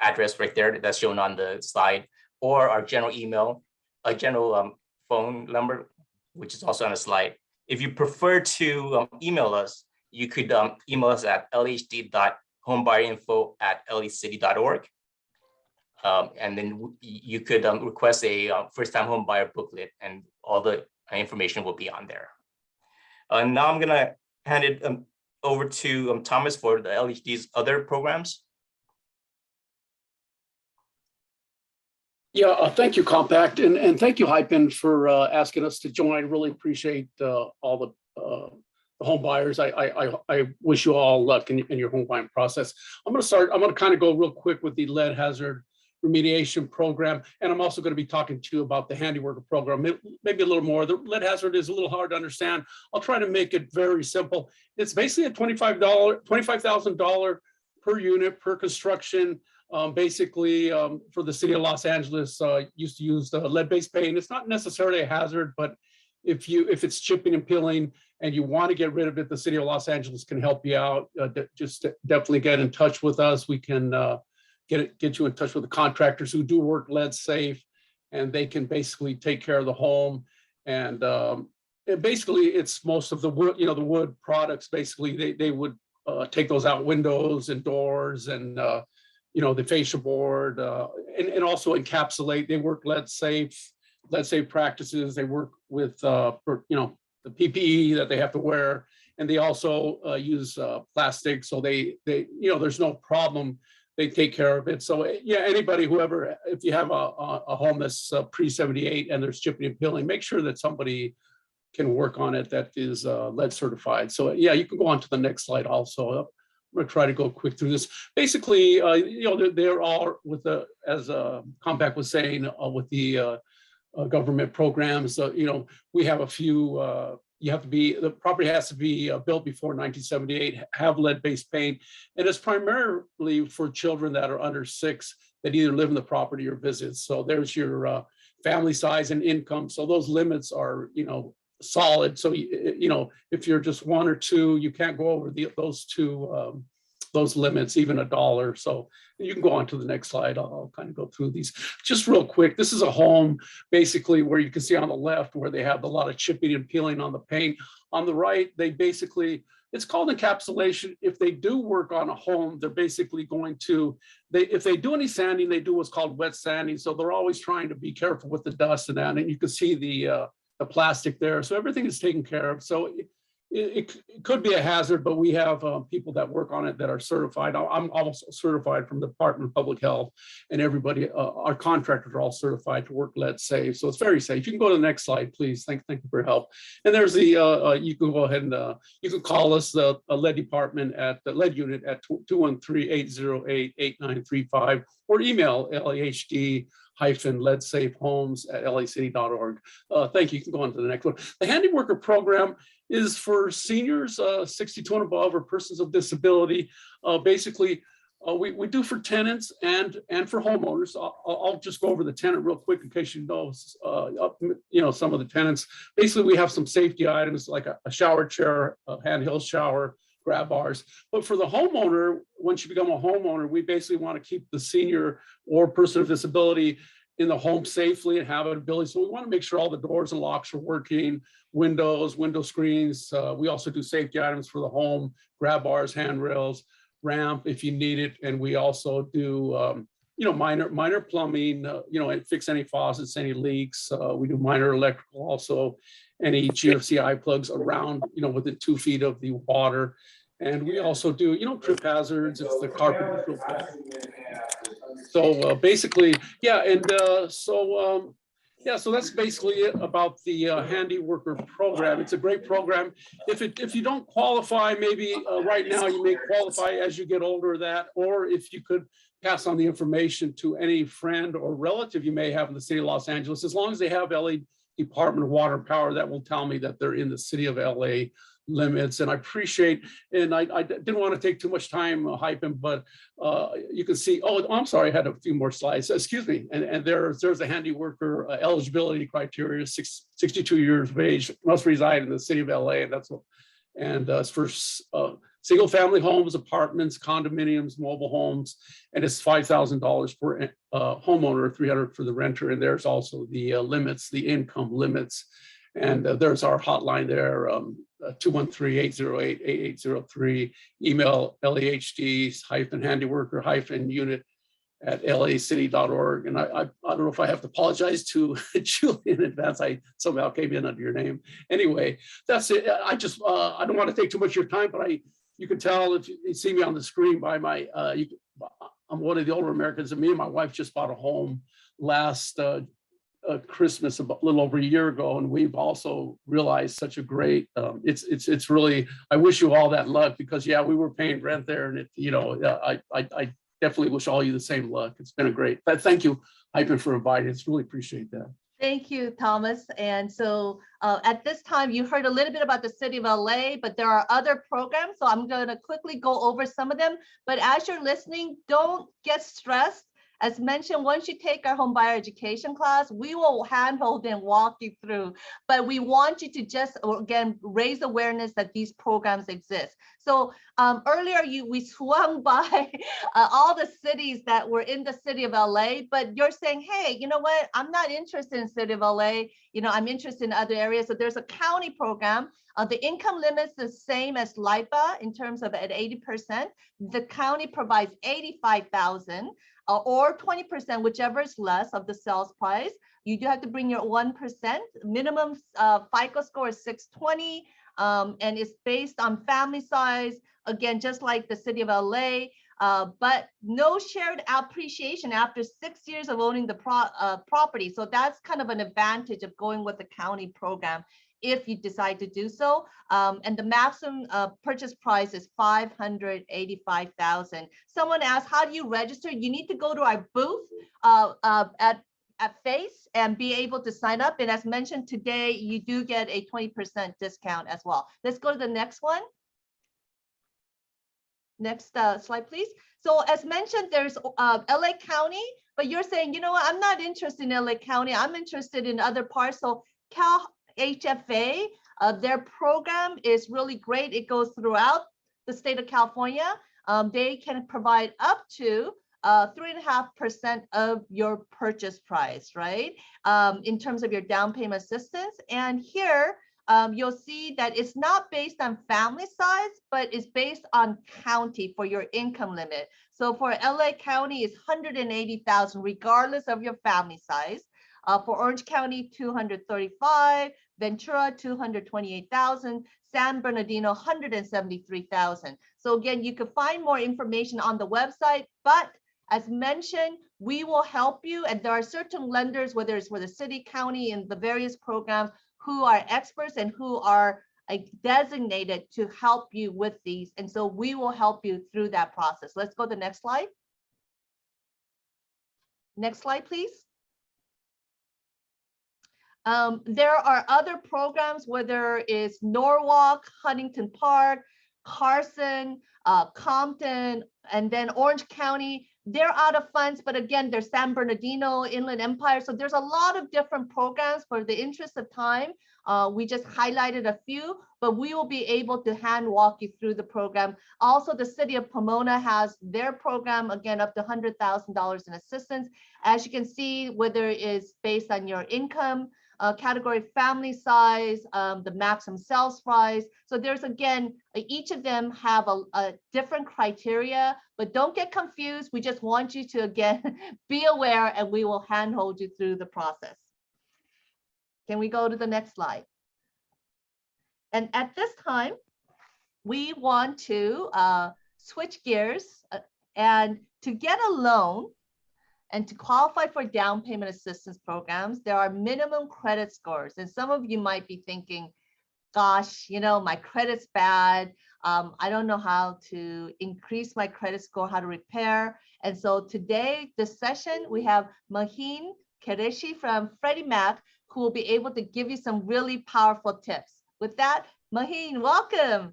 address right there that's shown on the slide, or our general email, a general phone number, which is also on the slide. If you prefer to email us, you could email us at lhd.homebuyerinfo@lacity.org. And then you could request a first-time home buyer booklet, and all the information will be on there. Now I'm gonna hand it over to Thomas for the LHD's other programs. Yeah, thank you, Compact, and thank you, Hypen, for asking us to join. Really appreciate all the home buyers. I wish you all luck in your home buying process. I'm going to kind of go real quick with the lead hazard remediation program, and I'm also going to be talking to you about the handiworker program, maybe a little more. The lead hazard is a little hard to understand. I'll try to make it very simple. It's basically a $25,000 per unit per construction. Basically, for the city of Los Angeles, used to use lead-based paint. It's not necessarily a hazard, but if it's chipping and peeling and you want to get rid of it, the city of Los Angeles can help you out. Just definitely get in touch with us. We can get you in touch with the contractors who do work lead safe, and they can basically take care of the home. And basically, it's most of the wood, the wood products. Basically, they would take those out, windows and doors, and the fascia board, and also encapsulate. They work lead safe practices. They work with the PPE that they have to wear, and they also use plastic. So they there's no problem. They take care of it. So yeah, anybody, whoever, if you have a home that's pre-78 and there's chipping and peeling, make sure that somebody can work on it that is lead certified. So yeah, you can go on to the next slide also. I'm going to try to go quick through this. Basically, they're all with the, as Compact was saying, with the government programs. We have a few. The property has to be built before 1978, have lead-based paint, and it's primarily for children that are under 6 that either live in the property or visit. So there's your family size and income. So those limits are, solid. So, if you're just 1 or 2, you can't go over those limits, even $1. So you can go on to the next slide. I'll kind of go through these just real quick. This is a home basically where you can see on the left where they have a lot of chipping and peeling on the paint. On the right, it's called encapsulation. If they do work on a home, they're basically going to, if they do any sanding, they do what's called wet sanding. So they're always trying to be careful with the dust and that. And you can see the plastic there. So everything is taken care of. So it could be a hazard, but we have people that work on it that are certified. I'm also certified from the Department of Public Health, and everybody, our contractors are all certified to work lead safe. So it's very safe. You can go to the next slide, please. Thank you for your help. And there's the, you can go ahead and you can call us, the lead department at the lead unit at 213-808-8935, or email LAHD-leadsafehomes@lacity.org. Thank you. You can go on to the next one. The handiworker program is for seniors 62 and above, or persons of disability. Basically, we do for tenants and for homeowners. I'll just go over the tenant real quick in case you know some of the tenants. Basically, we have some safety items like a shower chair, a handheld shower, grab bars. But for the homeowner, once you become a homeowner, we basically want to keep the senior or person of disability in the home safely and habitability. So we want to make sure all the doors and locks are working, windows, window screens. We also do safety items for the home, grab bars, handrails, ramp if you need it. And we also do, minor plumbing, and fix any faucets, any leaks. We do minor electrical also, any GFCI plugs around, within 2 feet of the water. And we also do, trip hazards if the carpet is real bad. So basically, so that's basically it about the handiworker program. It's a great program. If you don't qualify, maybe right now you may qualify as you get older, or if you could pass on the information to any friend or relative you may have in the city of Los Angeles, as long as they have LA Department of Water and Power, that will tell me that they're in the city of LA limits. And I appreciate, and I didn't want to take too much time hyping, but you can see, I'm sorry, I had a few more slides, excuse me. And there's a handiworker eligibility criteria, 62 years of age, must reside in the city of LA, and that's what, and it's for single family homes, apartments, condominiums, mobile homes, and it's $5,000 per homeowner, $300 for the renter. And there's also the limits, the income limits. And there's our hotline there, 213-808-8803, email LAHD-handiworker-unit@lacity.org. And I don't know if I have to apologize to Julie in advance. I somehow came in under your name. Anyway, that's it. I don't want to take too much of your time, but you can tell if you see me on the screen by my, I'm one of the older Americans, and me and my wife just bought a home last Christmas, a little over a year ago, and we've also realized such a great. It's really. I wish you all that luck because yeah, we were paying rent there, and I definitely wish all you the same luck. It's been a great. Thank you, Hypen, for inviting us. Really appreciate that. Thank you, Thomas. And so at this time, you heard a little bit about the city of LA, but there are other programs. So I'm going to quickly go over some of them. But as you're listening, don't get stressed. As mentioned, once you take our home buyer education class, we will handhold and walk you through. But we want you to just, again, raise awareness that these programs exist. So earlier we swung by all the cities that were in the city of LA, but you're saying, hey, you know what? I'm not interested in the city of LA. You know, I'm interested in other areas. So there's a county program. The income limit's the same as LIPA in terms of at 80%. The county provides $85,000 or 20%, whichever is less of the sales price. You do have to bring your 1%. Minimum FICO score is 620, and it's based on family size. Again, just like the city of LA, but no shared appreciation after 6 years of owning the property. So that's kind of an advantage of going with the county program if you decide to do so. And the maximum purchase price is $585,000. Someone asked, how do you register? You need to go to our booth at FACE and be able to sign up. And as mentioned today, you do get a 20% discount as well. Let's go to the next one. Next slide, please. So as mentioned, there's LA County, but you're saying, you know what, I'm not interested in LA County. I'm interested in other parts. So Cal HFA, their program is really great. It goes throughout the state of California. They can provide up to 3.5% of your purchase price, right? In terms of your down payment assistance. And here, you'll see that it's not based on family size, but it's based on county for your income limit. So for LA County, it's $180,000 regardless of your family size. For Orange County, $235,000, Ventura, $228,000, San Bernardino, $173,000. So again, you can find more information on the website, but as mentioned, we will help you. And there are certain lenders, whether it's for the city, county, and the various programs, who are experts and who are designated to help you with these. And so we will help you through that process. Let's go to the next slide. Next slide, please. There are other programs, whether it's Norwalk, Huntington Park, Carson, Compton, and then Orange County. They're out of funds, but again, there's San Bernardino, Inland Empire. So there's a lot of different programs. For the interest of time, we just highlighted a few, but we will be able to hand walk you through the program. Also, the city of Pomona has their program, again, up to $100,000 in assistance. As you can see, whether it's based on your income, category, family size, the maximum sales price. So there's, again, each of them have a different criteria, but don't get confused. We just want you to, again, be aware, and we will handhold you through the process. Can we go to the next slide? And at this time, we want to switch gears and to get a loan. And to qualify for down payment assistance programs, there are minimum credit scores. And some of you might be thinking, gosh, you know, my credit's bad. I don't know how to increase my credit score, how to repair. And so today, this session, we have Maheen Qureshi from Freddie Mac, who will be able to give you some really powerful tips. With that, Maheen, welcome.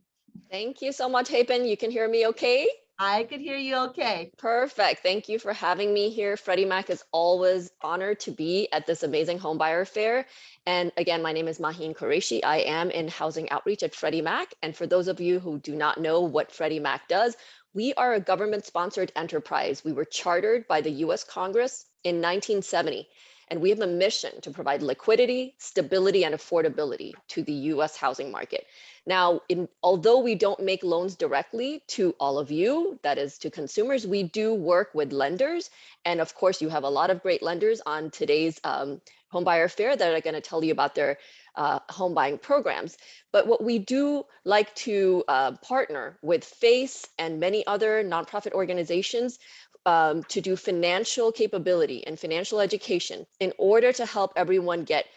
Thank you so much, Hypen. You can hear me okay? I could hear you okay. Perfect. Thank you for having me here. Freddie Mac is always honored to be at this amazing home buyer fair. And again, my name is Maheen Qureshi. I am in housing outreach at Freddie Mac. And for those of you who do not know what Freddie Mac does, we are a government-sponsored enterprise. We were chartered by the US Congress in 1970. And we have a mission to provide liquidity, stability, and affordability to the US housing market. Now, although we don't make loans directly to all of you, that is to consumers, we do work with lenders. And of course, you have a lot of great lenders on today's Home Buyer Fair that are going to tell you about their home buying programs. But what we do like to partner with FACE and many other nonprofit organizations to do financial capability and financial education in order to help everyone get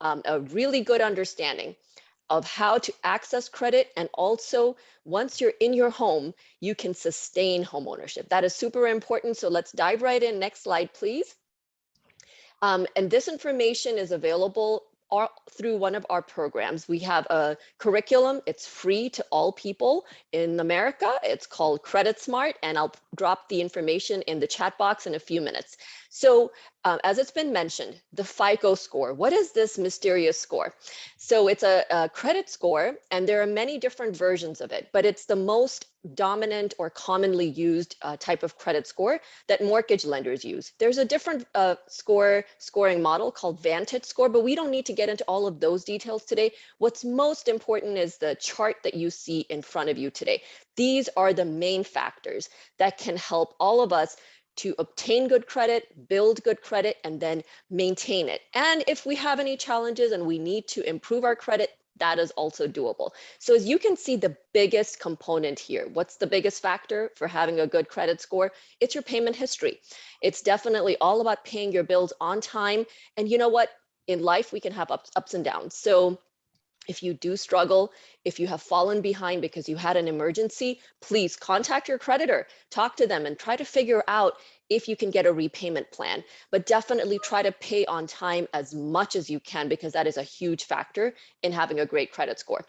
a really good understanding of how to access credit. And also, once you're in your home, you can sustain home ownership. That is super important. So let's dive right in. Next slide, please. And this information is available through one of our programs. We have a curriculum. It's free to all people in America. It's called Credit Smart, and I'll drop the information in the chat box in a few minutes. So as it's been mentioned, the FICO score. What is this mysterious score? So it's a credit score, and there are many different versions of it, but it's the most dominant or commonly used type of credit score that mortgage lenders use. There's a different scoring model called Vantage score, but we don't need to get into all of those details today. What's most important is the chart that you see in front of you today. These are the main factors that can help all of us to obtain good credit, build good credit, and then maintain it. And if we have any challenges and we need to improve our credit, that is also doable. So as you can see, the biggest component here, what's the biggest factor for having a good credit score? It's your payment history. It's definitely all about paying your bills on time. And you know what? In life, we can have ups and downs. So if you do struggle, if you have fallen behind because you had an emergency, please contact your creditor, talk to them, and try to figure out if you can get a repayment plan. But definitely try to pay on time as much as you can, because that is a huge factor in having a great credit score.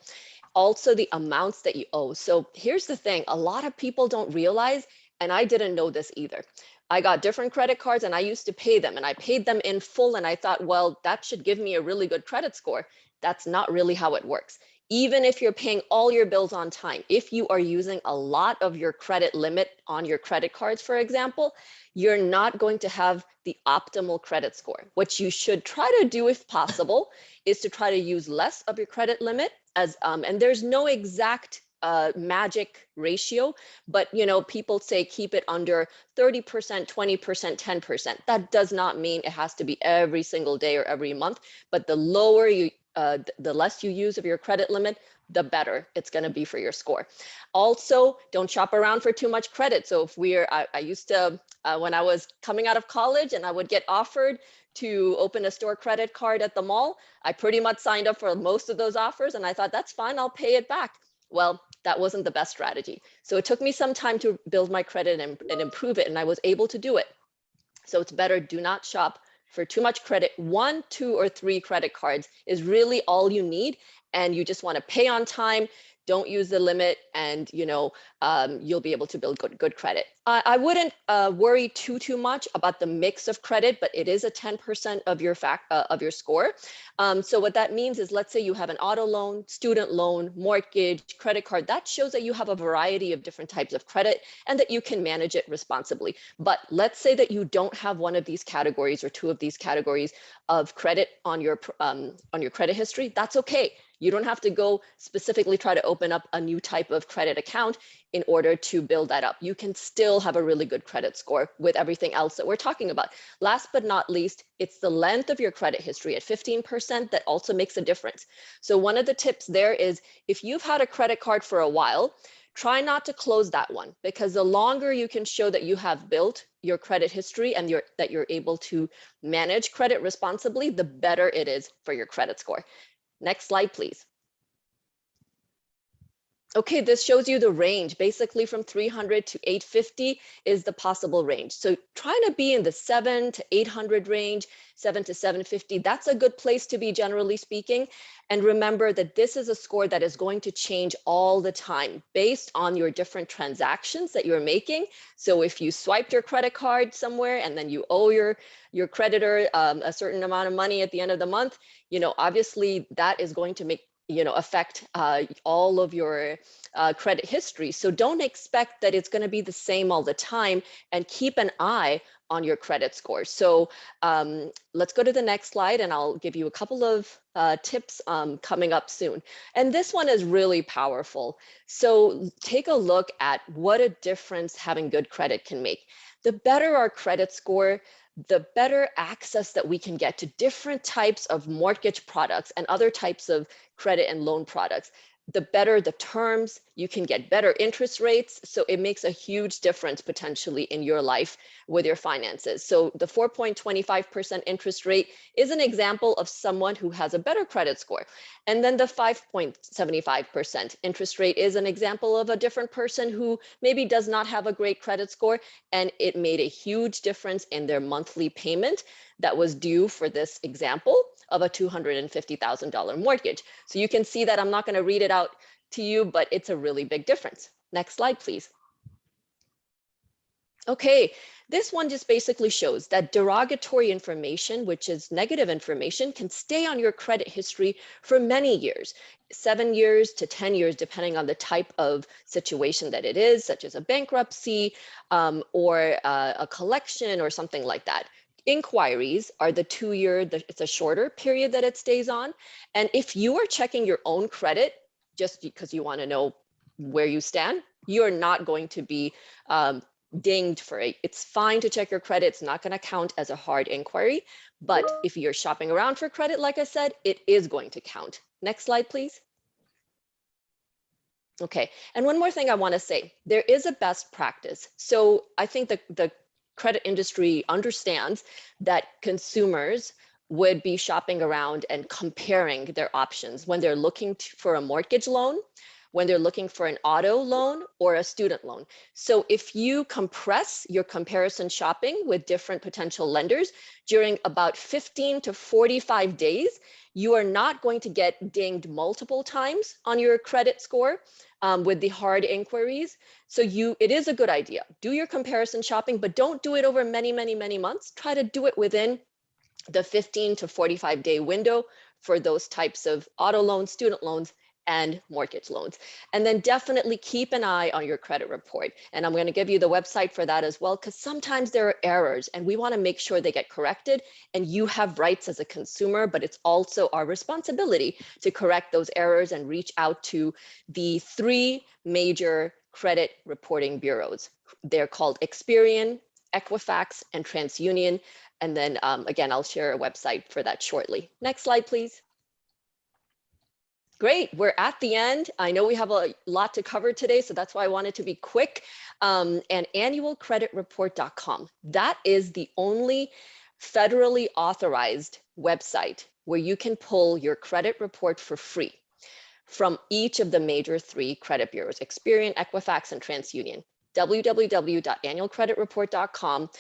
Also, the amounts that you owe. So here's the thing, a lot of people don't realize, and I didn't know this either. I got different credit cards and I used to pay them, and I paid them in full, and I thought, well, that should give me a really good credit score. That's not really how it works. Even if you're paying all your bills on time, if you are using a lot of your credit limit on your credit cards, for example, you're not going to have the optimal credit score. What you should try to do, if possible, is to try to use less of your credit limit, as and there's no exact magic ratio, but you know, people say keep it under 30%, 20%, 10%. That does not mean it has to be every single day or every month, but the lower you the less you use of your credit limit, the better it's going to be for your score. Also, don't shop around for too much credit. So if I used to, when I was coming out of college and I would get offered to open a store credit card at the mall, I pretty much signed up for most of those offers, and I thought, that's fine, I'll pay it back. Well, that wasn't the best strategy. So it took me some time to build my credit and improve it, and I was able to do it. So it's better, do not shop for too much credit. 1, 2, or 3 credit cards is really all you need, and you just want to pay on time. Don't use the limit, and you know, you'll be able to build good credit. I wouldn't worry too much about the mix of credit, but it is a 10% of your score. So what that means is, let's say you have an auto loan, student loan, mortgage, credit card. That shows that you have a variety of different types of credit and that you can manage it responsibly. But let's say that you don't have one of these categories or 2 of these categories of credit on your credit history. That's okay. You don't have to go specifically try to open up a new type of credit account in order to build that up. You can still have a really good credit score with everything else that we're talking about. Last but not least, it's the length of your credit history at 15% that also makes a difference. So one of the tips there is, if you've had a credit card for a while, try not to close that one, because the longer you can show that you have built your credit history and that you're able to manage credit responsibly, the better it is for your credit score. Next slide, please. Okay, this shows you the range. Basically from 300 to 850 is the possible range. So trying to be in the 700 to 800 range, 700 to 750, that's a good place to be, generally speaking. And remember that this is a score that is going to change all the time based on your different transactions that you're making. So if you swiped your credit card somewhere and then you owe your creditor a certain amount of money at the end of the month, you know, obviously that is going to make affect all of your credit history. So don't expect that it's going to be the same all the time, and keep an eye on your credit score. So let's go to the next slide, and I'll give you a couple of tips coming up soon. And this one is really powerful. So take a look at what a difference having good credit can make. The better our credit score, the better access that we can get to different types of mortgage products and other types of credit and loan products. The better the terms, you can get better interest rates. So it makes a huge difference potentially in your life with your finances. So the 4.25% interest rate is an example of someone who has a better credit score. And then the 5.75% interest rate is an example of a different person who maybe does not have a great credit score, and it made a huge difference in their monthly payment that was due for this example of a $250,000 mortgage. So you can see that I'm not going to read it out to you, but it's a really big difference. Next slide, please. Okay, this one just basically shows that derogatory information, which is negative information, can stay on your credit history for many years, 7 years to 10 years, depending on the type of situation that it is, such as a bankruptcy or a collection or something like that. Inquiries are the 2-year, it's a shorter period that it stays on. And if you are checking your own credit just because you want to know where you stand, you're not going to be dinged for it. It's fine to check your credit. It's not going to count as a hard inquiry. But if you're shopping around for credit, like I said, it is going to count. Next slide, please. Okay, and one more thing I want to say, there is a best practice. So I think the credit industry understands that consumers would be shopping around and comparing their options when they're looking for a mortgage loan, when they're looking for an auto loan or a student loan. So if you compress your comparison shopping with different potential lenders during about 15 to 45 days, you are not going to get dinged multiple times on your credit score with the hard inquiries. So it is a good idea. Do your comparison shopping, but don't do it over many, many, many months. Try to do it within the 15 to 45 day window for those types of auto loans, student loans, and mortgage loans. And then definitely keep an eye on your credit report. And I'm going to give you the website for that as well, because sometimes there are errors and we want to make sure they get corrected. And you have rights as a consumer, but it's also our responsibility to correct those errors and reach out to the 3 major credit reporting bureaus. They're called Experian, Equifax, and TransUnion. And then again, I'll share a website for that shortly. Next slide, please. Great, we're at the end. I know we have a lot to cover today, so that's why I wanted to be quick. And annualcreditreport.com, that is the only federally authorized website where you can pull your credit report for free from each of the major 3 credit bureaus, Experian, Equifax, and TransUnion. www.annualcreditreport.com.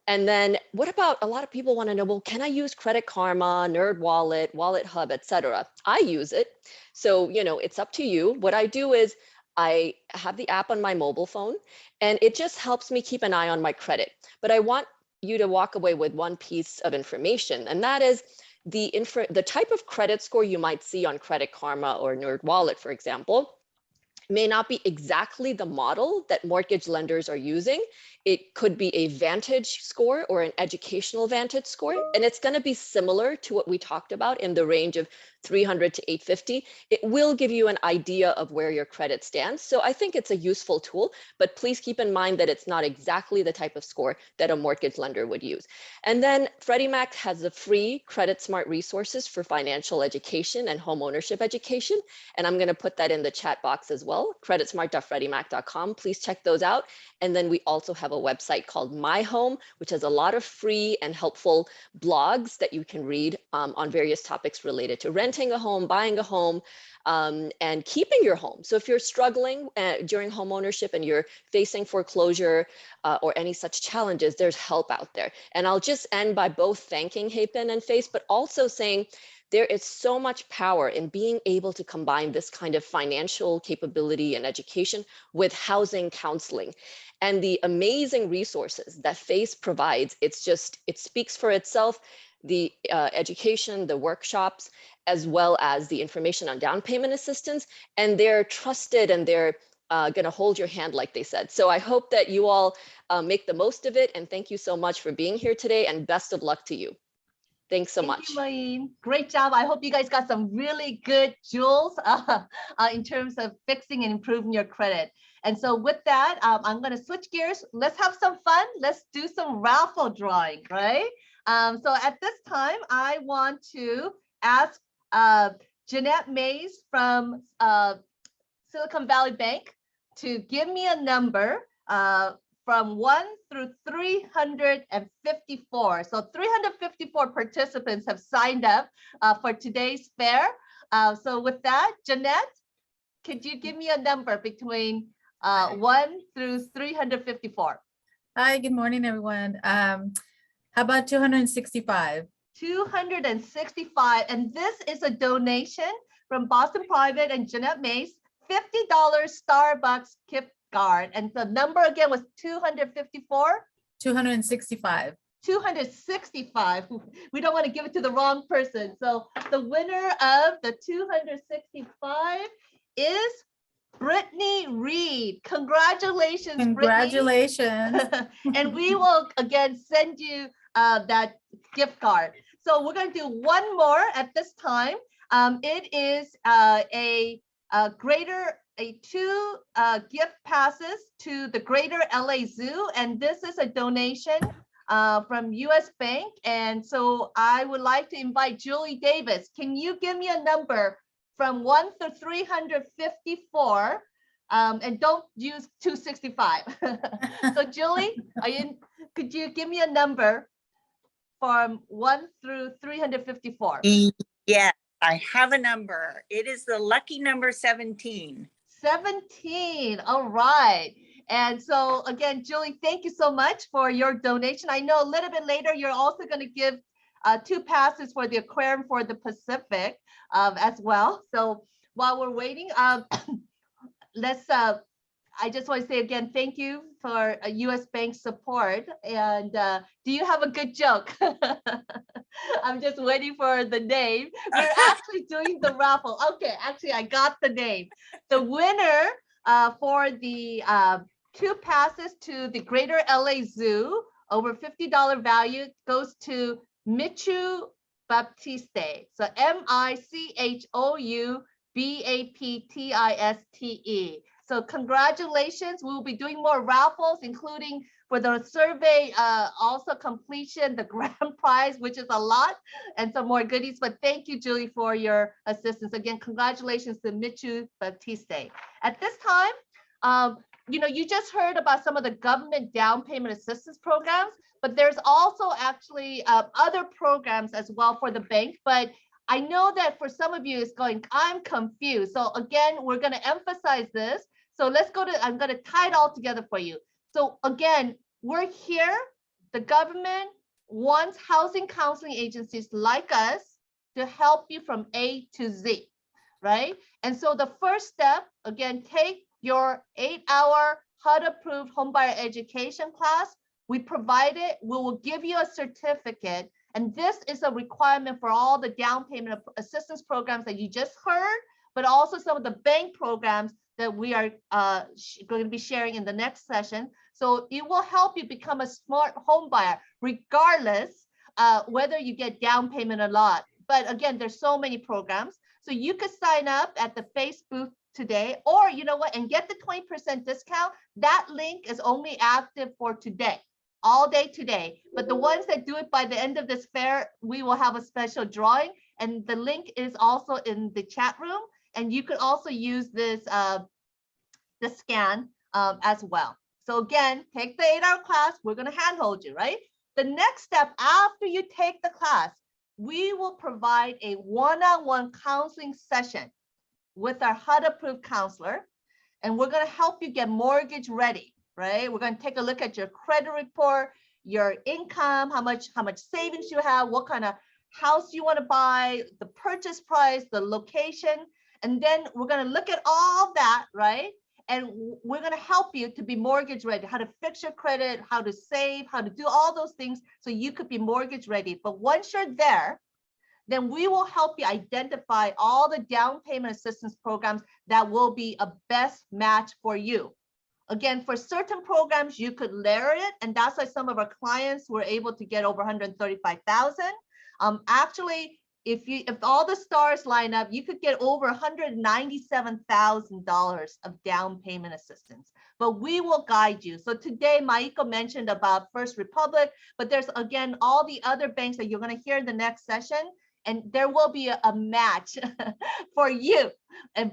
And then what about, a lot of people want to know, well, can I use Credit Karma, NerdWallet, Wallet Hub, etc.? I use it. So, it's up to you. What I do is I have the app on my mobile phone, and it just helps me keep an eye on my credit. But I want you to walk away with one piece of information, and that is the type of credit score you might see on Credit Karma or NerdWallet, for example, may not be exactly the model that mortgage lenders are using. It could be a Vantage score or an educational Vantage score, and it's going to be similar to what we talked about in the range of 300 to 850. It will give you an idea of where your credit stands. So I think it's a useful tool, but please keep in mind that it's not exactly the type of score that a mortgage lender would use. And then Freddie Mac has the free Credit Smart resources for financial education and home ownership education. And I'm going to put that in the chat box as well, creditsmart.freddiemac.com. Please check those out. And then we also have a website called My Home, which has a lot of free and helpful blogs that you can read on various topics related to renting a home, buying a home, and keeping your home. So if you're struggling during home ownership and you're facing foreclosure or any such challenges, there's help out there. And I'll just end by both thanking Hapen and Face, but also saying there is so much power in being able to combine this kind of financial capability and education with housing counseling. And the amazing resources that FACE provides, it speaks for itself. the education, the workshops, as well as the information on down payment assistance. And they're trusted and they're going to hold your hand, like they said. So I hope that you all make the most of it. And thank you so much for being here today, and best of luck to you. Thanks so much. Thank you, Maureen. Great job. I hope you guys got some really good jewels in terms of fixing and improving your credit. And so with that, I'm going to switch gears. Let's have some fun. Let's do some raffle drawing, right? So at this time, I want to ask Jeanette Mays from Silicon Valley Bank to give me a number from 1 through 354. So 354 participants have signed up for today's fair. So with that, Jeanette, could you give me a number between 1 through 354? Hi, good morning, everyone. How about 265? 265, and this is a donation from Boston Private and Jeanette Mays, $50 Starbucks gift card. And the number again was 254? 265. 265. We don't want to give it to the wrong person. So the winner of the 265 is Brittany Reed. Congratulations, Congratulations. Brittany. And we will again send you that gift card. So we're going to do one more at this time. It is two gift passes to the Greater LA Zoo, and this is a donation from US Bank. And so I would like to invite Julie Davis. Can you give me a number from 1 to 354? And don't use 265. So Julie, could you give me a number from 1 through 354? Yes, I have a number. It is the lucky number 17. 17. All right. And so again, Julie, thank you so much for your donation. I know a little bit later, you're also going to give 2 passes for the Aquarium for the Pacific as well. So while we're waiting, I just want to say again, thank you for US Bank support. And do you have a good joke? I'm just waiting for the name. We're actually doing the raffle. Okay, actually, I got the name. The winner for the 2 passes to the Greater LA Zoo, over $50 value, goes to Michu Baptiste. So MICHOU BAPTISTE. So congratulations. We'll be doing more raffles, including for the survey, also completion, the grand prize, which is a lot, and some more goodies. But thank you, Julie, for your assistance. Again, congratulations to Michu Baptiste. At this time, you just heard about some of the government down payment assistance programs, but there's also actually other programs as well for the bank. But I know that for some of you it's going, I'm confused. So again, we're going to emphasize this. So I'm going to tie it all together for you. So again, we're here. The government wants housing counseling agencies like us to help you from A to Z, right? And so the first step, again, take your 8-hour HUD-approved homebuyer education class. We provide it. We will give you a certificate. And this is a requirement for all the down payment assistance programs that you just heard, but also some of the bank programs that we are going to be sharing in the next session. So it will help you become a smart home buyer, regardless whether you get down payment or not. But again, there's so many programs. So you could sign up at the Face booth today, or you know what, and get the 20% discount. That link is only active for today, all day today. But the ones that do it by the end of this fair, we will have a special drawing. And the link is also in the chat room. And you could also use this the scan as well. So again, take the 8-hour class. We're going to handhold you, right? The next step after you take the class, we will provide a one-on-one counseling session with our HUD-approved counselor, and we're going to help you get mortgage ready, right? We're going to take a look at your credit report, your income, how much savings you have, what kind of house you want to buy, the purchase price, the location. And then we're going to look at all that, right? and we're going to help you to be mortgage ready, how to fix your credit, how to save, how to do all those things so you could be mortgage ready. But once you're there, then we will help you identify all the down payment assistance programs that will be a best match for you. Again, for certain programs, you could layer it, and that's why some of our clients were able to get over 135,000. Actually, if all the stars line up, you could get over $197,000 of down payment assistance. But we will guide you. So today, Maiko mentioned about First Republic, but there's again all the other banks that you're going to hear in the next session, and there will be a match for you.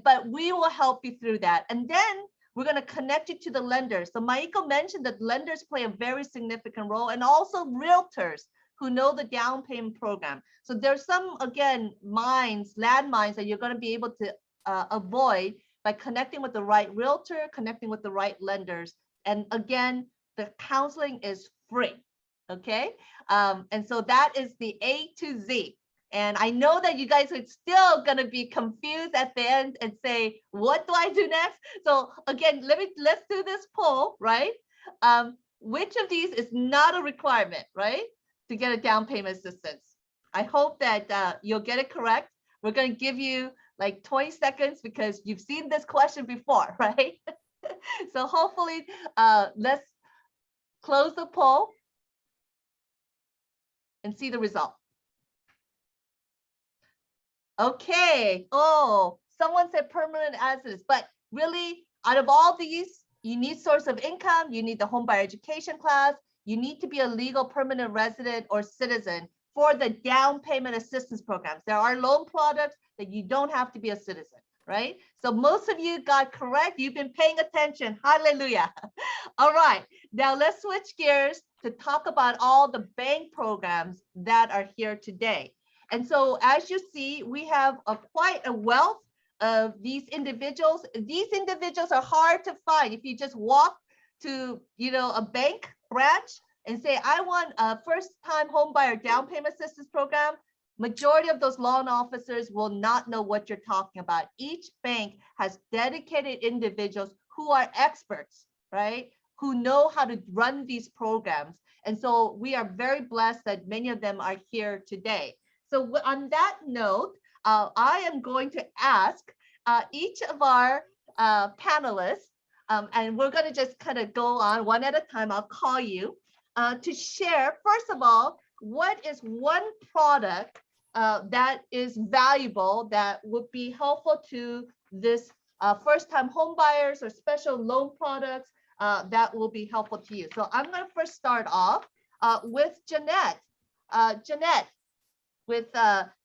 But we will help you through that, and then we're going to connect you to the lenders. So Maiko mentioned that lenders play a very significant role, and also realtors who know the down payment program. So there's some, again, landmines that you're going to be able to avoid by connecting with the right realtor, connecting with the right lenders. And again, the counseling is free, okay? And so that is the A to Z. And I know that you guys are still going to be confused at the end and say, what do I do next? So again, let's do this poll, right? Which of these is not a requirement, right, to get a down payment assistance? I hope that you'll get it correct. We're going to give you like 20 seconds because you've seen this question before, right? So hopefully, let's close the poll and see the result. Okay. Oh, someone said permanent residence, but really, out of all these, you need source of income, you need the home buyer education class, you need to be a legal permanent resident or citizen for the down payment assistance programs. There are loan products that you don't have to be a citizen, right? So most of you got correct. You've been paying attention. Hallelujah. All right. Now let's switch gears to talk about all the bank programs that are here today. And so as you see, we have quite a wealth of these individuals. These individuals are hard to find. If you just walk to, a bank branch and say, I want a first-time home buyer down payment assistance program, majority of those loan officers will not know what you're talking about. Each bank has dedicated individuals who are experts, right? Who know how to run these programs. And so we are very blessed that many of them are here today. So on that note, I am going to ask each of our panelists, and we're going to just kind of go on one at a time. I'll call you to share, first of all, what is one product that is valuable that would be helpful to this first-time home buyers or special loan products that will be helpful to you. So I'm going to first start off with Jeanette. Jeanette, with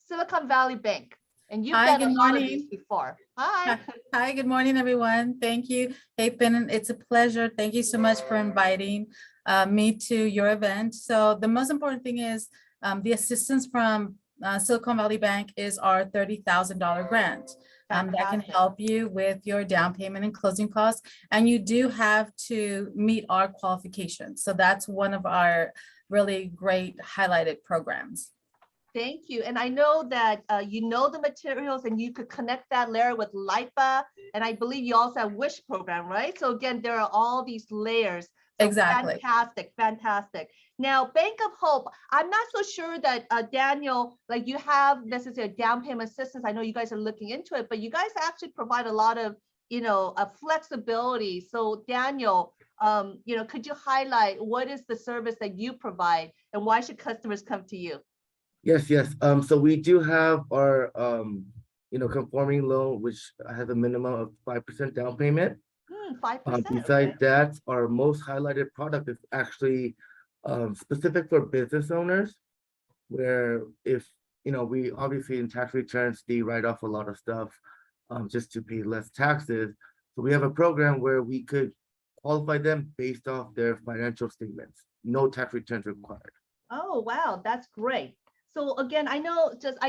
Silicon Valley Bank. And you've done a lot of these before. Hi. Hi, good morning, everyone. Thank you. Hey, Pin, it's a pleasure. Thank you so much for inviting me to your event. So the most important thing is the assistance from Silicon Valley Bank is our $30,000 grant. That can help you with your down payment and closing costs. And you do have to meet our qualifications. So that's one of our really great highlighted programs. Thank you. And I know that you know the materials and you could connect that layer with LIPA. And I believe you also have WISH program, right? So again, there are all these layers. So exactly. Fantastic, fantastic. Now, Bank of Hope, I'm not so sure that Daniel, like you have necessarily down payment assistance. I know you guys are looking into it, but you guys actually provide a lot of, flexibility. So Daniel, could you highlight what is the service that you provide and why should customers come to you? Yes. So we do have our, conforming loan, which has a minimum of 5% down payment. 5%. Besides that, our most highlighted product is actually specific for business owners, where if, we obviously in tax returns, they write off a lot of stuff just to pay less taxes. So we have a program where we could qualify them based off their financial statements. No tax returns required. Oh, wow, that's great. So again, I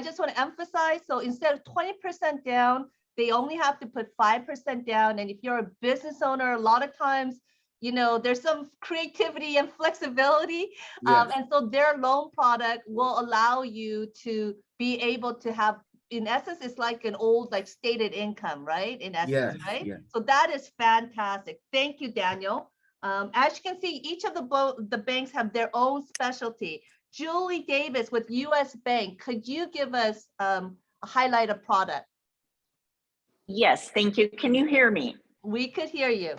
just want to emphasize, so instead of 20% down, they only have to put 5% down. And if you're a business owner, a lot of times, there's some creativity and flexibility. Yes. And so their loan product will allow you to be able to have in essence, it's like an old like stated income, right? In essence, Yes, right? yes. So that is fantastic. Thank you, Daniel. As you can see, each of the banks have their own specialty. Julie Davis with US Bank, could you give us a highlight of product? Yes, thank you. Can you hear me? We could hear you.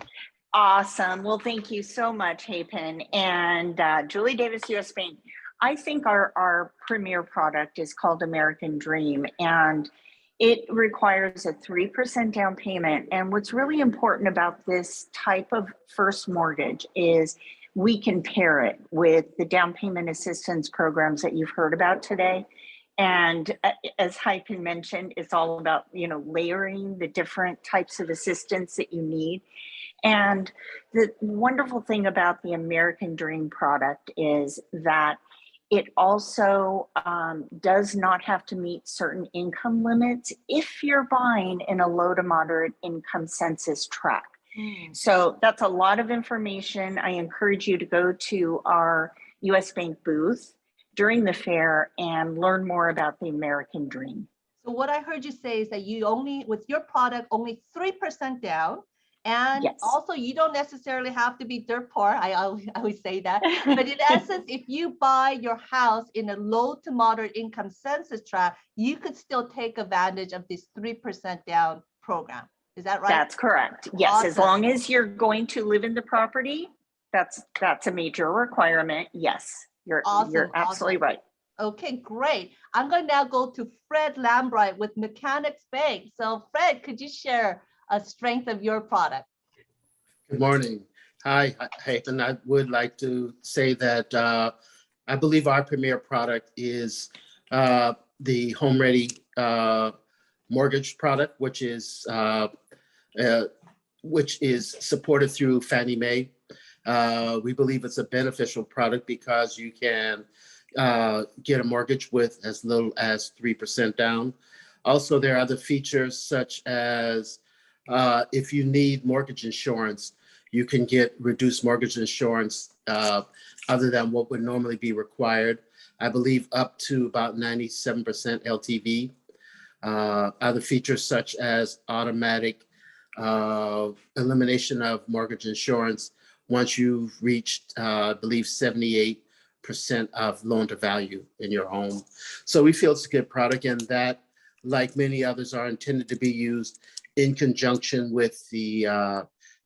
Awesome. Well, thank you so much, Haypen. And Julie Davis, US Bank. I think our premier product is called American Dream, and it requires a 3% down payment. And what's really important about this type of first mortgage is we can pair it with the down payment assistance programs that you've heard about today. And as Hypen mentioned, it's all about, layering the different types of assistance that you need. And the wonderful thing about the American Dream product is that it also does not have to meet certain income limits if you're buying in a low to moderate income census tract. So that's a lot of information. I encourage you to go to our US Bank booth during the fair and learn more about the American Dream. So what I heard you say is that you only, with your product, only 3% down. And yes. Also, you don't necessarily have to be dirt poor. I always say that. But in essence, if you buy your house in a low to moderate income census tract, you could still take advantage of this 3% down program. Is that right? That's correct. Yes, awesome. As long as you're going to live in the property, that's a major requirement. Yes, you're absolutely right. Okay, great. I'm going to now go to Fred Lambright with Mechanics Bank. So Fred, could you share a strength of your product? Good morning. Hi, Hayden. I would like to say that I believe our premier product is the Home Ready mortgage product, which is supported through Fannie Mae. We believe it's a beneficial product because you can get a mortgage with as little as 3% down. Also, there are other features such as if you need mortgage insurance, you can get reduced mortgage insurance other than what would normally be required. I believe up to about 97% LTV. Other features such as automatic elimination of mortgage insurance once you've reached, I believe, 78% of loan to value in your home. So we feel it's a good product, and that, like many others, are intended to be used in conjunction with the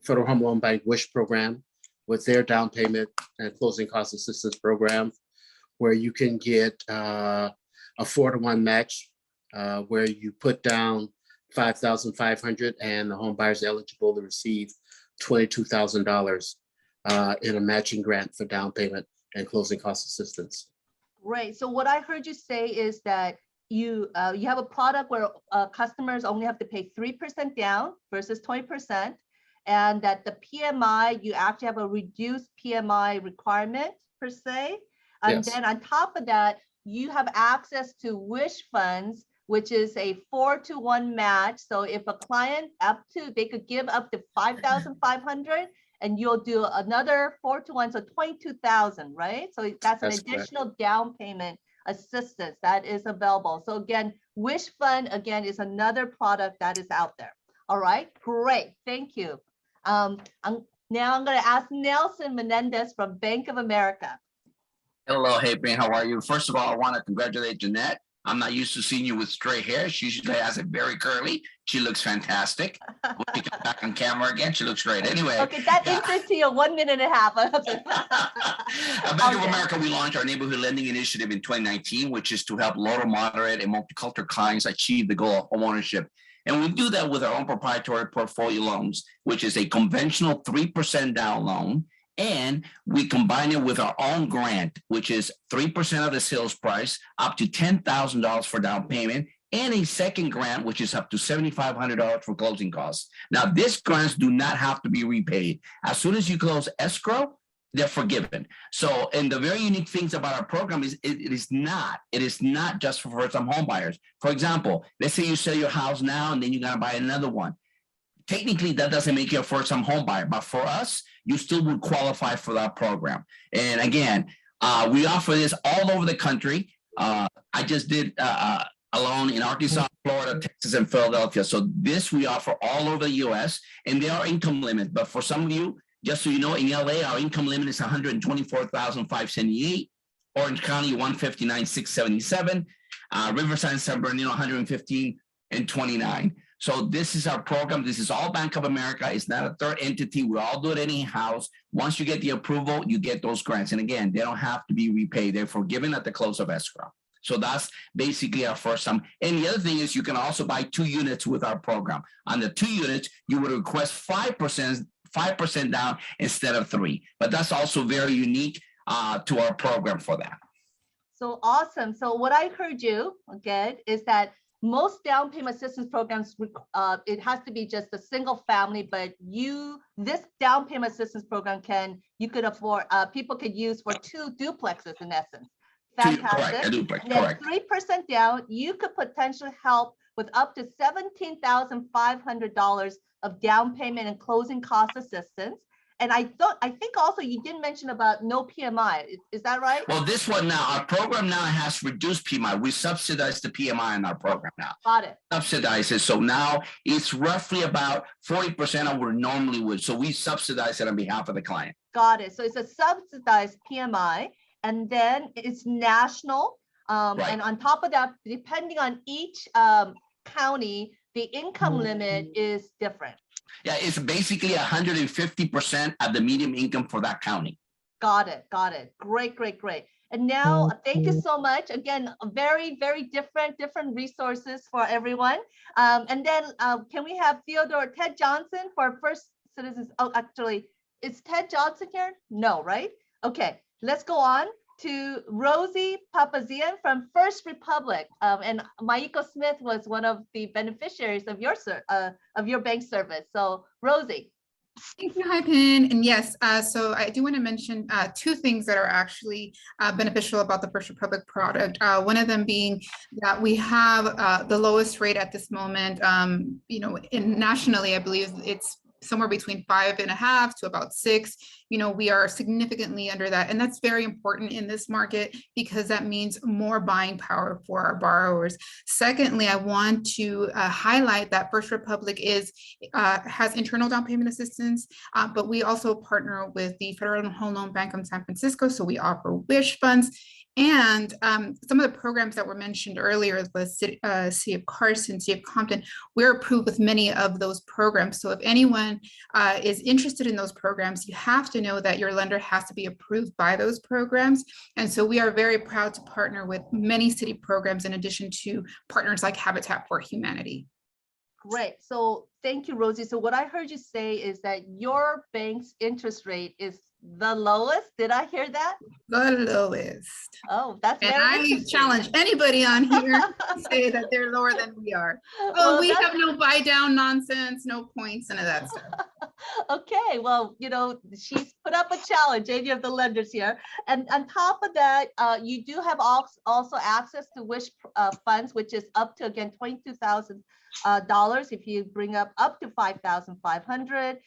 Federal Home Loan Bank WISH program with their down payment and closing cost assistance program, where you can get a 4-to-1 match where you put down $5,500 and the home buyer is eligible to receive $22,000 in a matching grant for down payment and closing cost assistance. Great. So what I heard you say is that you have a product where customers only have to pay 3% down versus 20%, and that the PMI, you actually have a reduced PMI requirement per se. And Yes. Then on top of that, you have access to WISH funds, which is a 4-to-1 match. So if a client they could give up to $5,500 and you'll do another 4-to-1, so 22,000, right? So that's an additional down payment assistance that is available. So again, WISH Fund, again, is another product that is out there. All right, great, thank you. Now I'm gonna ask Nelson Menendez from Bank of America. Hello, hey Ben, how are you? First of all, I want to congratulate Jeanette. I'm not used to seeing you with straight hair. She usually has it very curly. She looks fantastic. When she comes back on camera again, she looks great. Anyway. Okay, that intro to you 1.5 minutes. At Bank of America, we launched our neighborhood lending initiative in 2019, which is to help low to moderate and multicultural clients achieve the goal of homeownership. And we do that with our own proprietary portfolio loans, which is a conventional 3% down loan. And we combine it with our own grant, which is 3% of the sales price, up to $10,000 for down payment, and a second grant, which is up to $7,500 for closing costs. Now, these grants do not have to be repaid. As soon as you close escrow, they're forgiven. So, and the very unique things about our program is it is not just for first-time home buyers. For example, let's say you sell your house now and then you got to buy another one. Technically, that doesn't make you a first-time home buyer, but for us, you still would qualify for that program. And again, we offer this all over the country. I just did alone in Arkansas, Florida, Texas, and Philadelphia. So this we offer all over the US, and there are income limits. But for some of you, just so you know, in LA, our income limit is $124,578. Orange County, $159,677. Riverside and San Bernardino, $115,000 and $29,000. So this is our program. This is all Bank of America. It's not a third entity. We all do it in-house. Once you get the approval, you get those grants. And again, they don't have to be repaid. They're forgiven at the close of escrow. So that's basically our first time. And the other thing is you can also buy 2 units with our program. On the 2 units, you would request 5% down instead of 3%. But that's also very unique to our program for that. So awesome. So what I heard you again is that most down payment assistance programs, it has to be just a single family, but this down payment assistance program you could afford, people could use for 2 duplexes in essence. Fantastic. Correct, and then 3% down, you could potentially help with up to $17,500 of down payment and closing cost assistance. And I think also you didn't mention about no PMI. Is that right? Well, this one now, our program now has reduced PMI. We subsidize the PMI in our program now. Got it. Subsidize it. So now it's roughly about 40% of what we normally would. So we subsidize it on behalf of the client. Got it. So it's a subsidized PMI, and then it's national. Right. And on top of that, depending on each county, the income limit is different. Yeah, it's basically 150% of the median income for that county. Got it. Got it. Great, great, great. And now, thank you so much. Again, very, very different resources for everyone. And then can we have Ted Johnson for First Citizens? Oh, actually, is Ted Johnson here? No, right? Okay, let's go on to Rosie Papazian from First Republic. And Maiko Smith was one of the beneficiaries of your bank service. So Rosie. Thank you, Hyphen. And yes, so I do want to mention 2 things that are actually beneficial about the First Republic product. One of them being that we have the lowest rate at this moment. Nationally, I believe it's somewhere between 5.5 to about 6. We are significantly under that. And that's very important in this market because that means more buying power for our borrowers. Secondly, I want to highlight that First Republic has internal down payment assistance, but we also partner with the Federal Home Loan Bank of San Francisco. So we offer WISH funds. And some of the programs that were mentioned earlier, the City of Carson, City of Compton, we're approved with many of those programs. So if anyone is interested in those programs, you have to know that your lender has to be approved by those programs. And so we are very proud to partner with many city programs in addition to partners like Habitat for Humanity. Great. So thank you, Rosie. So what I heard you say is that your bank's interest rate is the lowest. Did I hear that? The lowest. Oh, that's and I challenge anybody on here to say that they're lower than we are. Oh, well, we have no buy down nonsense, no points, none of that stuff. Okay, well, she's put up a challenge, any of the lenders here. And on top of that, you do have also access to WISH funds, which is up to, again, $22,000 if you bring up to $5,500.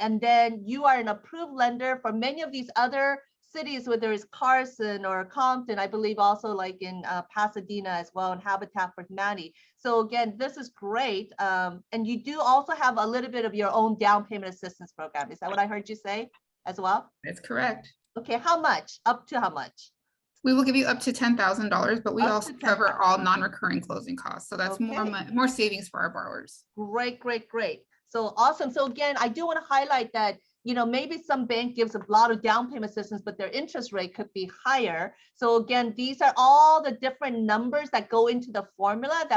And then you are an approved lender for many of these other cities, whether it's Carson or Compton, I believe also like in Pasadena as well, and Habitat for Humanity. So again, this is great. And you do also have a little bit of your own down payment assistance program. Is that what I heard you say as well? That's correct. Okay, how much? Up to how much? We will give you up to $10,000, but we also cover all non-recurring closing costs. So that's more savings for our borrowers. Great, great, great. So awesome. So again, I do want to highlight that, maybe some bank gives a lot of down payment assistance, but their interest rate could be higher. So again, these are all the different numbers that go into the formula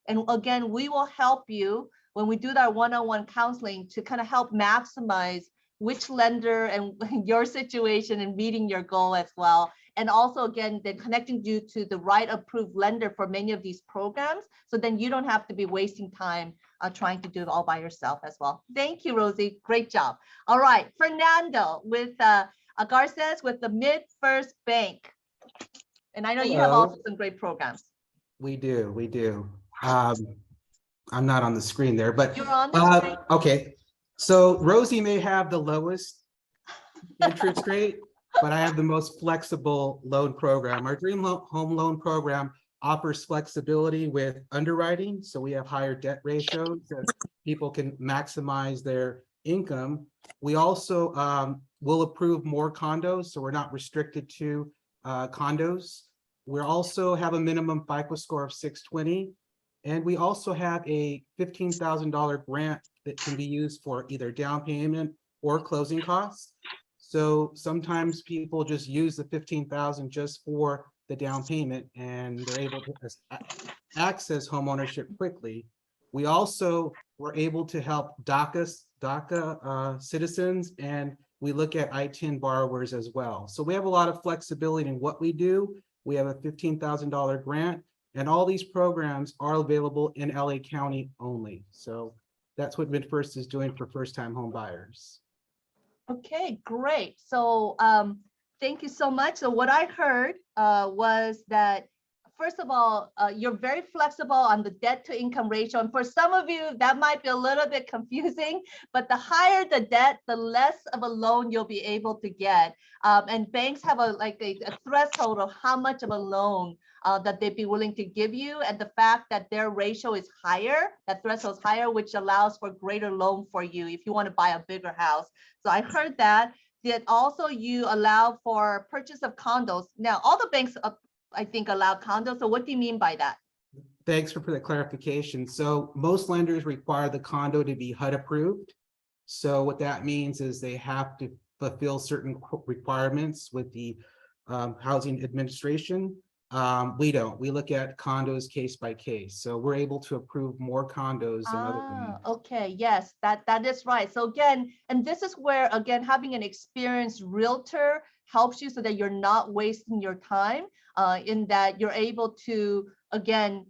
and again, we will help you when we do that one-on-one counseling to kind of help maximize which lender and your situation and meeting your goal as well. And also, again, then connecting you to the right approved lender for many of these programs. So then you don't have to be wasting time trying to do it all by yourself as well. Thank you, Rosie. Great job. All right, Fernando with Garces with the Mid-First Bank. And I know you have also some great programs. We do. I'm not on the screen there, but you're on the screen. Okay. So Rosie may have the lowest interest rate, but I have the most flexible loan program. Our Dream Home Loan program offers flexibility with underwriting. So we have higher debt ratios that people can maximize their income. We also will approve more condos, so we're not restricted to condos. We also have a minimum FICO score of 620. And we also have a $15,000 grant that can be used for either down payment or closing costs. So sometimes people just use the 15,000 just for the down payment and they're able to access homeownership quickly. We also were able to help DACA citizens, and we look at I-10 borrowers as well. So we have a lot of flexibility in what we do. We have a $15,000 grant, and all these programs are available in LA County only. So that's what MidFirst is doing for first-time home buyers. Okay, great. So thank you so much. So what I heard was that, first of all, you're very flexible on the debt to income ratio. And for some of you, that might be a little bit confusing, but the higher the debt, the less of a loan you'll be able to get. And banks have a threshold of how much of a loan that they'd be willing to give you. And the fact that their ratio is higher, that threshold is higher, which allows for greater loan for you if you want to buy a bigger house. So I heard that. That also you allow for purchase of condos. Now, all the banks, I think, allow condos. So what do you mean by that? Thanks for the clarification. So most lenders require the condo to be HUD approved. So what that means is they have to fulfill certain requirements with the Housing Administration. We don't. We look at condos case by case. So we're able to approve more condos than other banks. Okay, yes, that is right. So again, and this is where, again, having an experienced realtor helps you so that you're not wasting your time, in that you're able to, again,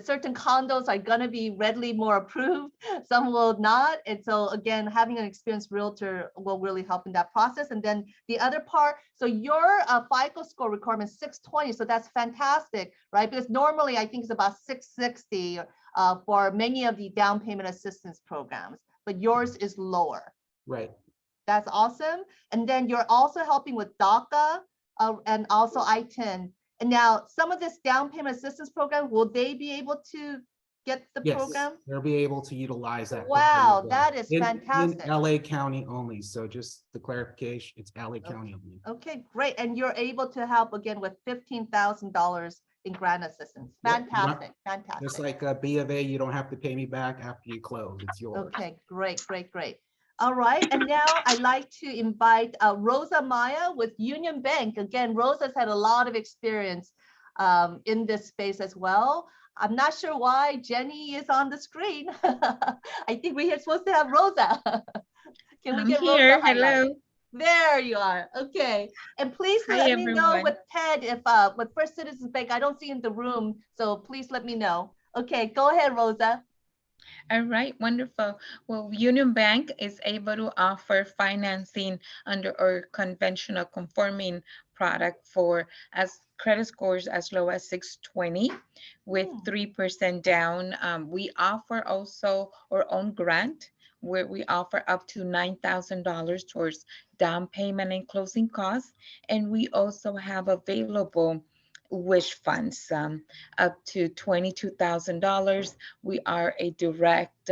certain condos are going to be readily more approved, some will not. And so again, having an experienced realtor will really help in that process. And then the other part, so your FICO score requirement is 620, so that's fantastic, right? Because normally I think it's about 660 for many of the down payment assistance programs, but yours is lower. Right. That's awesome. And then you're also helping with DACA and also I-10. And now some of this down payment assistance program, will they be able to get the program? They'll be able to utilize that. Wow, that is fantastic. In LA County only. So just the clarification, it's LA County only. Okay, great. And you're able to help again with $15,000 in grant assistance. Fantastic, fantastic. Just like a B of A, you don't have to pay me back after you close. It's yours. Okay, great, great, great. All right, and now I'd like to invite Rosa Maya with Union Bank. Again, Rosa's had a lot of experience in this space as well. I'm not sure why Jenny is on the screen. I think we are supposed to have Rosa. Can we get here? Rosa? Hello. There you are. Okay, and please let me know with Ted if with First Citizens Bank. I don't see in the room, so please let me know. Okay, go ahead, Rosa. All right, wonderful. Well, Union Bank is able to offer financing under our conventional conforming product for as credit scores as low as 620 with 3% down. We offer also our own grant where we offer up to $9,000 towards down payment and closing costs. And we also have available wish funds up to $22,000. We are a direct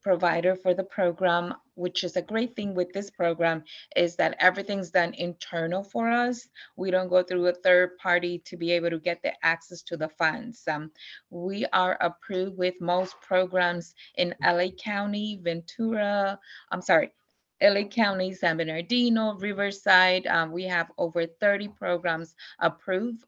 provider for the program, which is a great thing with this program is that everything's done internal for us. We don't go through a third party to be able to get the access to the funds. We are approved with most programs in LA County, LA County, San Bernardino, Riverside. We have over 30 programs approved.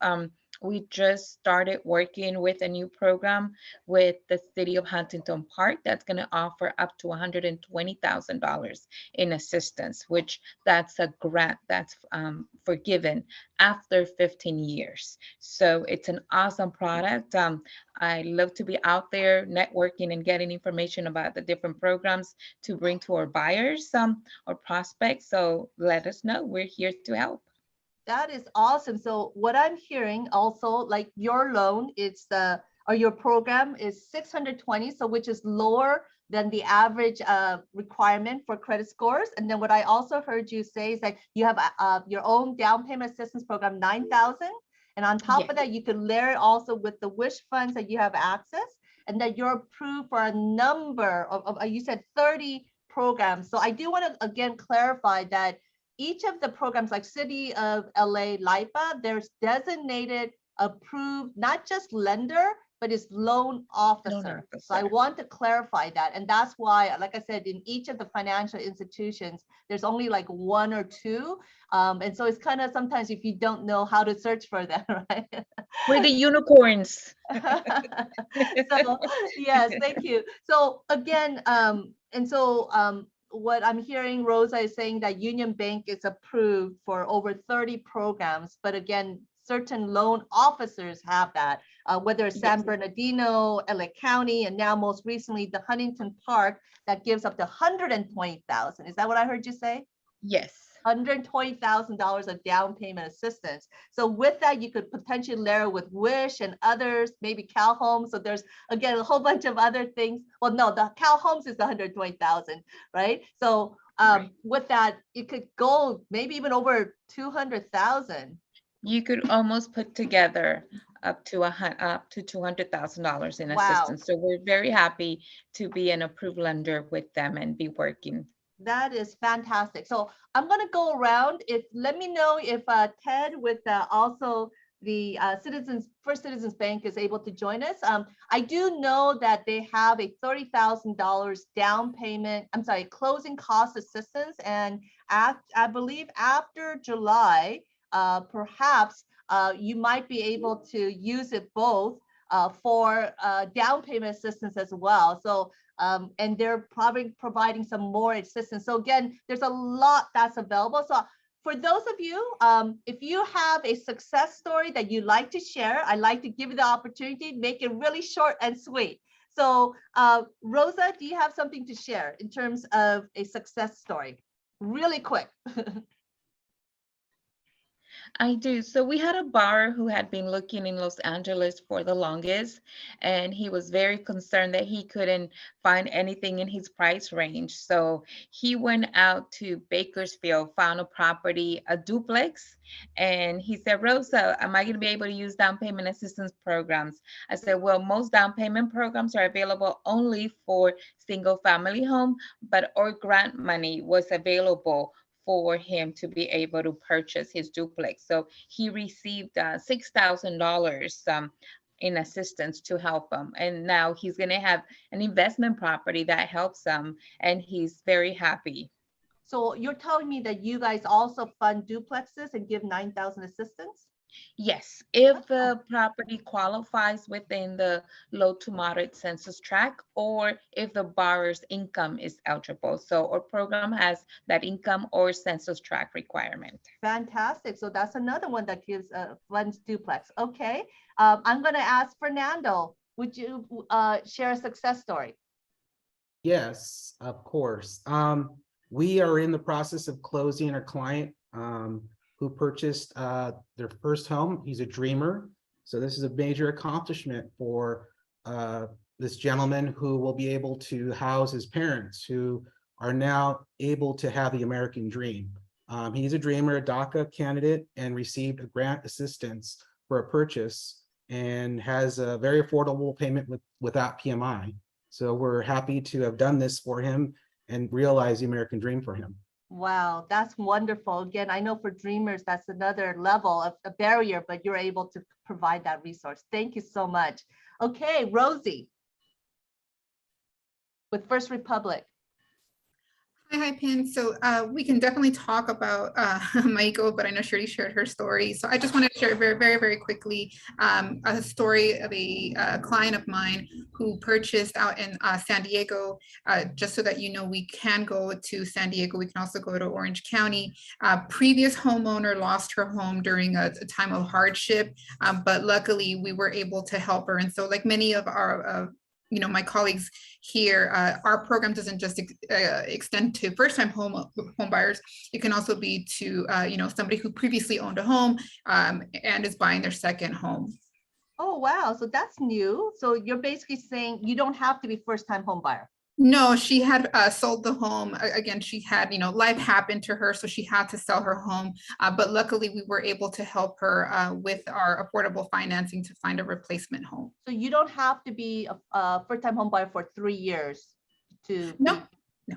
We just started working with a new program with the city of Huntington Park that's going to offer up to $120,000 in assistance, which that's a grant that's forgiven after 15 years. So it's an awesome product. I love to be out there networking and getting information about the different programs to bring to our buyers or prospects. So let us know. We're here to help. That is awesome. So what I'm hearing also, like your loan, it's or your program is 620, so which is lower than the average requirement for credit scores. And then what I also heard you say is that you have your own down payment assistance program, 9,000. And on top of that, you can layer it also with the wish funds that you have access, and that you're approved for a number of you said 30 programs. So I do want to again clarify that each of the programs, like City of LA, LIPA, there's designated approved, not just lender, but it's loan officer. So I want to clarify that. And that's why, like I said, in each of the financial institutions, there's only like one or two. And so it's kind of sometimes if you don't know how to search for them, right? We're the unicorns. So yes, thank you. So again, what I'm hearing Rosa is saying that Union Bank is approved for over 30 programs, but again, certain loan officers have that, whether it's San Bernardino, LA County, and now most recently the Huntington Park that gives up to $120,000. Is that what I heard you say? Yes. $120,000 of down payment assistance. So with that, you could potentially layer with Wish and others, maybe Cal Homes. So there's again a whole bunch of other things. Well, no, the Cal Homes is the 120,000, right? So with that, it could go maybe even over 200,000. You could almost put together up to $200,000 in assistance. So we're very happy to be an approved lender with them and be working. That is fantastic. So I'm going to go around. Let me know if Ted with also the First Citizens Bank is able to join us. I do know that they have a $30,000 down payment. I'm sorry, closing cost assistance, and I believe after July, perhaps you might be able to use it both for down payment assistance as well. So and they're probably providing some more assistance. So again, there's a lot that's available. So for those of you, if you have a success story that you'd like to share, I'd like to give you the opportunity, make it really short and sweet. So Rosa, do you have something to share in terms of a success story? Really quick. I do. So we had a borrower who had been looking in Los Angeles for the longest, and he was very concerned that he couldn't find anything in his price range. So he went out to Bakersfield, found a property, a duplex, and he said, Rosa, am I going to be able to use down payment assistance programs? I said, well, most down payment programs are available only for single family home, but our grant money was available for him to be able to purchase his duplex. So he received $6,000 in assistance to help him. And now he's going to have an investment property that helps him, and he's very happy. So you're telling me that you guys also fund duplexes and give 9,000 assistance? Yes, if the property qualifies within the low to moderate census tract, or if the borrower's income is eligible. So our program has that income or census tract requirement. Fantastic. So that's another one that gives funds duplex. Okay. I'm going to ask Fernando, would you share a success story? Yes, of course. We are in the process of closing a client who purchased their first home. He's a dreamer. So this is a major accomplishment for this gentleman who will be able to house his parents who are now able to have the American dream. He's a dreamer, a DACA candidate, and received a grant assistance for a purchase and has a very affordable payment without PMI. So we're happy to have done this for him and realize the American dream for him. Wow, that's wonderful. Again, I know for dreamers, that's another level of a barrier, but you're able to provide that resource. Thank you so much. Okay, Rosie with First Republic. Hi, Pin. So we can definitely talk about Michael, but I know she already shared her story. So I just want to share very quickly a story of a client of mine who purchased out in San Diego. Just so that you know, we can go to San Diego. We can also go to Orange County. Previous homeowner lost her home during a time of hardship, but luckily we were able to help her. And so like many of our my colleagues here, our program doesn't just extend to first-time home buyers. It can also be to somebody who previously owned a home and is buying their second home. Oh wow, so that's new. So you're basically saying you don't have to be first-time home buyer. No, she had sold the home. Again, she had, life happened to her, so she had to sell her home. But luckily, we were able to help her with our affordable financing to find a replacement home. So you don't have to be a first-time home buyer for 3 years to. No.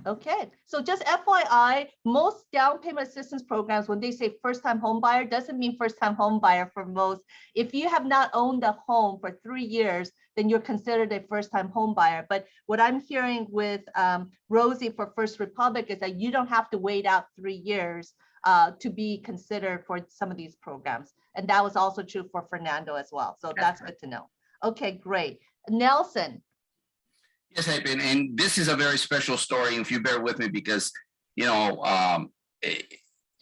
Okay, so just FYI, most down payment assistance programs, when they say first-time home buyer, doesn't mean first-time home buyer for most. If you have not owned a home for 3 years, then you're considered a first-time home buyer. But what I'm hearing with Rosie for First Republic is that you don't have to wait out 3 years to be considered for some of these programs. And that was also true for Fernando as well. So that's good to know. Okay, great. Nelson. Yes, Hypen, and this is a very special story. If you bear with me, because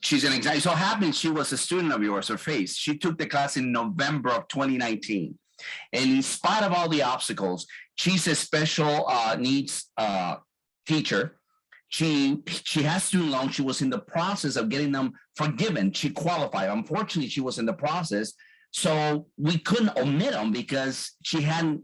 she's an example. So happened she was a student of yours, her face. She took the class in November of 2019, and in spite of all the obstacles, she's a special needs teacher. She has student loans. She was in the process of getting them forgiven. She qualified. Unfortunately, she was in the process, so we couldn't omit them because she hadn't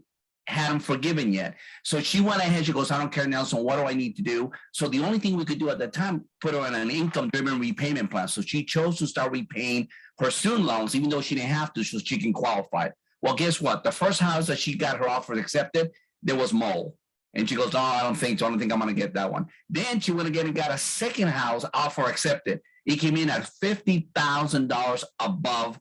had them forgiven yet. So she went ahead, she goes, I don't care, Nelson, what do I need to do? So the only thing we could do at the time, put her on an income-driven repayment plan. So she chose to start repaying her student loans, even though she didn't have to, so she can qualify. Well, guess what? The first house that she got her offer accepted, there was mold. And she goes, no, I don't think I'm going to get that one. Then she went again and got a second house offer accepted. It came in at $50,000 above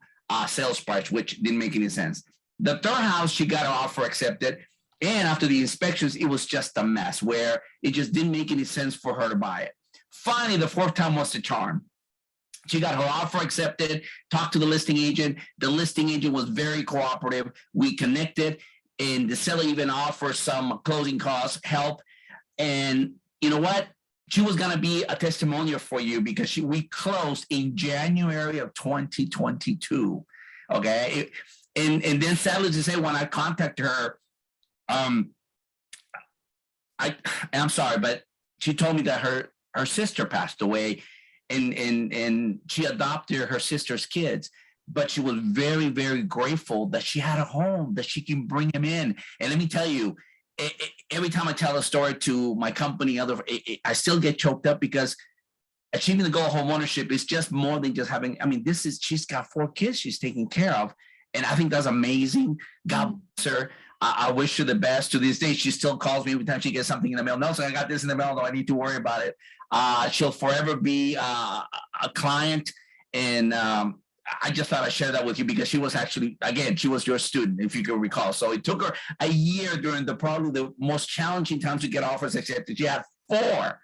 sales price, which didn't make any sense. The third house, she got her offer accepted. And after the inspections, it was just a mess where it just didn't make any sense for her to buy it. Finally, the fourth time was the charm. She got her offer accepted, talked to the listing agent. The listing agent was very cooperative. We connected, and the seller even offered some closing costs help. And you know what? She was going to be a testimonial for you because we closed in January of 2022. Okay. And then sadly to say, when I contacted her, I'm sorry, but she told me that her sister passed away, and she adopted her sister's kids. But she was very, very grateful that she had a home, that she can bring them in. And let me tell you, every time I tell a story to my company, I still get choked up because achieving the goal of home ownership is just more than just having. I mean, she's got 4 kids she's taking care of. And I think that's amazing. God bless her. I wish her the best. To this day, she still calls me every time she gets something in the mail. Nelson, I got this in the mail. Do I need to worry about it? She'll forever be a client. And I just thought I'd share that with you because she was actually, again, she was your student, if you can recall. So it took her a year during probably the most challenging times to get offers accepted. She had four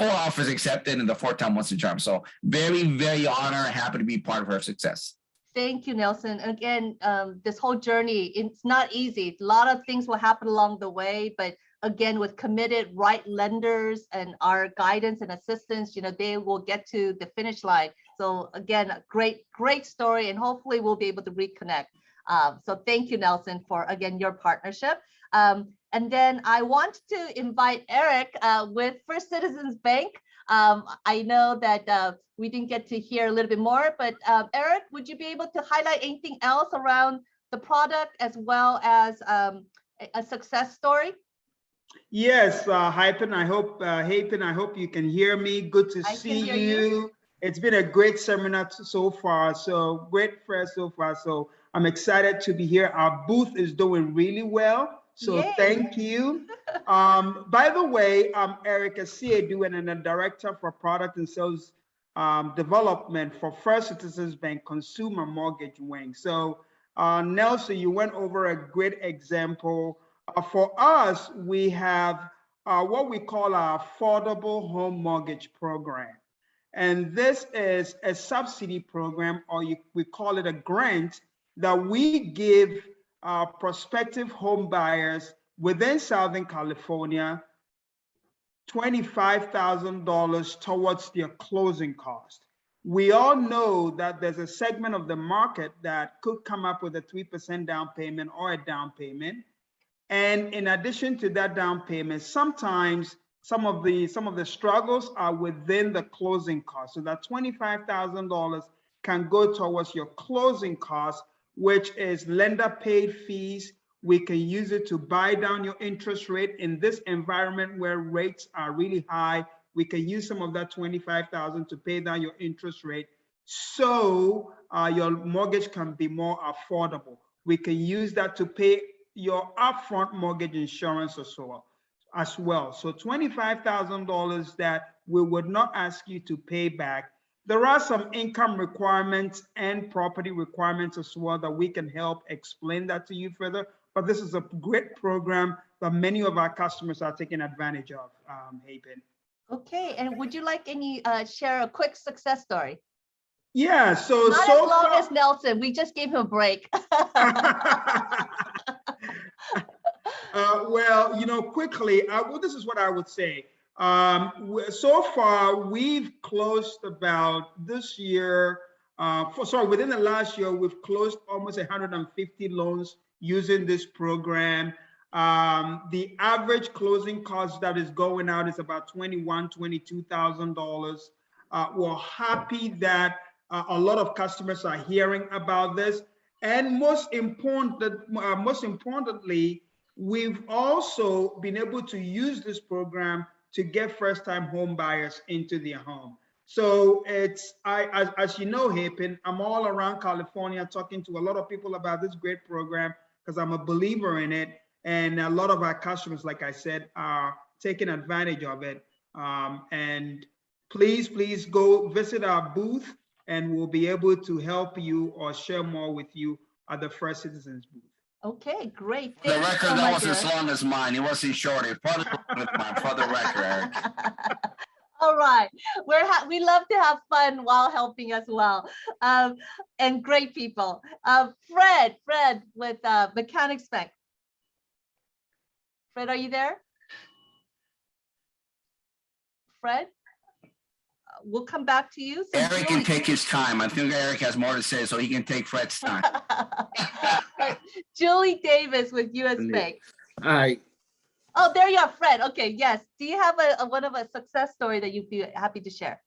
offers accepted, and the 4th time was the charm. So very, very honored, happy to be part of her success. Thank you, Nelson. Again, this whole journey, it's not easy. A lot of things will happen along the way, but again, with committed right lenders and our guidance and assistance, they will get to the finish line. So again, a great story, and hopefully we'll be able to reconnect. So thank you, Nelson, for, again, your partnership. And then I want to invite Eric with First Citizens Bank. I know that we didn't get to hear a little bit more, but Eric, would you be able to highlight anything else around the product as well as a success story? Yes, Hypen, I hope you can hear me. Good to see you. It's been a great seminar so far, so great fair so far. So I'm excited to be here. Our booth is doing really well. So thank you. By the way, I'm Eric Asiedu, and I'm a director for product and sales development for First Citizens Bank Consumer Mortgage Wing. So Nelson, you went over a great example. For us, we have what we call our affordable home mortgage program. And this is a subsidy program, or we call it a grant, that we give prospective home buyers within Southern California $25,000 towards their closing cost. We all know that there's a segment of the market that could come up with a 3% down payment or a down payment. And in addition to that down payment, sometimes some of the struggles are within the closing cost. So that $25,000 can go towards your closing cost, which is lender paid fees, We can use it to buy down your interest rate in this environment where rates are really high. We can use some of that $25,000 to pay down your interest rate so your mortgage can be more affordable. We can use that to pay your upfront mortgage insurance as well. So $25,000 that we would not ask you to pay back. There are some income requirements and property requirements as well that we can help explain that to you further. But this is a great program that many of our customers are taking advantage of, Hapen. Okay, and would you like any share a quick success story? Yeah, so not so as long far, as Nelson. We just gave him a break. well, you know, quickly, well, this is what I would say. So far, we've closed about this year, within the last year, we've closed almost 150 loans using this program. The average closing cost that is going out is about $22,000. We're happy that a lot of customers are hearing about this. And most importantly, we've also been able to use this program to get first-time home buyers into their home. So it's, as you know, Hapen, I'm all around California talking to a lot of people about this great program because I'm a believer in it. And a lot of our customers, like I said, are taking advantage of it. And please go visit our booth and we'll be able to help you or share more with you at the First Citizens booth. Okay, great. The record that was as long as mine. It wasn't short. It probably was mine for the record, Eric. All right, we love to have fun while helping as well, and great people. Fred with Mechanics Bank. Fred, are you there? Fred, we'll come back to you. So Eric can take his time. I think Eric has more to say, so he can take Fred's time. Julie Davis with US Bank. Hi. Oh, there you are, Fred. Okay, yes. Do you have one of a success story that you'd be happy to share?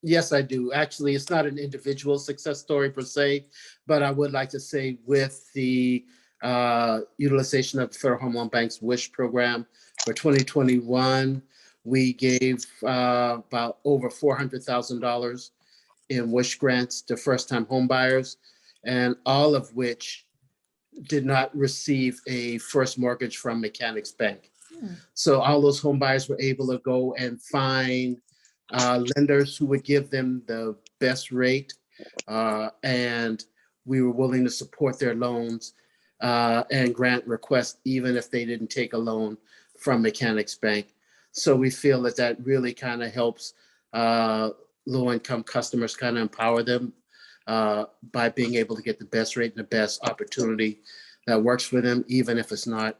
Yes, I do. Actually, it's not an individual success story per se, but I would like to say with the utilization of Federal Home Loan Bank's WISH program for 2021, we gave about over $400,000 in WISH grants to first-time home buyers, and all of which did not receive a first mortgage from Mechanics Bank. So all those home buyers were able to go and find lenders who would give them the best rate, and we were willing to support their loans and grant requests even if they didn't take a loan from Mechanics Bank. So we feel that that really kind of helps low-income customers, kind of empower them by being able to get the best rate and the best opportunity that works for them, even if it's not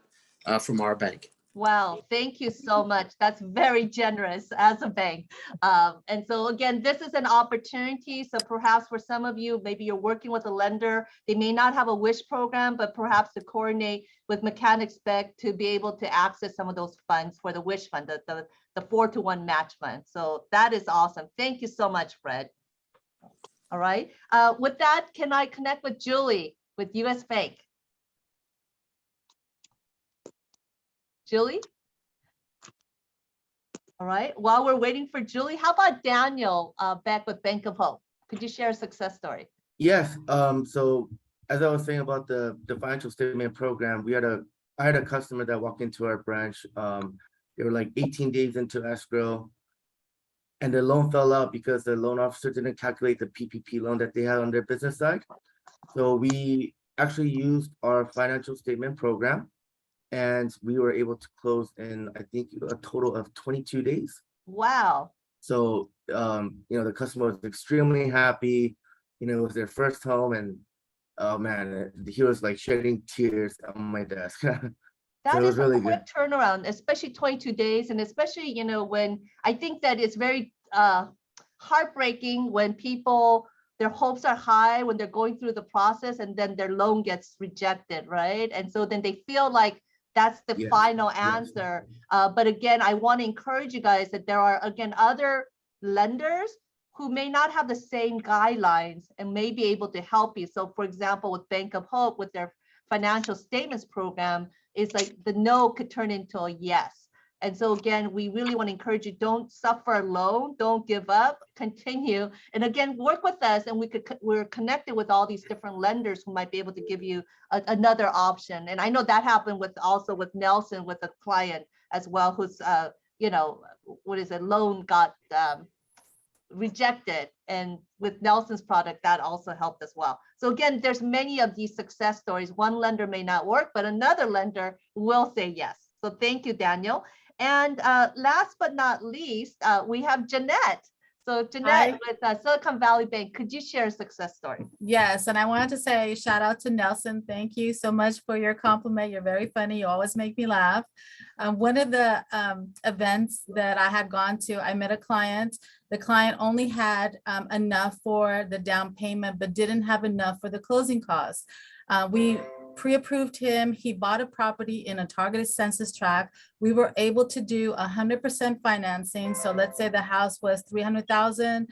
from our bank. Wow, thank you so much. That's very generous as a bank. And so again, this is an opportunity. So perhaps for some of you, maybe you're working with a lender, they may not have a WISH program, but perhaps to coordinate with Mechanics Bank to be able to access some of those funds for the WISH fund, the 4-to-1 match fund. So that is awesome. Thank you so much, Fred. All right. With that, can I connect with Julie with US Bank? Julie? All right, while we're waiting for Julie, how about Daniel back with Bank of Hope? Could you share a success story? Yes, so as I was saying about the financial statement program, I had a customer that walked into our branch. They were like 18 days into escrow and the loan fell out because the loan officer didn't calculate the PPP loan that they had on their business side. So we actually used our financial statement program and we were able to close in, I think, a total of 22 days. Wow. So, the customer was extremely happy. It was their first home and, oh man, he was like shedding tears on my desk. That is really a quick turnaround, especially 22 days. And especially, when I think that it's very heartbreaking when people, their hopes are high when they're going through the process and then their loan gets rejected, right? And so then they feel like that's the final answer. But again, I want to encourage you guys that there are, again, other lenders who may not have the same guidelines and may be able to help you. So for example, with Bank of Hope, with their financial statements program is like the no could turn into a yes. And so again, we really want to encourage you, don't suffer alone, don't give up, continue. And again, work with us, and we're connected with all these different lenders who might be able to give you another option. And I know that happened with Nelson, with a client as well, who's loan got rejected, and with Nelson's product that also helped as well. So again, there's many of these success stories. One lender may not work, but another lender will say yes. So thank you, Daniel. And last but not least, we have Jeanette. So Jeanette with Silicon Valley Bank, could you share a success story? Yes, and I wanted to say shout out to Nelson. Thank you so much for your compliment. You're very funny. You always make me laugh. One of the events that I had gone to, I met a client. The client only had enough for the down payment, but didn't have enough for the closing costs. We pre-approved him. He bought a property in a targeted census tract. We were able to do 100% financing. So let's say the house was $300,000.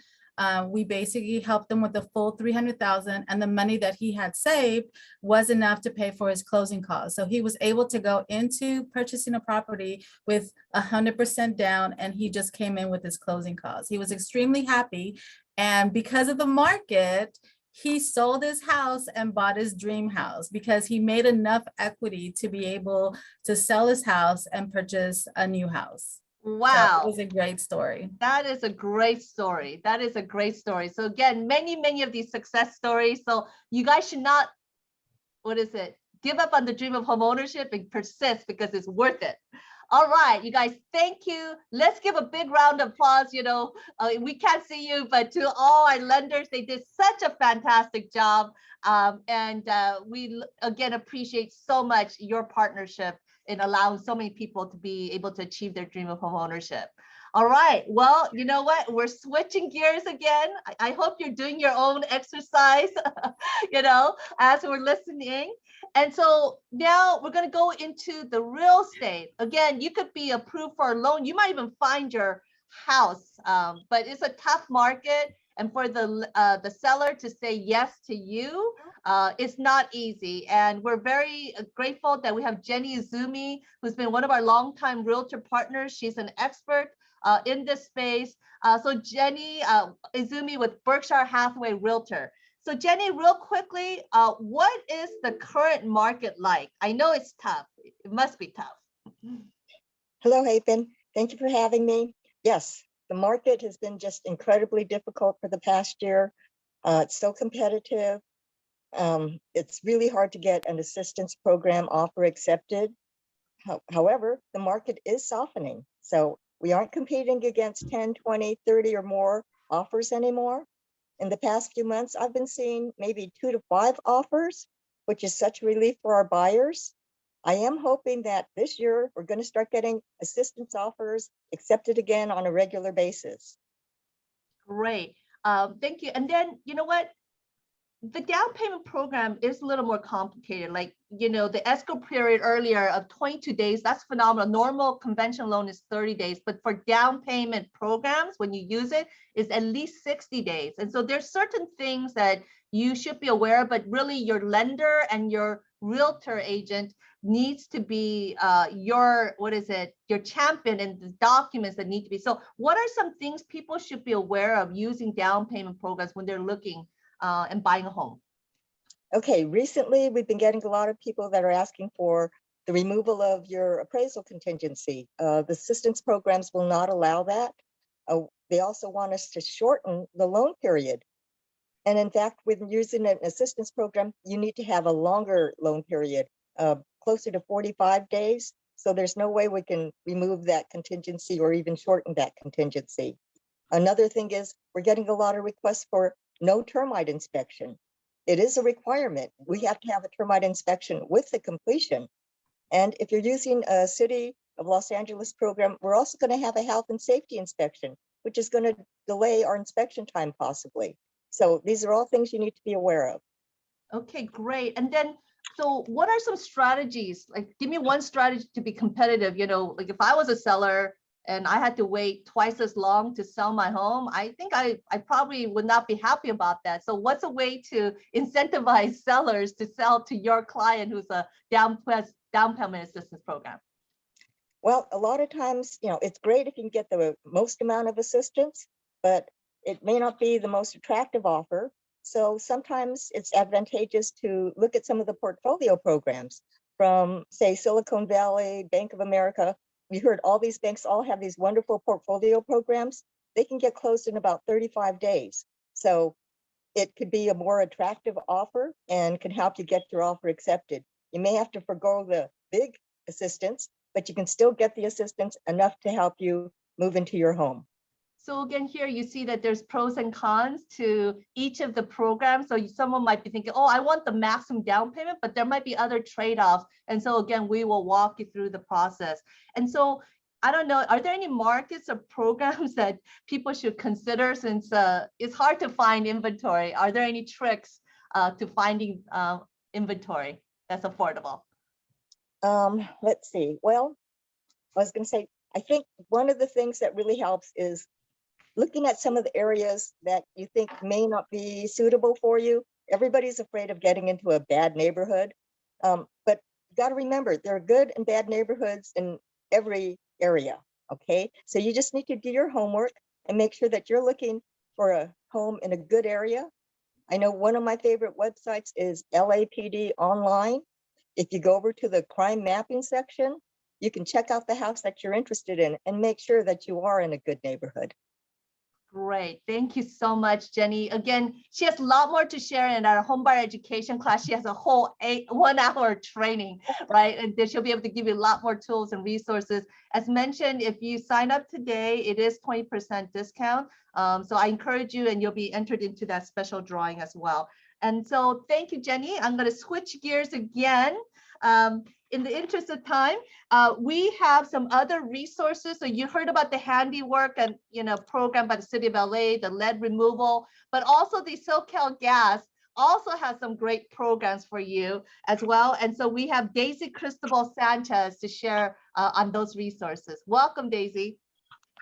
We basically helped him with the full $300,000, and the money that he had saved was enough to pay for his closing costs. So he was able to go into purchasing a property with 100% down, and he just came in with his closing costs. He was extremely happy. And because of the market, he sold his house and bought his dream house because he made enough equity to be able to sell his house and purchase a new house. Wow. That was a great story. That is a great story. That is a great story. So again, many of these success stories. So you guys should not, give up on the dream of home ownership and persist, because it's worth it. All right, you guys, thank you. Let's give a big round of applause. We can't see you, but to all our lenders, they did such a fantastic job. We again appreciate so much your partnership in allowing so many people to be able to achieve their dream of home ownership. All right, well, you know what? We're switching gears again. I hope you're doing your own exercise, as we're listening. And so now we're going to go into the real estate. Again, you could be approved for a loan. You might even find your house, but it's a tough market. And for the seller to say yes to you, it's not easy. And we're very grateful that we have Jenny Izumi, who's been one of our longtime realtor partners. She's an expert in this space. So Jenny Izumi with Berkshire Hathaway Realtor. So Jenny, real quickly, what is the current market like? I know it's tough. It must be tough. Hello, Hapen. Thank you for having me. Yes, the market has been just incredibly difficult for the past year. It's so competitive. It's really hard to get an assistance program offer accepted. However, the market is softening. So we aren't competing against 10, 20, 30 or more offers anymore. In the past few months, I've been seeing maybe 2 to 5 offers, which is such relief for our buyers. I am hoping that this year we're going to start getting assistance offers accepted again on a regular basis. Great. Thank you. And then, you know what? The down payment program is a little more complicated. Like, the escrow period earlier of 22 days, that's phenomenal. Normal conventional loan is 30 days, but for down payment programs, when you use it, is at least 60 days. And so there's certain things that you should be aware of, but really your lender and your realtor agent needs to be your champion and the documents that need to be. So what are some things people should be aware of using down payment programs when they're looking and buying a home? Okay, recently we've been getting a lot of people that are asking for the removal of your appraisal contingency. The assistance programs will not allow that. They also want us to shorten the loan period. And in fact, with using an assistance program, you need to have a longer loan period, closer to 45 days. So there's no way we can remove that contingency or even shorten that contingency. Another thing is we're getting a lot of requests for no termite inspection. It is a requirement. We have to have a termite inspection with the completion. And if you're using a City of Los Angeles program, we're also going to have a health and safety inspection, which is going to delay our inspection time possibly. So these are all things you need to be aware of. Okay, great. And then, so what are some strategies? Like, give me one strategy to be competitive. Like if I was a seller and I had to wait twice as long to sell my home, I think I probably would not be happy about that. So what's a way to incentivize sellers to sell to your client who's a down payment assistance program? Well, a lot of times, it's great if you can get the most amount of assistance, but it may not be the most attractive offer. So sometimes it's advantageous to look at some of the portfolio programs from, say, Silicon Valley, Bank of America. You heard all these banks all have these wonderful portfolio programs. They can get closed in about 35 days. So it could be a more attractive offer and can help you get your offer accepted. You may have to forego the big assistance, but you can still get the assistance enough to help you move into your home. So again, here you see that there's pros and cons to each of the programs. So someone might be thinking, oh, I want the maximum down payment, but there might be other trade-offs. And so again, we will walk you through the process. And so I don't know, are there any markets or programs that people should consider, since it's hard to find inventory? Are there any tricks to finding inventory that's affordable? Let's see. Well, I was going to say, I think one of the things that really helps is looking at some of the areas that you think may not be suitable for you. Everybody's afraid of getting into a bad neighborhood, but you got to remember there are good and bad neighborhoods in every area. Okay, so you just need to do your homework and make sure that you're looking for a home in a good area. I know one of my favorite websites is LAPD Online. If you go over to the crime mapping section, you can check out the house that you're interested in and make sure that you are in a good neighborhood. Great. Thank you so much, Jenny. Again, she has a lot more to share in our homebuyer education class. She has a whole 1-hour training, right? And then she'll be able to give you a lot more tools and resources. As mentioned, if you sign up today, it is 20% discount. So I encourage you, and you'll be entered into that special drawing as well. And so thank you, Jenny. I'm going to switch gears again. In the interest of time, we have some other resources. So you heard about the handiwork and program by the City of LA, the lead removal, but also the SoCal Gas also has some great programs for you as well. And so we have Daisy Cristobal Sanchez to share on those resources. Welcome, Daisy.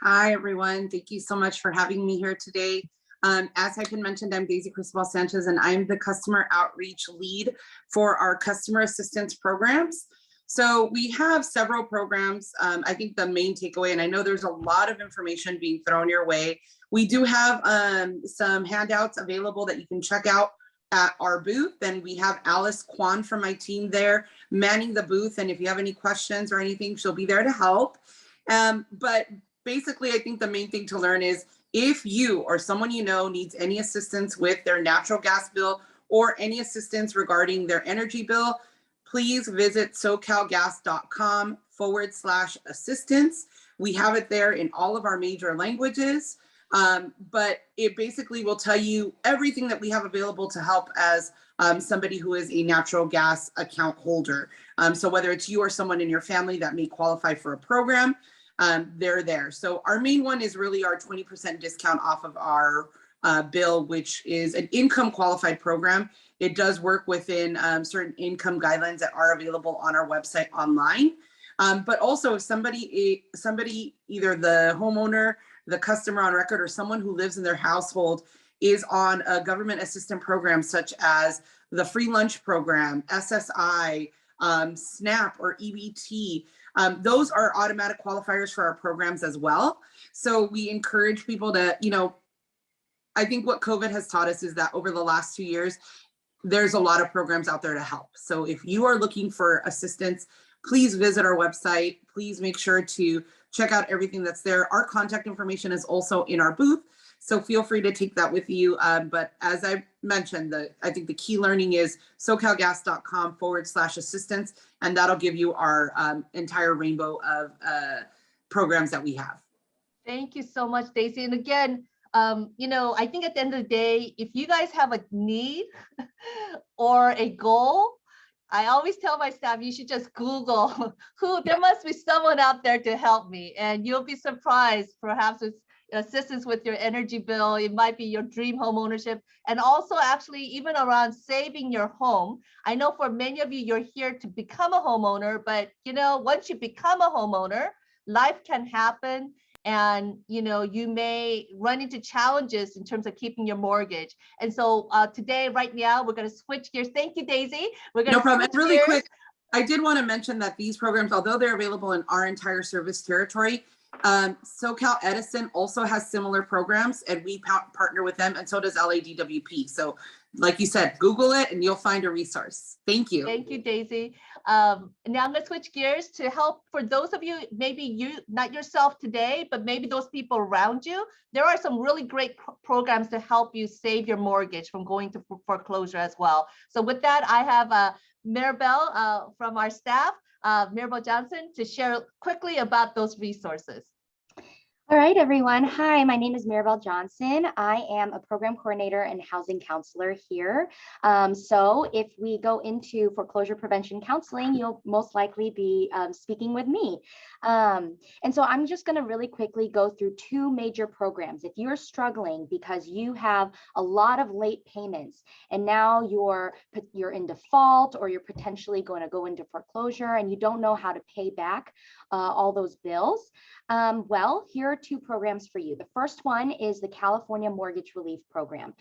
Hi, everyone. Thank you so much for having me here today. As has been mentioned, I'm Daisy Cristobal Sanchez, and I'm the customer outreach lead for our customer assistance programs. So we have several programs. I think the main takeaway, and I know there's a lot of information being thrown your way, we do have some handouts available that you can check out at our booth. And we have Alice Kwan from my team there manning the booth. And if you have any questions or anything, she'll be there to help. But basically, I think the main thing to learn is if you or someone you know needs any assistance with their natural gas bill or any assistance regarding their energy bill, please visit socalgas.com/assistance. We have it there in all of our major languages, but it basically will tell you everything that we have available to help as somebody who is a natural gas account holder. So whether it's you or someone in your family that may qualify for a program, they're there. So our main one is really our 20% discount off of our bill, which is an income qualified program. It does work within certain income guidelines that are available on our website online. But also if somebody, either the homeowner, the customer on record, or someone who lives in their household is on a government assistance program, such as the free lunch program, SSI, SNAP, or EBT, those are automatic qualifiers for our programs as well. So we encourage people to, I think what COVID has taught us is that over the last 2 years, there's a lot of programs out there to help. So if you are looking for assistance, please visit our website. Please make sure to check out everything that's there. Our contact information is also in our booth, so feel free to take that with you. But as I mentioned, I think the key learning is socalgas.com/assistance, and that'll give you our entire rainbow of programs that we have. Thank you so much, Daisy. And again, I think at the end of the day, if you guys have a need or a goal, I always tell my staff, you should just Google there must be someone out there to help me. And you'll be surprised, perhaps it's assistance with your energy bill. It might be your dream home ownership. And also actually even around saving your home. I know for many of you, you're here to become a homeowner, but once you become a homeowner, life can happen, and you may run into challenges in terms of keeping your mortgage. And so today, right now, we're going to switch gears. Thank you, Daisy. We're going No to problem. switch And really gears. quick, I did want to mention that these programs, although they're available in our entire service territory, SoCal Edison also has similar programs, and we partner with them, and so does LADWP. So like you said, Google it and you'll find a resource. Thank you. Thank you, Daisy. Now I'm going to switch gears to help for those of you, maybe you, not yourself today, but maybe those people around you. There are some really great programs to help you save your mortgage from going to foreclosure as well. So with that, I have Maribel from our staff, Maribel Johnson, to share quickly about those resources. All right, everyone. Hi, my name is Maribel Johnson. I am a program coordinator and housing counselor here. So if we go into foreclosure prevention counseling, you'll most likely be speaking with me. And so I'm just going to really quickly go through two major programs. If you're struggling because you have a lot of late payments and now you're in default, or you're potentially going to go into foreclosure and you don't know how to pay back all those bills, well, here are two programs for you. The first one is the California Mortgage Relief Program.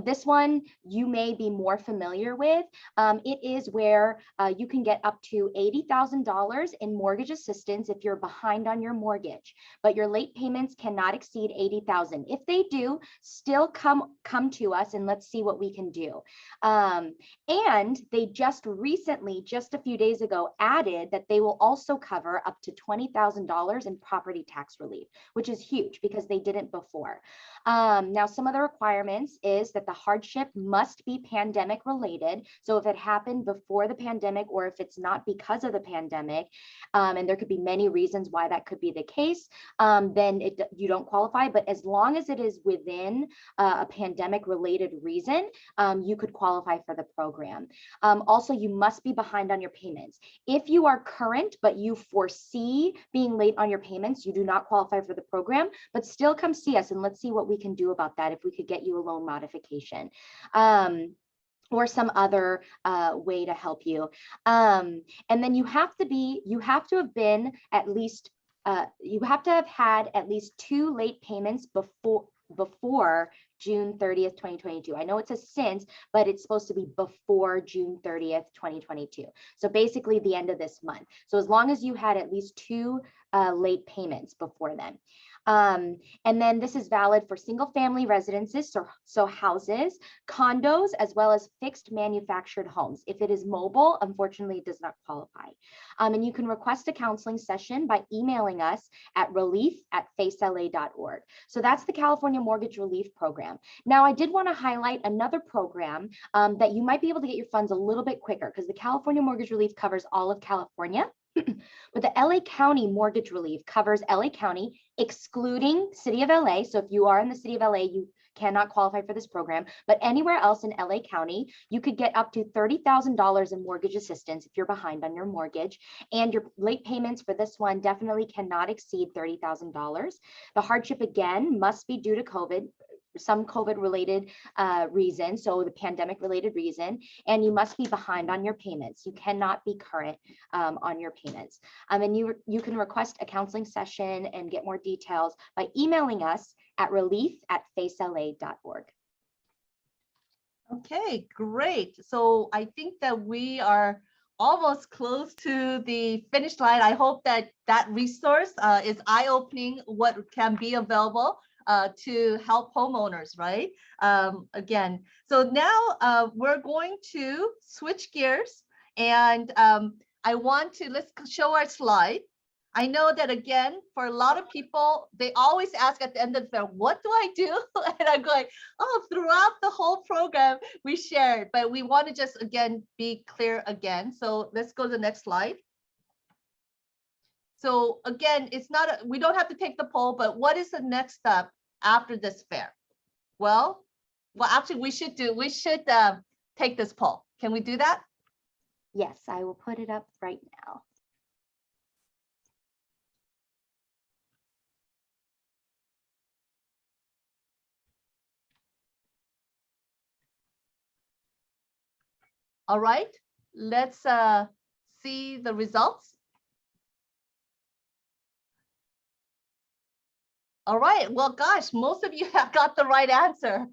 This one you may be more familiar with. It is where you can get up to $80,000 in mortgage assistance if you're behind on your mortgage, but your late payments cannot exceed $80,000. If they do, still come to us and let's see what we can do. And they just recently, just a few days ago, added that they will also cover up to $20,000 in property tax relief, which is huge because they didn't before. Now, some of the requirements is that the hardship must be pandemic related. So if it happened before the pandemic, or if it's not because of the pandemic, and there could be many reasons why that could be the case, then you don't qualify. But as long as it is within a pandemic related reason, you could qualify for the program. Also, you must be behind on your payments. If you are current, but you foresee being late on your payments, you do not qualify for the program, but still come see us and let's see what we can do about that, if we could get you a loan modification. Or some other way to help you. And then you have to have been at least, you have to have had at least 2 late payments before June 30th, 2022. I know it says since, but it's supposed to be before June 30th, 2022. So basically the end of this month. So as long as you had at least 2 late payments before then. And then this is valid for single family residences, so houses, condos, as well as fixed manufactured homes. If it is mobile, unfortunately, it does not qualify. And you can request a counseling session by emailing us at relief@facela.org. So that's the California Mortgage Relief Program. Now, I did want to highlight another program that you might be able to get your funds a little bit quicker, because the California Mortgage Relief covers all of California. But the LA County Mortgage Relief covers LA County, excluding City of LA. So if you are in the City of LA, you cannot qualify for this program. But anywhere else in LA County, you could get up to $30,000 in mortgage assistance if you're behind on your mortgage. And your late payments for this one definitely cannot exceed $30,000. The hardship, again, must be due to COVID, some COVID related reason, so the pandemic related reason, and you must be behind on your payments. You cannot be current on your payments. And you can request a counseling session and get more details by emailing us at relief@facela.org. Okay, great. So I think that we are almost close to the finish line. I hope that that resource is eye-opening, what can be available to help homeowners, right? Again, so now we're going to switch gears, and I want to, let's show our slide. I know that, again, for a lot of people, they always ask at the end of the fair, what do I do? And I'm going, oh, throughout the whole program, we shared, but we want to just, again, be clear again. So let's go to the next slide. So again, it's not, we don't have to take the poll, but what is the next step after this fair? Well, actually we should take this poll. Can we do that? Yes, I will put it up right now. All right, let's see the results. All right. Well, gosh, most of you have got the right answer.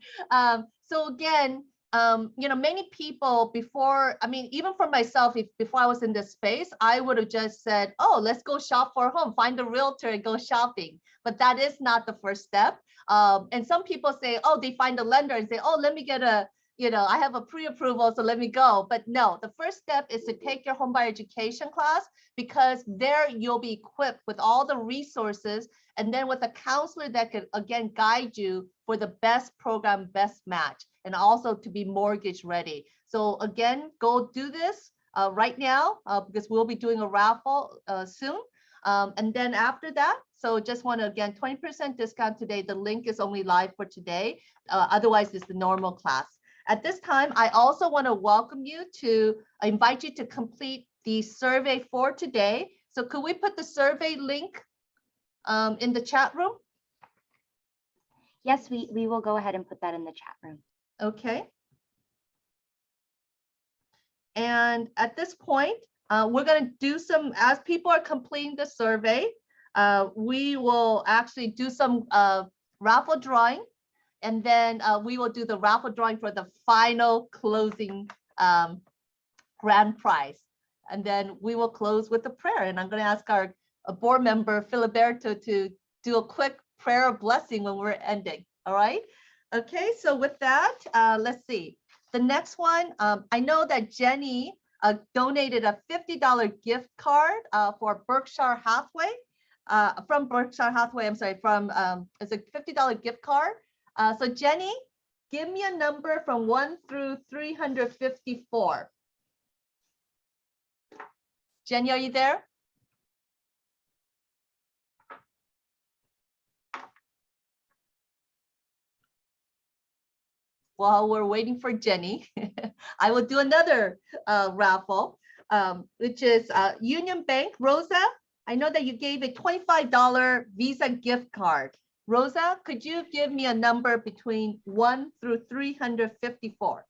So again, many people before, I mean, even for myself, before I was in this space, I would have just said, oh, let's go shop for a home, find a realtor and go shopping. But that is not the first step. And some people say, oh, they find a lender and say, oh, let me get I have a pre-approval, so let me go. But no, the first step is to take your homebuyer education class, because there you'll be equipped with all the resources, and then with a counselor that could, again, guide you for the best program, best match, and also to be mortgage ready. So again, go do this right now, because we'll be doing a raffle soon. And then after that, so just want to, again, 20% discount today. The link is only live for today. Otherwise, it's the normal class. At this time, I also want to welcome you to invite you to complete the survey for today. So could we put the survey link in the chat room? Yes, we will go ahead and put that in the chat room. Okay. And at this point, we're going to do some, as people are completing the survey, we will actually do some raffle drawing. And then we will do the raffle drawing for the final closing grand prize. And then we will close with a prayer. And I'm going to ask our board member, Filiberto, to do a quick prayer of blessing when we're ending. All right. Okay. So with that, let's see. The next one, I know that Jenny donated a $50 gift card for Berkshire Hathaway, from Berkshire Hathaway. I'm sorry, from it's a $50 gift card. So Jenny, give me a number from 1 through 354. Jenny, are you there? While we're waiting for Jenny, I will do another raffle, which is Union Bank. Rosa, I know that you gave a $25 Visa gift card. Rosa, could you give me a number between 1 through 354?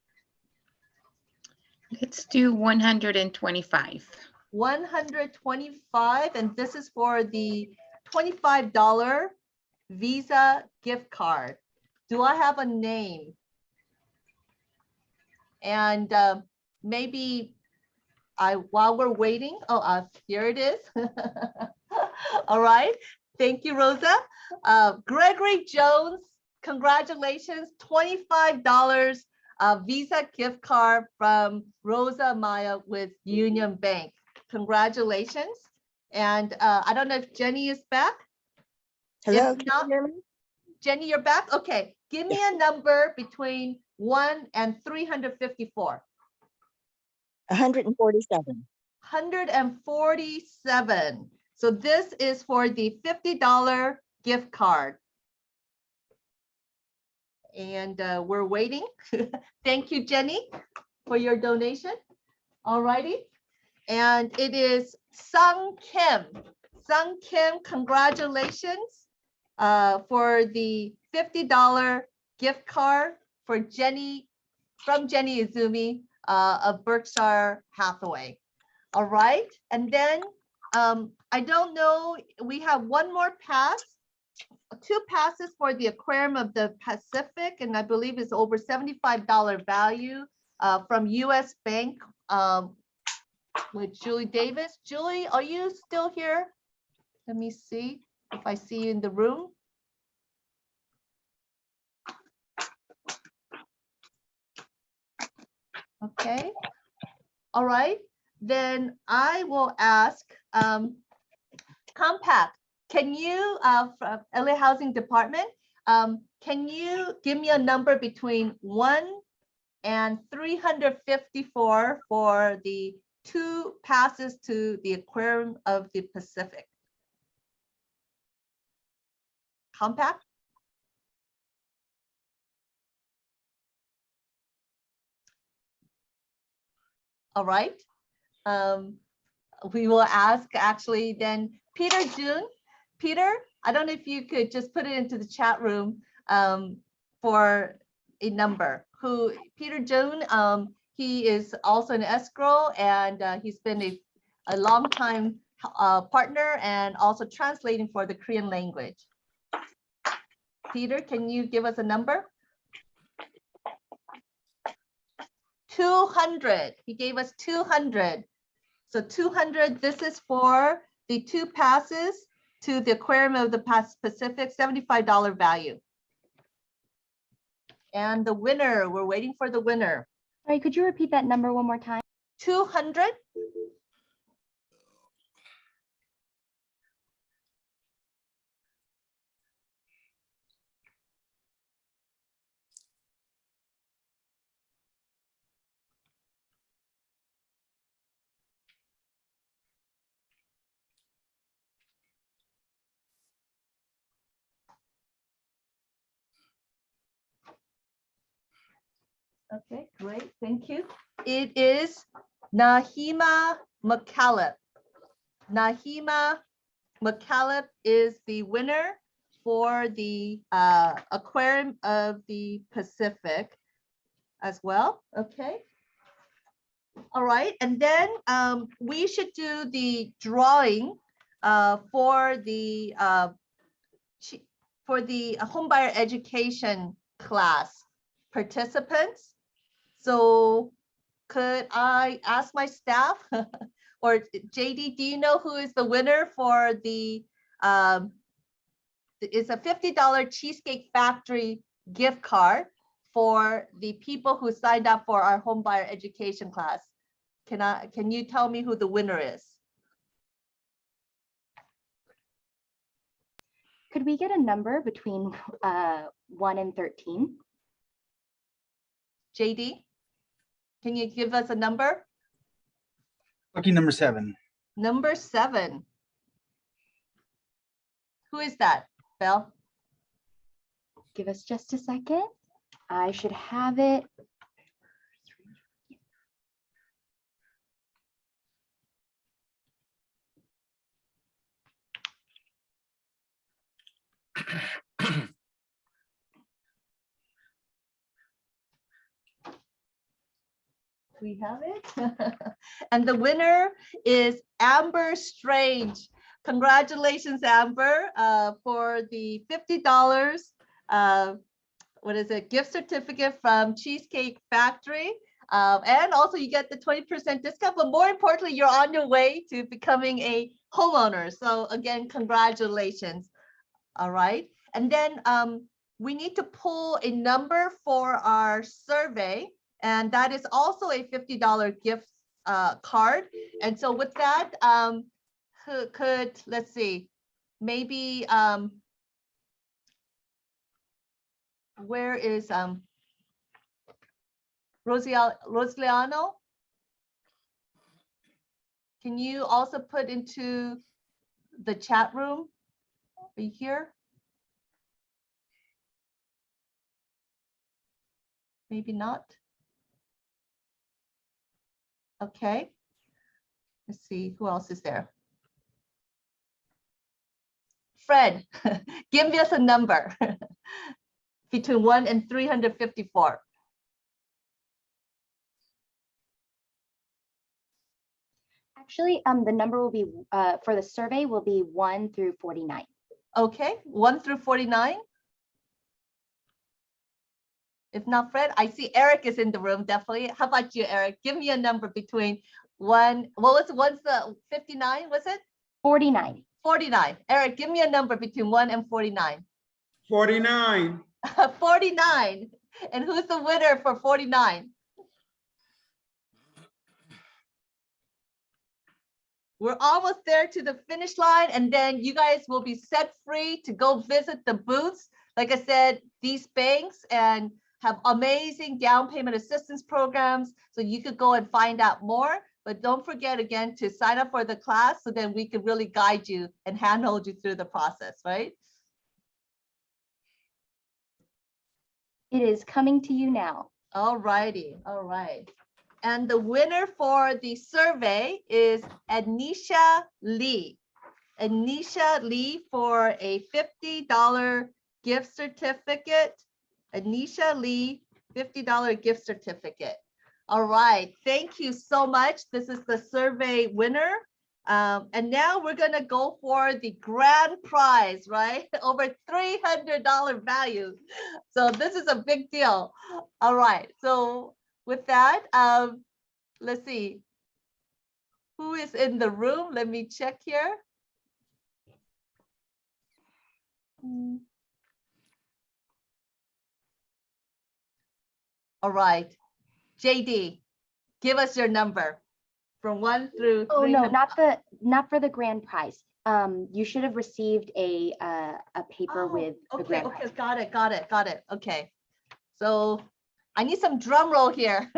Let's do 125. 125, and this is for the $25 Visa gift card. Do I have a name? And maybe while we're waiting, here it is. All right. Thank you, Rosa. Gregory Jones, congratulations, $25 Visa gift card from Rosa Maya with Union Bank. Congratulations. And I don't know if Jenny is back. Hello, If not, Jenny, you're back? Okay, give me a number between 1 and 354. 147. 147. So this is for the $50 gift card. And we're waiting. Thank you, Jenny, for your donation. All righty. And it is Sung Kim. Sung Kim, congratulations for the $50 gift card for Jenny, from Jenny Izumi of Berkshire Hathaway. All right. And then I don't know, we have one more pass, 2 passes for the Aquarium of the Pacific, and I believe it's over $75 value from US Bank with Julie Davis. Julie, are you still here? Let me see if I see you in the room. Okay. All right. Then I will ask Compact, can you, from LA Housing Department, can you give me a number between 1 and 354 for the 2 passes to the Aquarium of the Pacific? Compact? All right. We will ask actually then Peter June. Peter, I don't know if you could just put it into the chat room for a number. Peter June, he is also an escrow, and he's been a long time partner and also translating for the Korean language. Peter, can you give us a number? 200. He gave us 200. So 200, this is for the 2 passes to the Aquarium of the Pacific, $75 value. And the winner, we're waiting for the winner. Sorry, could you repeat that number one more time? 200. Okay, great, thank you. It is Nahima McCallum. Nahima McCallum is the winner for the Aquarium of the Pacific as well. Okay. All right, and then we should do the drawing for the homebuyer education class participants. So could I ask my staff or JD, do you know who is the winner for the, it's a $50 Cheesecake Factory gift card for the people who signed up for our homebuyer education class? Can you tell me who the winner is? Could we get a number between 1 and 13? JD, can you give us a number? Lucky number 7. Number 7. Who is that, Belle? Give us just a second. I should have it. We have it. And the winner is Amber Strange. Congratulations, Amber, for the $50 what is it, gift certificate from Cheesecake Factory. And also you get the 20% discount, but more importantly, you're on your way to becoming a homeowner. So again, congratulations. All right. And then we need to pull a number for our survey. And that is also a $50 gift card. And so with that, let's see, maybe, where is Rosliano? Can you also put into the chat room? Are you here? Maybe not. Okay. Let's see, who else is there? Fred, give us a number between 1 and 354. Actually, the number will be for the survey will be 1 through 49. Okay, 1 through 49. If not Fred, I see Eric is in the room, definitely. How about you, Eric? Give me a number between 1, what's the 59, was it? 49. 49. Eric, give me a number between 1 and 49. 49. 49. And who's the winner for 49? We're almost there to the finish line, and then you guys will be set free to go visit the booths. Like I said, these banks and have amazing down payment assistance programs, so you could go and find out more. But don't forget again to sign up for the class so then we can really guide you and handhold you through the process, right? It is coming to you now. All righty, all right. And the winner for the survey is Anisha Lee. Anisha Lee for a $50 gift certificate. Anisha Lee, $50 gift certificate. All right, thank you so much. This is the survey winner. And now we're gonna go for the grand prize, right? Over $300 value. So this is a big deal. All right, so with that, let's see. Who is in the room? Let me check here. All right, JD, give us your number from 1 through 3. Oh no, not for the grand prize. You should have received a paper with the grand prize. Okay, got it. Okay, so I need some drum roll here.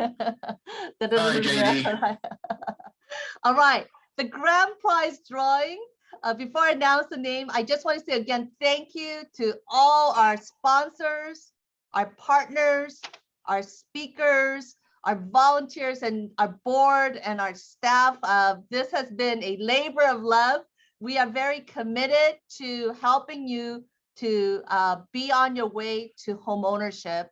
JD. All right, the grand prize drawing. Before I announce the name, I just want to say again, thank you to all our sponsors, our partners, our speakers, our volunteers, and our board and our staff. This has been a labor of love. We are very committed to helping you to be on your way to home ownership.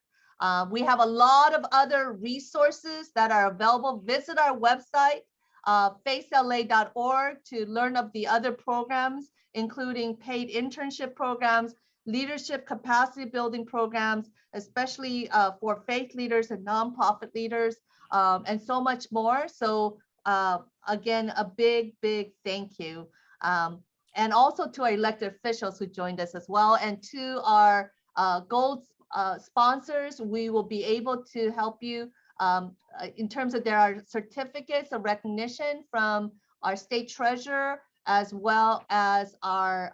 We have a lot of other resources that are available. Visit our website, facela.org, to learn of the other programs, including paid internship programs, leadership capacity building programs, especially for faith leaders and nonprofit leaders, and so much more. So again, a big thank you. And also to our elected officials who joined us as well, and to our gold sponsors. We will be able to help you in terms of there are certificates of recognition from our state treasurer, as well as our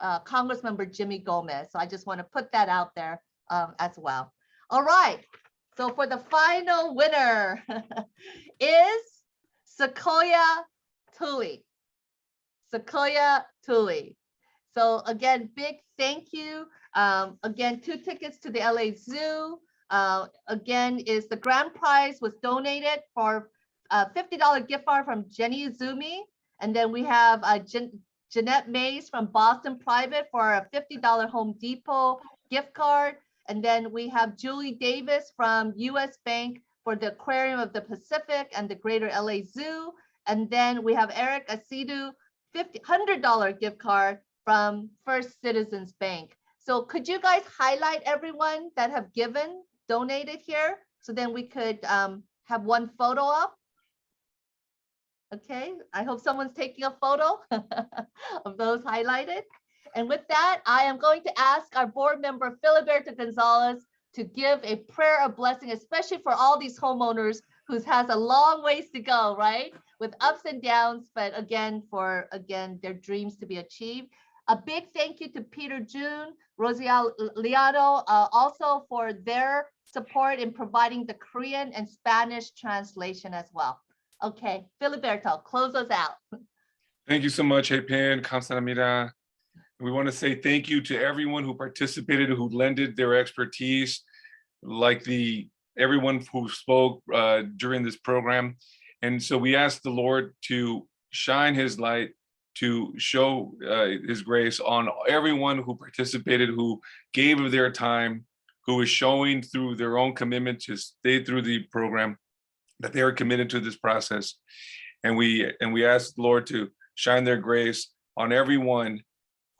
Congressmember Jimmy Gomez. So I just want to put that out there as well. All right, so for the final winner is Sequoia Tui. Sequoia Tui. So again, big thank you. Again, 2 tickets to the LA Zoo. Again, is the grand prize was donated for a $50 gift card from Jenny Izumi. And then we have Jeanette Mays from Boston Private for a $50 Home Depot gift card. And then we have Julie Davis from US Bank for the Aquarium of the Pacific and the Greater LA Zoo. And then we have Eric Asidu, $100 gift card from First Citizens Bank. So could you guys highlight everyone that have donated here? So then we could have one photo up. Okay, I hope someone's taking a photo of those highlighted. And with that, I am going to ask our board member, Filiberto Gonzalez, to give a prayer of blessing, especially for all these homeowners who has a long ways to go, right? With ups and downs, but again, their dreams to be achieved. A big thank you to Peter June, Rosial Liado, also for their support in providing the Korean and Spanish translation as well. Okay, Filiberto, close us out. Thank you so much, Hepin, Kamsahamnida. We want to say thank you to everyone who participated, who lended their expertise, like everyone who spoke during this program. And so we ask the Lord to shine his light, to show his grace on everyone who participated, who gave of their time, who is showing through their own commitment to stay through the program, that they are committed to this process. And we ask the Lord to shine their grace on everyone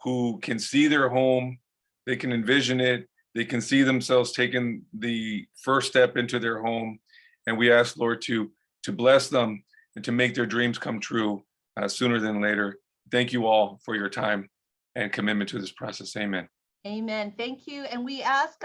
who can see their home, they can envision it, they can see themselves taking the first step into their home. And we ask, Lord, to bless them and to make their dreams come true sooner than later. Thank you all for your time and commitment to this process. Amen. Amen. Thank you. And we ask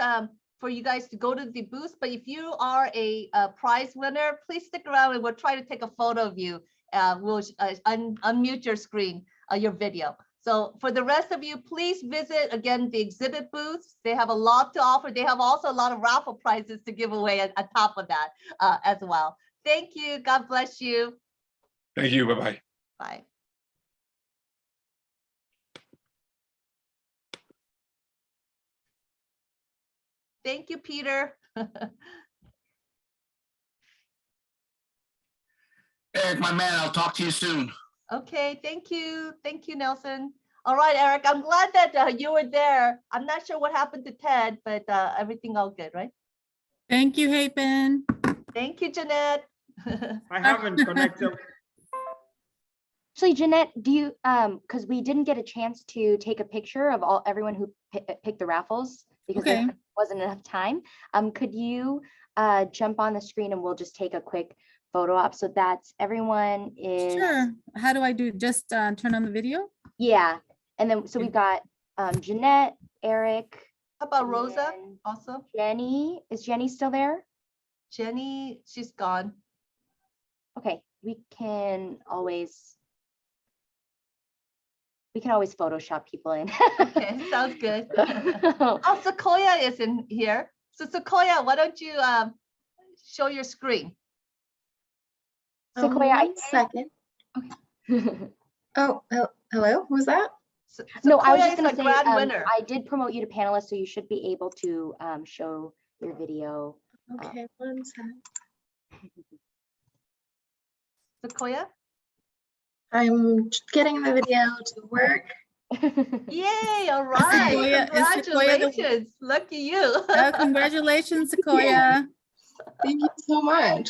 for you guys to go to the booth, but if you are a prize winner, please stick around and we'll try to take a photo of you. We'll unmute your screen, your video. So for the rest of you, please visit again the exhibit booths. They have a lot to offer. They have also a lot of raffle prizes to give away on top of that as well. Thank you. God bless you. Thank you. Bye-bye. Bye. Thank you, Peter. Eric, my man, I'll talk to you soon. Okay, thank you. Thank you, Nelson. All right, Eric, I'm glad that you were there. I'm not sure what happened to Ted, but everything all good, right? Thank you, Hepin. Thank you, Jeanette. I haven't connected. Actually, Jeanette, do you, because we didn't get a chance to take a picture of everyone who picked the raffles because there wasn't enough time. Could you jump on the screen and we'll just take a quick photo op so that everyone is. Sure. How do I do? Just turn on the video? Yeah. And then, so we've got Jeanette, Eric. How about Rosa also? Jenny, is Jenny still there? Jenny, she's gone. Okay, we can always Photoshop people in. Okay, sounds good. Oh, Sequoia is in here. So Sequoia, why don't you show your screen? Sequoia, one second. Okay. Oh, hello, who's that? No, I was just Sequoia is going to a say, grand winner. I did promote you to panelist, so you should be able to show your video. Okay, one second. Sequoia? I'm getting the video to work. Yay, all right. Congratulations. Lucky you. Congratulations, Sequoia. Thank you so much.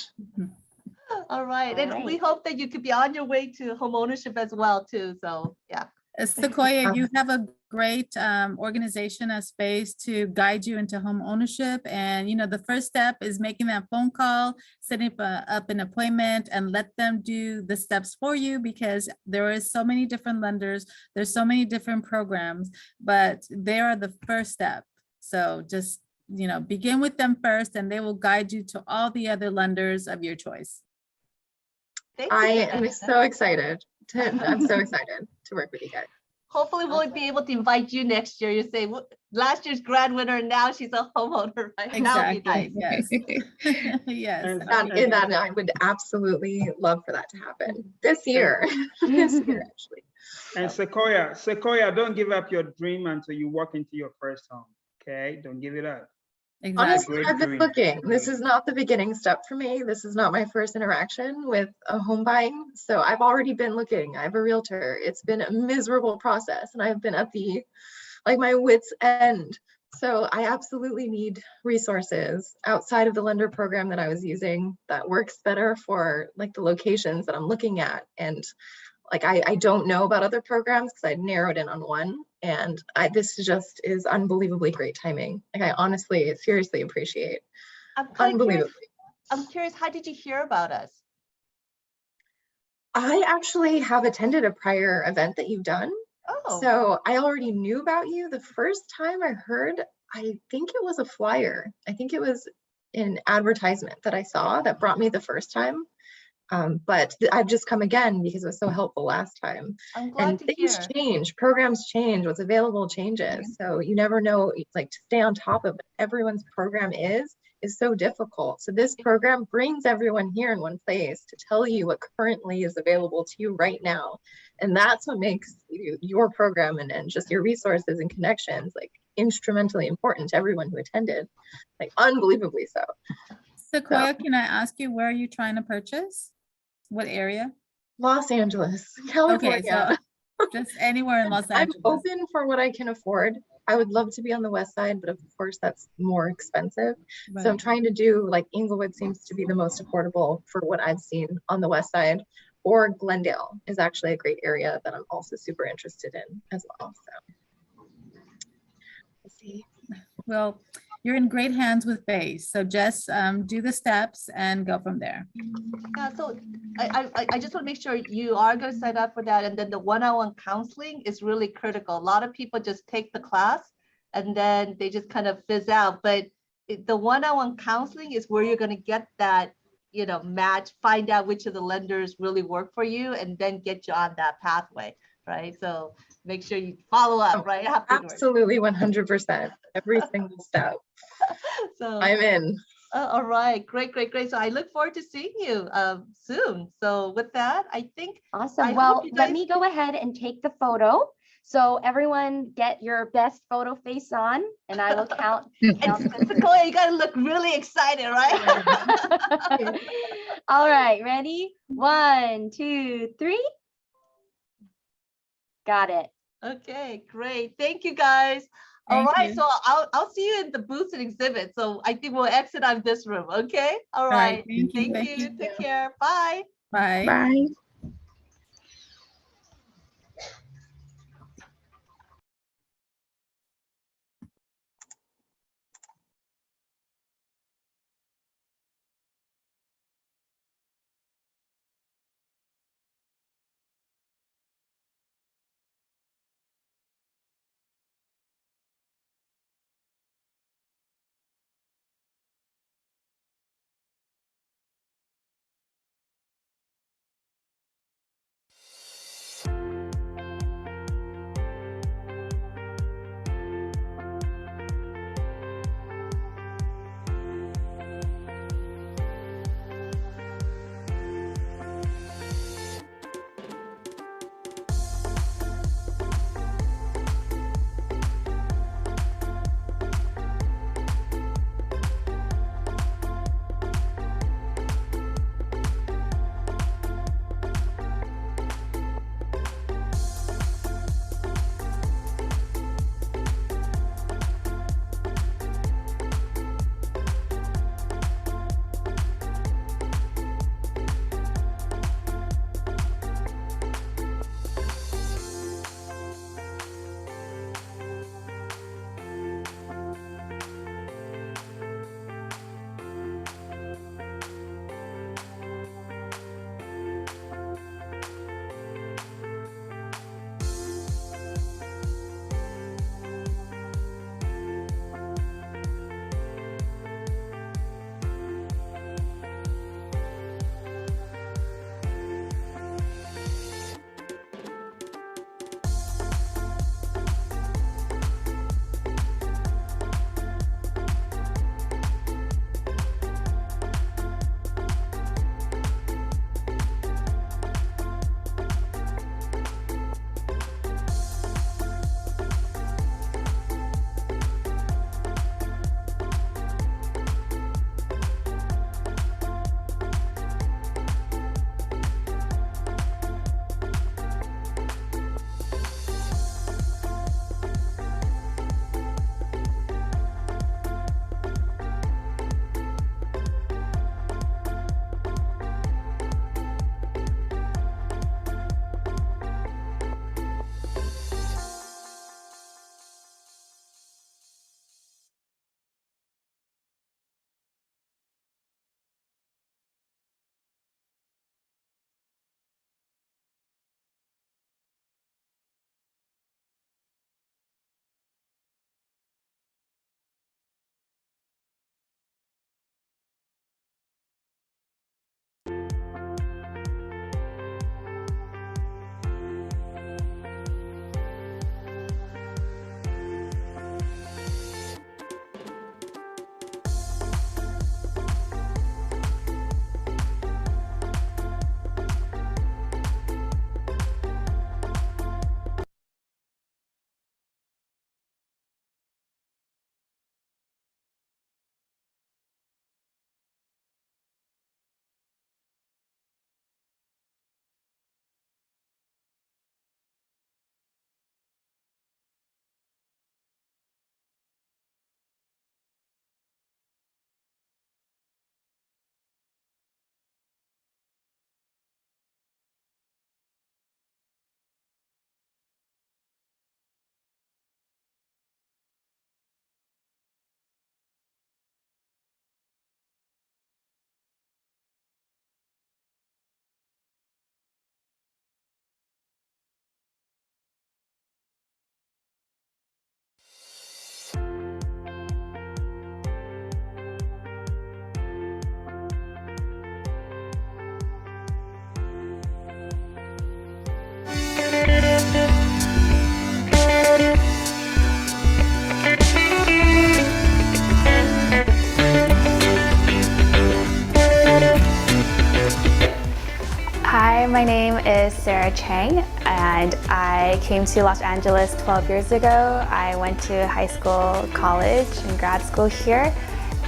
All right. And we hope that you could be on your way to home ownership as well, too. So, yeah. Sequoia, you have a great organization, a space to guide you into home ownership. And, you know, the first step is making that phone call, setting up an appointment and let them do the steps for you, because there is so many different lenders. There's so many different programs, but they are the first step. So just, you know, begin with them first and they will guide you to all the other lenders of your choice. I am so excited. I'm so excited to work with you guys. Hopefully we'll be able to invite you next year. You say, well, last year's grand winner, and now she's a homeowner, right? Exactly. Yes. Yes. And that I would absolutely love for that to happen this year. This year, actually. And Sequoia, don't give up your dream until you walk into your first home. Okay, don't give it up. Honestly, I've been looking. This is not the beginning step for me. This is not my first interaction with a home buying. So I've already been looking. I have a realtor. It's been a miserable process and I've been at the, like, my wit's end. So I absolutely need resources outside of the lender program that I was using that works better for like the locations that I'm looking at. And like, I don't know about other programs because I narrowed in on one, and this just is unbelievably great timing. Like, I honestly, seriously appreciate. Unbelievably. I'm curious, how did you hear about us? I actually have attended a prior event that you've done. Oh. So I already knew about you. The first time I heard, I think it was a flyer. I think it was an advertisement that I saw that brought me the first time. But I've just come again because it was so helpful last time. I'm glad and to things hear. change, programs change, what's available changes. So you never know, like, to stay on top of what everyone's program is so difficult. So this program brings everyone here in one place to tell you what currently is available to you right now. And that's what makes your program and just your resources and connections like instrumentally important to everyone who attended, like unbelievably so. Sequoia, can I ask you, where are you trying to purchase? What area? Los Angeles, California. Okay, so just anywhere in Los Angeles. I'm open for what I can afford. I would love to be on the west side, but of course that's more expensive. Right. So I'm trying to do, like, Inglewood seems to be the most affordable for what I've seen on the west side, or Glendale is actually a great area that I'm also super interested in as well. So let's see. Well, you're in great hands with Base. So just do the steps and go from there. Yeah, so I just want to make sure you are going to sign up for that. And then the one-on-one counseling is really critical. A lot of people just take the class and then they just kind of fizz out. But the one-on-one counseling is where you're going to get that, you know, match, find out which of the lenders really work for you, and then get you on that pathway, right? So make sure you follow up, right? Absolutely, 100%, every single step. So I'm in. All right, great. So I look forward to seeing you soon. So with that, I think. Awesome. Well, let me go ahead and take the photo. So everyone get your best photo face on, and I will count. Sequoia, you gotta look really excited, right? All right, ready? 1, 2, 3. Got it. Okay, great. Thank you, guys. All right, so I'll see you in the booths and exhibit. So I think we'll exit out of this room. Okay. All right. Thank you. Take care. Bye. Bye. Bye. my name is Sarah Chang, and I came to Los Angeles 12 years ago. I went to high school, college, and grad school here,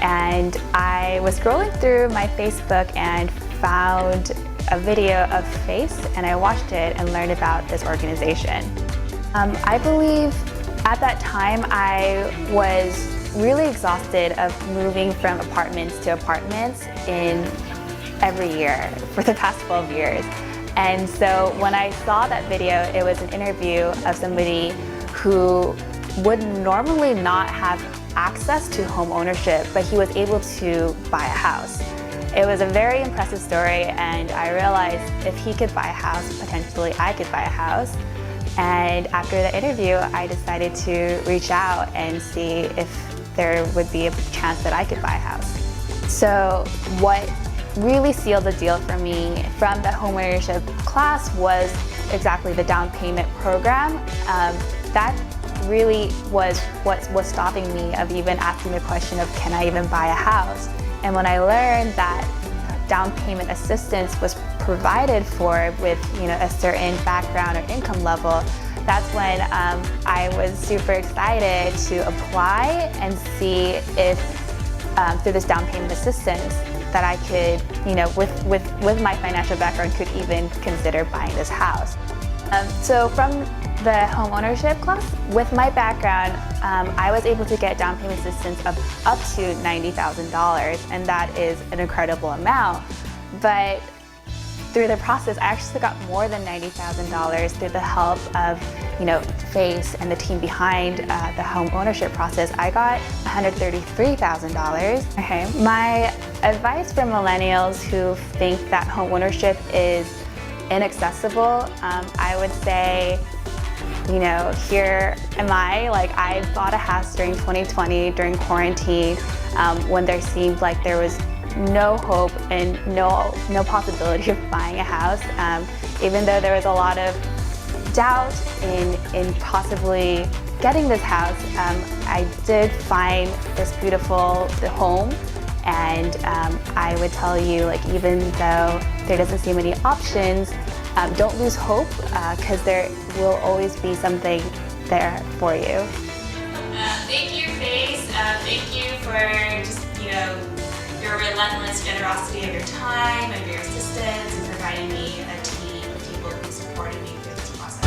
and I was scrolling through my Facebook and found a video of FACE, and I watched it and learned about this organization. I believe at that time I was really exhausted of moving from apartments to apartments every year for the past 12 years. And so when I saw that video, it was an interview of somebody who would normally not have access to home ownership, but he was able to buy a house. It was a very impressive story, and I realized if he could buy a house, potentially I could buy a house. And after the interview, I decided to reach out and see if there would be a chance that I could buy a house. So what really sealed the deal for me from the homeownership class was exactly the down payment program. That really was what was stopping me of even asking the question of, can I even buy a house? And when I learned that down payment assistance was provided for with a certain background or income level, that's when I was super excited to apply and see if through this down payment assistance that I could, with my financial background, could even consider buying this house. So from the home ownership class, with my background, I was able to get down payment assistance of up to $90,000, and that is an incredible amount. But through the process, I actually got more than $90,000 through the help of, FACE and the team behind the home ownership process. I got $133,000. Okay. My advice for millennials who think that home ownership is inaccessible, I would say, here am I, I bought a house during 2020 during quarantine when there seemed like there was no hope and no possibility of buying a house. Even though there was a lot of doubt in possibly getting this house, I did find this beautiful home, and I would tell you, even though there doesn't seem any options, don't lose hope, because there will always be something there for you. Thank you, FACE. Thank you for just, your relentless generosity of your time, of your assistance, and providing me a team of people who supported me through this process.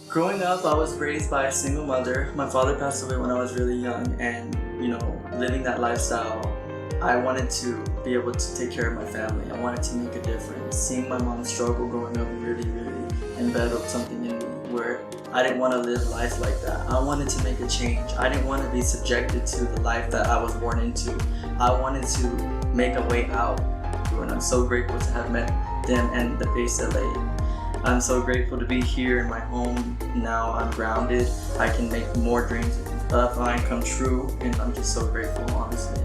Growing up, I was raised by a single mother. My father passed away when I was really young, and living that lifestyle, I wanted to be able to take care of my family. I wanted to make a difference. Seeing my mom struggle growing up really embedded something in me where I didn't want to live life like that. I wanted to make a change. I didn't want to be subjected to the life that I was born into. I wanted to make a way out, and I'm so grateful to have met them and the FACE LA. I'm so grateful to be here in my home. Now I'm grounded. I can make more dreams of mine come true, and I'm just so grateful, honestly.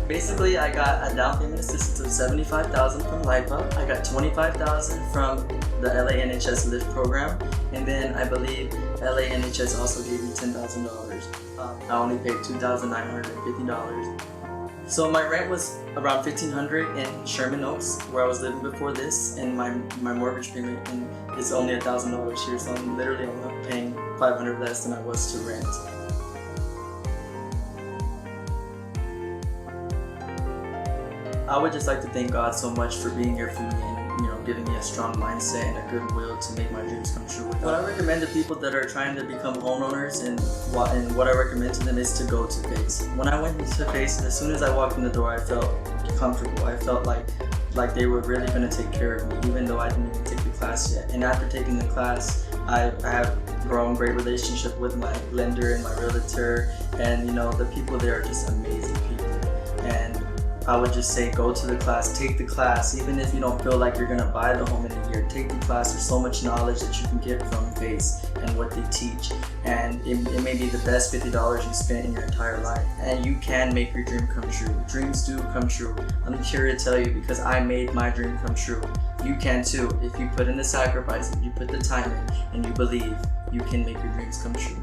Basically, I got a down payment assistance of $75,000 from LIPA. I got $25,000 from the LA NHS LIFT program, and then I believe LA NHS also gave me $10,000. I only paid $2,950. So my rent was around $1,500 in Sherman Oaks, where I was living before this, and my mortgage payment is only $1,000 here, so I'm literally paying $500 less than I was to rent. I would just like to thank God so much for being here for me and, giving me a strong mindset and a good will to make my dreams come true. What I recommend to people that are trying to become homeowners and what I recommend to them is to go to FACE. When I went into FACE, as soon as I walked in the door, I felt comfortable. I felt like they were really going to take care of me, even though I didn't even take the class yet. And after taking the class, I have grown great relationship with my lender and my realtor, and the people there are just amazing people. And I would just say go to the class, take the class, even if you don't feel like you're gonna buy the home in a year, take the class. There's so much knowledge that you can get from FACE and what they teach. And it may be the best $50 you spent in your entire life. And you can make your dream come true. Dreams do come true. I'm here to tell you because I made my dream come true. You can too. If you put in the sacrifice, if you put the time in, and you believe, you can make your dreams come true.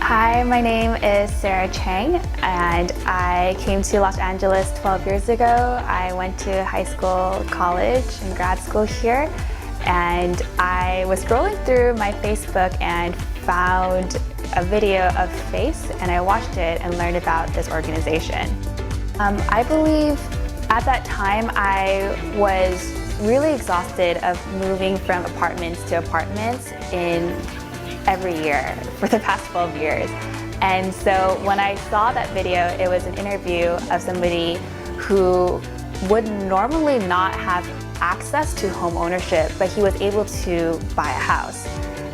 Hi, my name is Sarah Chang, and I came to Los Angeles 12 years ago. I went to high school, college, and grad school here, and I was scrolling through my Facebook and found a video of FACE, and I watched it and learned about this organization. I believe at that time I was really exhausted of moving from apartments to apartments every year for the past 12 years. And so when I saw that video, it was an interview of somebody who would normally not have access to home ownership, but he was able to buy a house.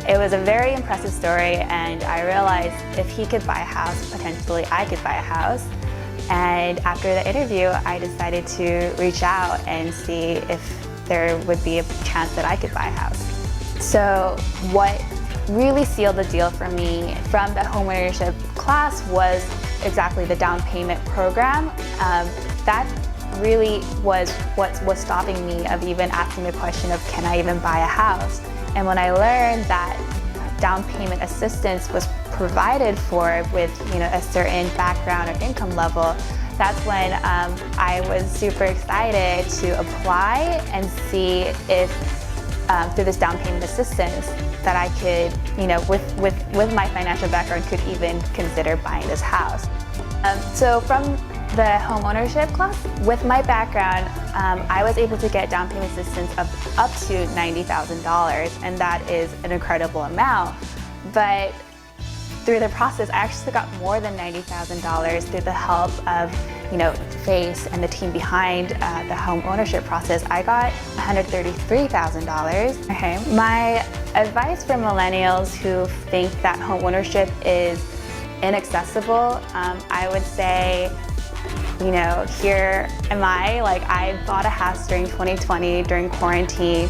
It was a very impressive story, and I realized if he could buy a house, potentially I could buy a house. And after the interview, I decided to reach out and see if there would be a chance that I could buy a house. So what really sealed the deal for me from the homeownership class was exactly the down payment program. That really was what was stopping me of even asking the question of, can I even buy a house? And when I learned that down payment assistance was provided for with a certain background or income level, that's when I was super excited to apply and see if through this down payment assistance that I could, with my financial background, could even consider buying this house. So from the home ownership class, with my background, I was able to get down payment assistance of up to $90,000, and that is an incredible amount. But through the process, I actually got more than $90,000 through the help of FACE and the team behind the home ownership process. I got $133,000. Okay, my advice for millennials who think that home ownership is inaccessible, I would say, here am I. I bought a house during 2020 during quarantine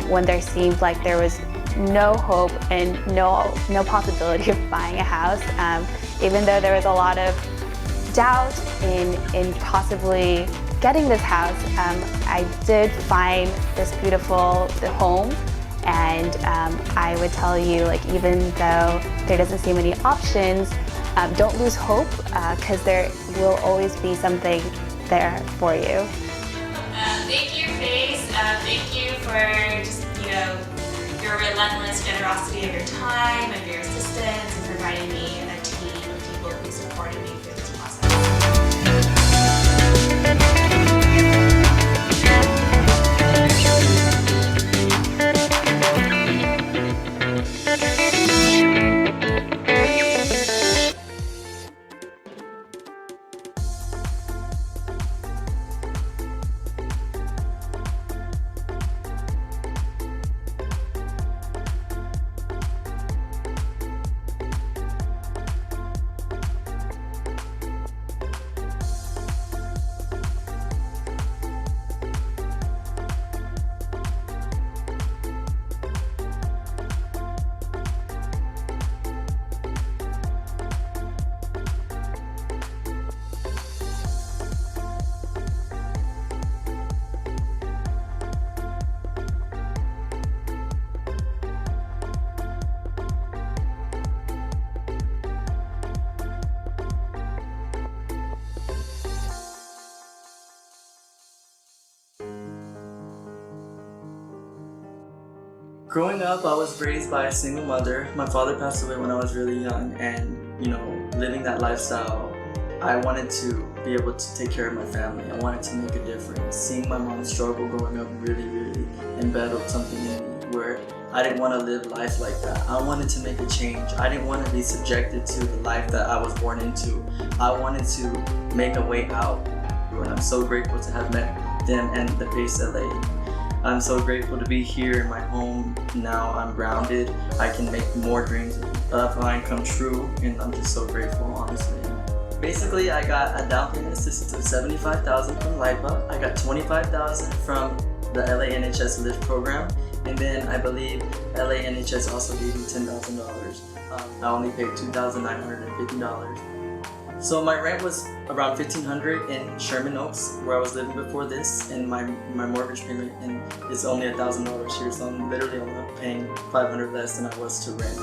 when there seemed like there was no hope and no possibility of buying a house. Even though there was a lot of doubt in possibly getting this house, I did find this beautiful home. And I would tell you, like, even though there doesn't seem any options, don't lose hope, because there will always be something there for you. Thank you, Faith. Thank you for just, your relentless generosity of your time, of your assistance, and providing me and a team of people who supported me through this process. Growing up, I was raised by a single mother. My father passed away when I was really young, and living that lifestyle, I wanted to be able to take care of my family. I wanted to make a difference. Seeing my mom struggle growing up really embedded something in me where I didn't want to live life like that. I wanted to make a change. I didn't want to be subjected to the life that I was born into. I wanted to make a way out, and I'm so grateful to have met them and the Base LA. I'm so grateful to be here in my home. Now I'm grounded. I can make more dreams of mine come true, and I'm just so grateful, honestly. Basically, I got a down payment assistance of $75,000 from LIPA. I got $25,000 from the LA NHS LIFT program, and then I believe LA NHS also gave me $10,000. I only paid $2,950. So my rent was around $1,500 in Sherman Oaks, where I was living before this, and my mortgage payment is only $1,000 here, so I'm literally only paying $500 less than I was to rent.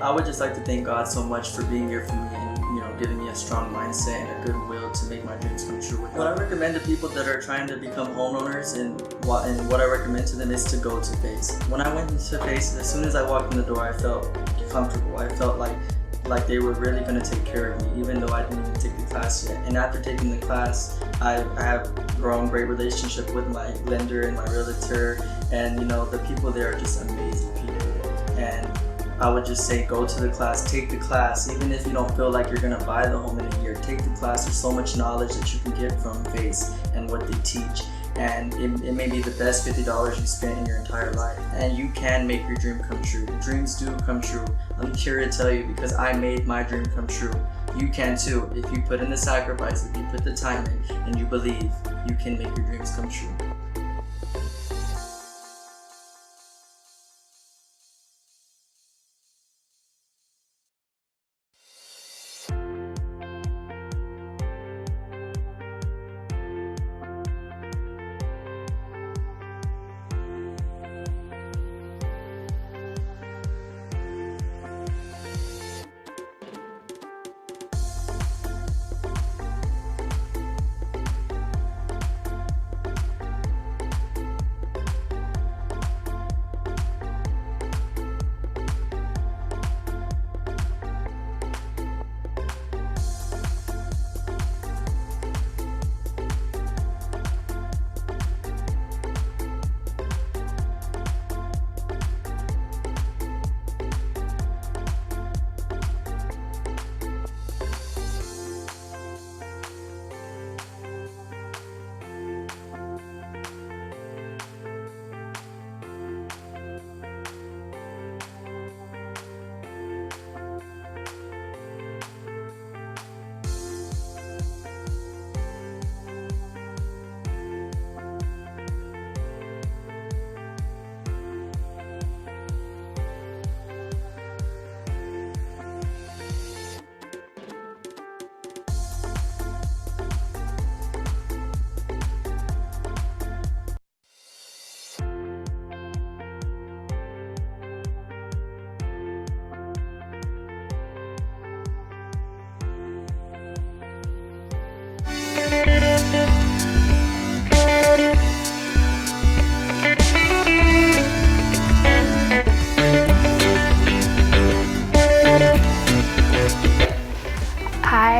I would just like to thank God so much for being here for me and giving me a strong mindset and a good will to make my dreams come true. What I recommend to people that are trying to become homeowners and what I recommend to them is to go to Base. When I went to Base, as soon as I walked in the door, I felt comfortable. I felt like they were really going to take care of me, even though I didn't even take the class yet. And after taking the class, I have grown great relationship with my lender and my realtor, and the people there are just amazing people. And I would just say go to the class, take the class, even if you don't feel like you're gonna buy the home in a year, take the class. There's so much knowledge that you can get from Base and what they teach. And it may be the best $50 you spent in your entire life. And you can make your dream come true. Dreams do come true. I'm here to tell you because I made my dream come true. You can too. If you put in the sacrifice, if you put the time in, and you believe, you can make your dreams come true.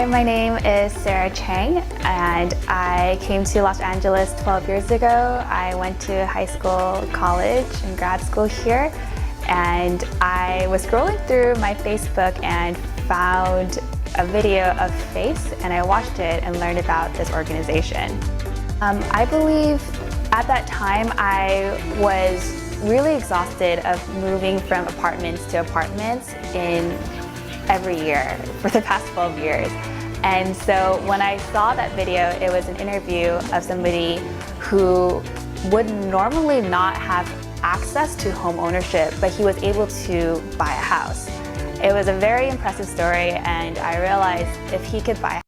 Hi, my name is Sarah Chang, and I came to Los Angeles 12 years ago. I went to high school, college, and grad school here, and I was scrolling through my Facebook and found a video of FACE, and I watched it and learned about this organization. I believe at that time I was really exhausted of moving from apartments to apartments every year for the past 12 years. And so when I saw that video, it was an interview of somebody who would normally not have access to home ownership, but he was able to buy a house. It was a very impressive story, and I realized if he could buy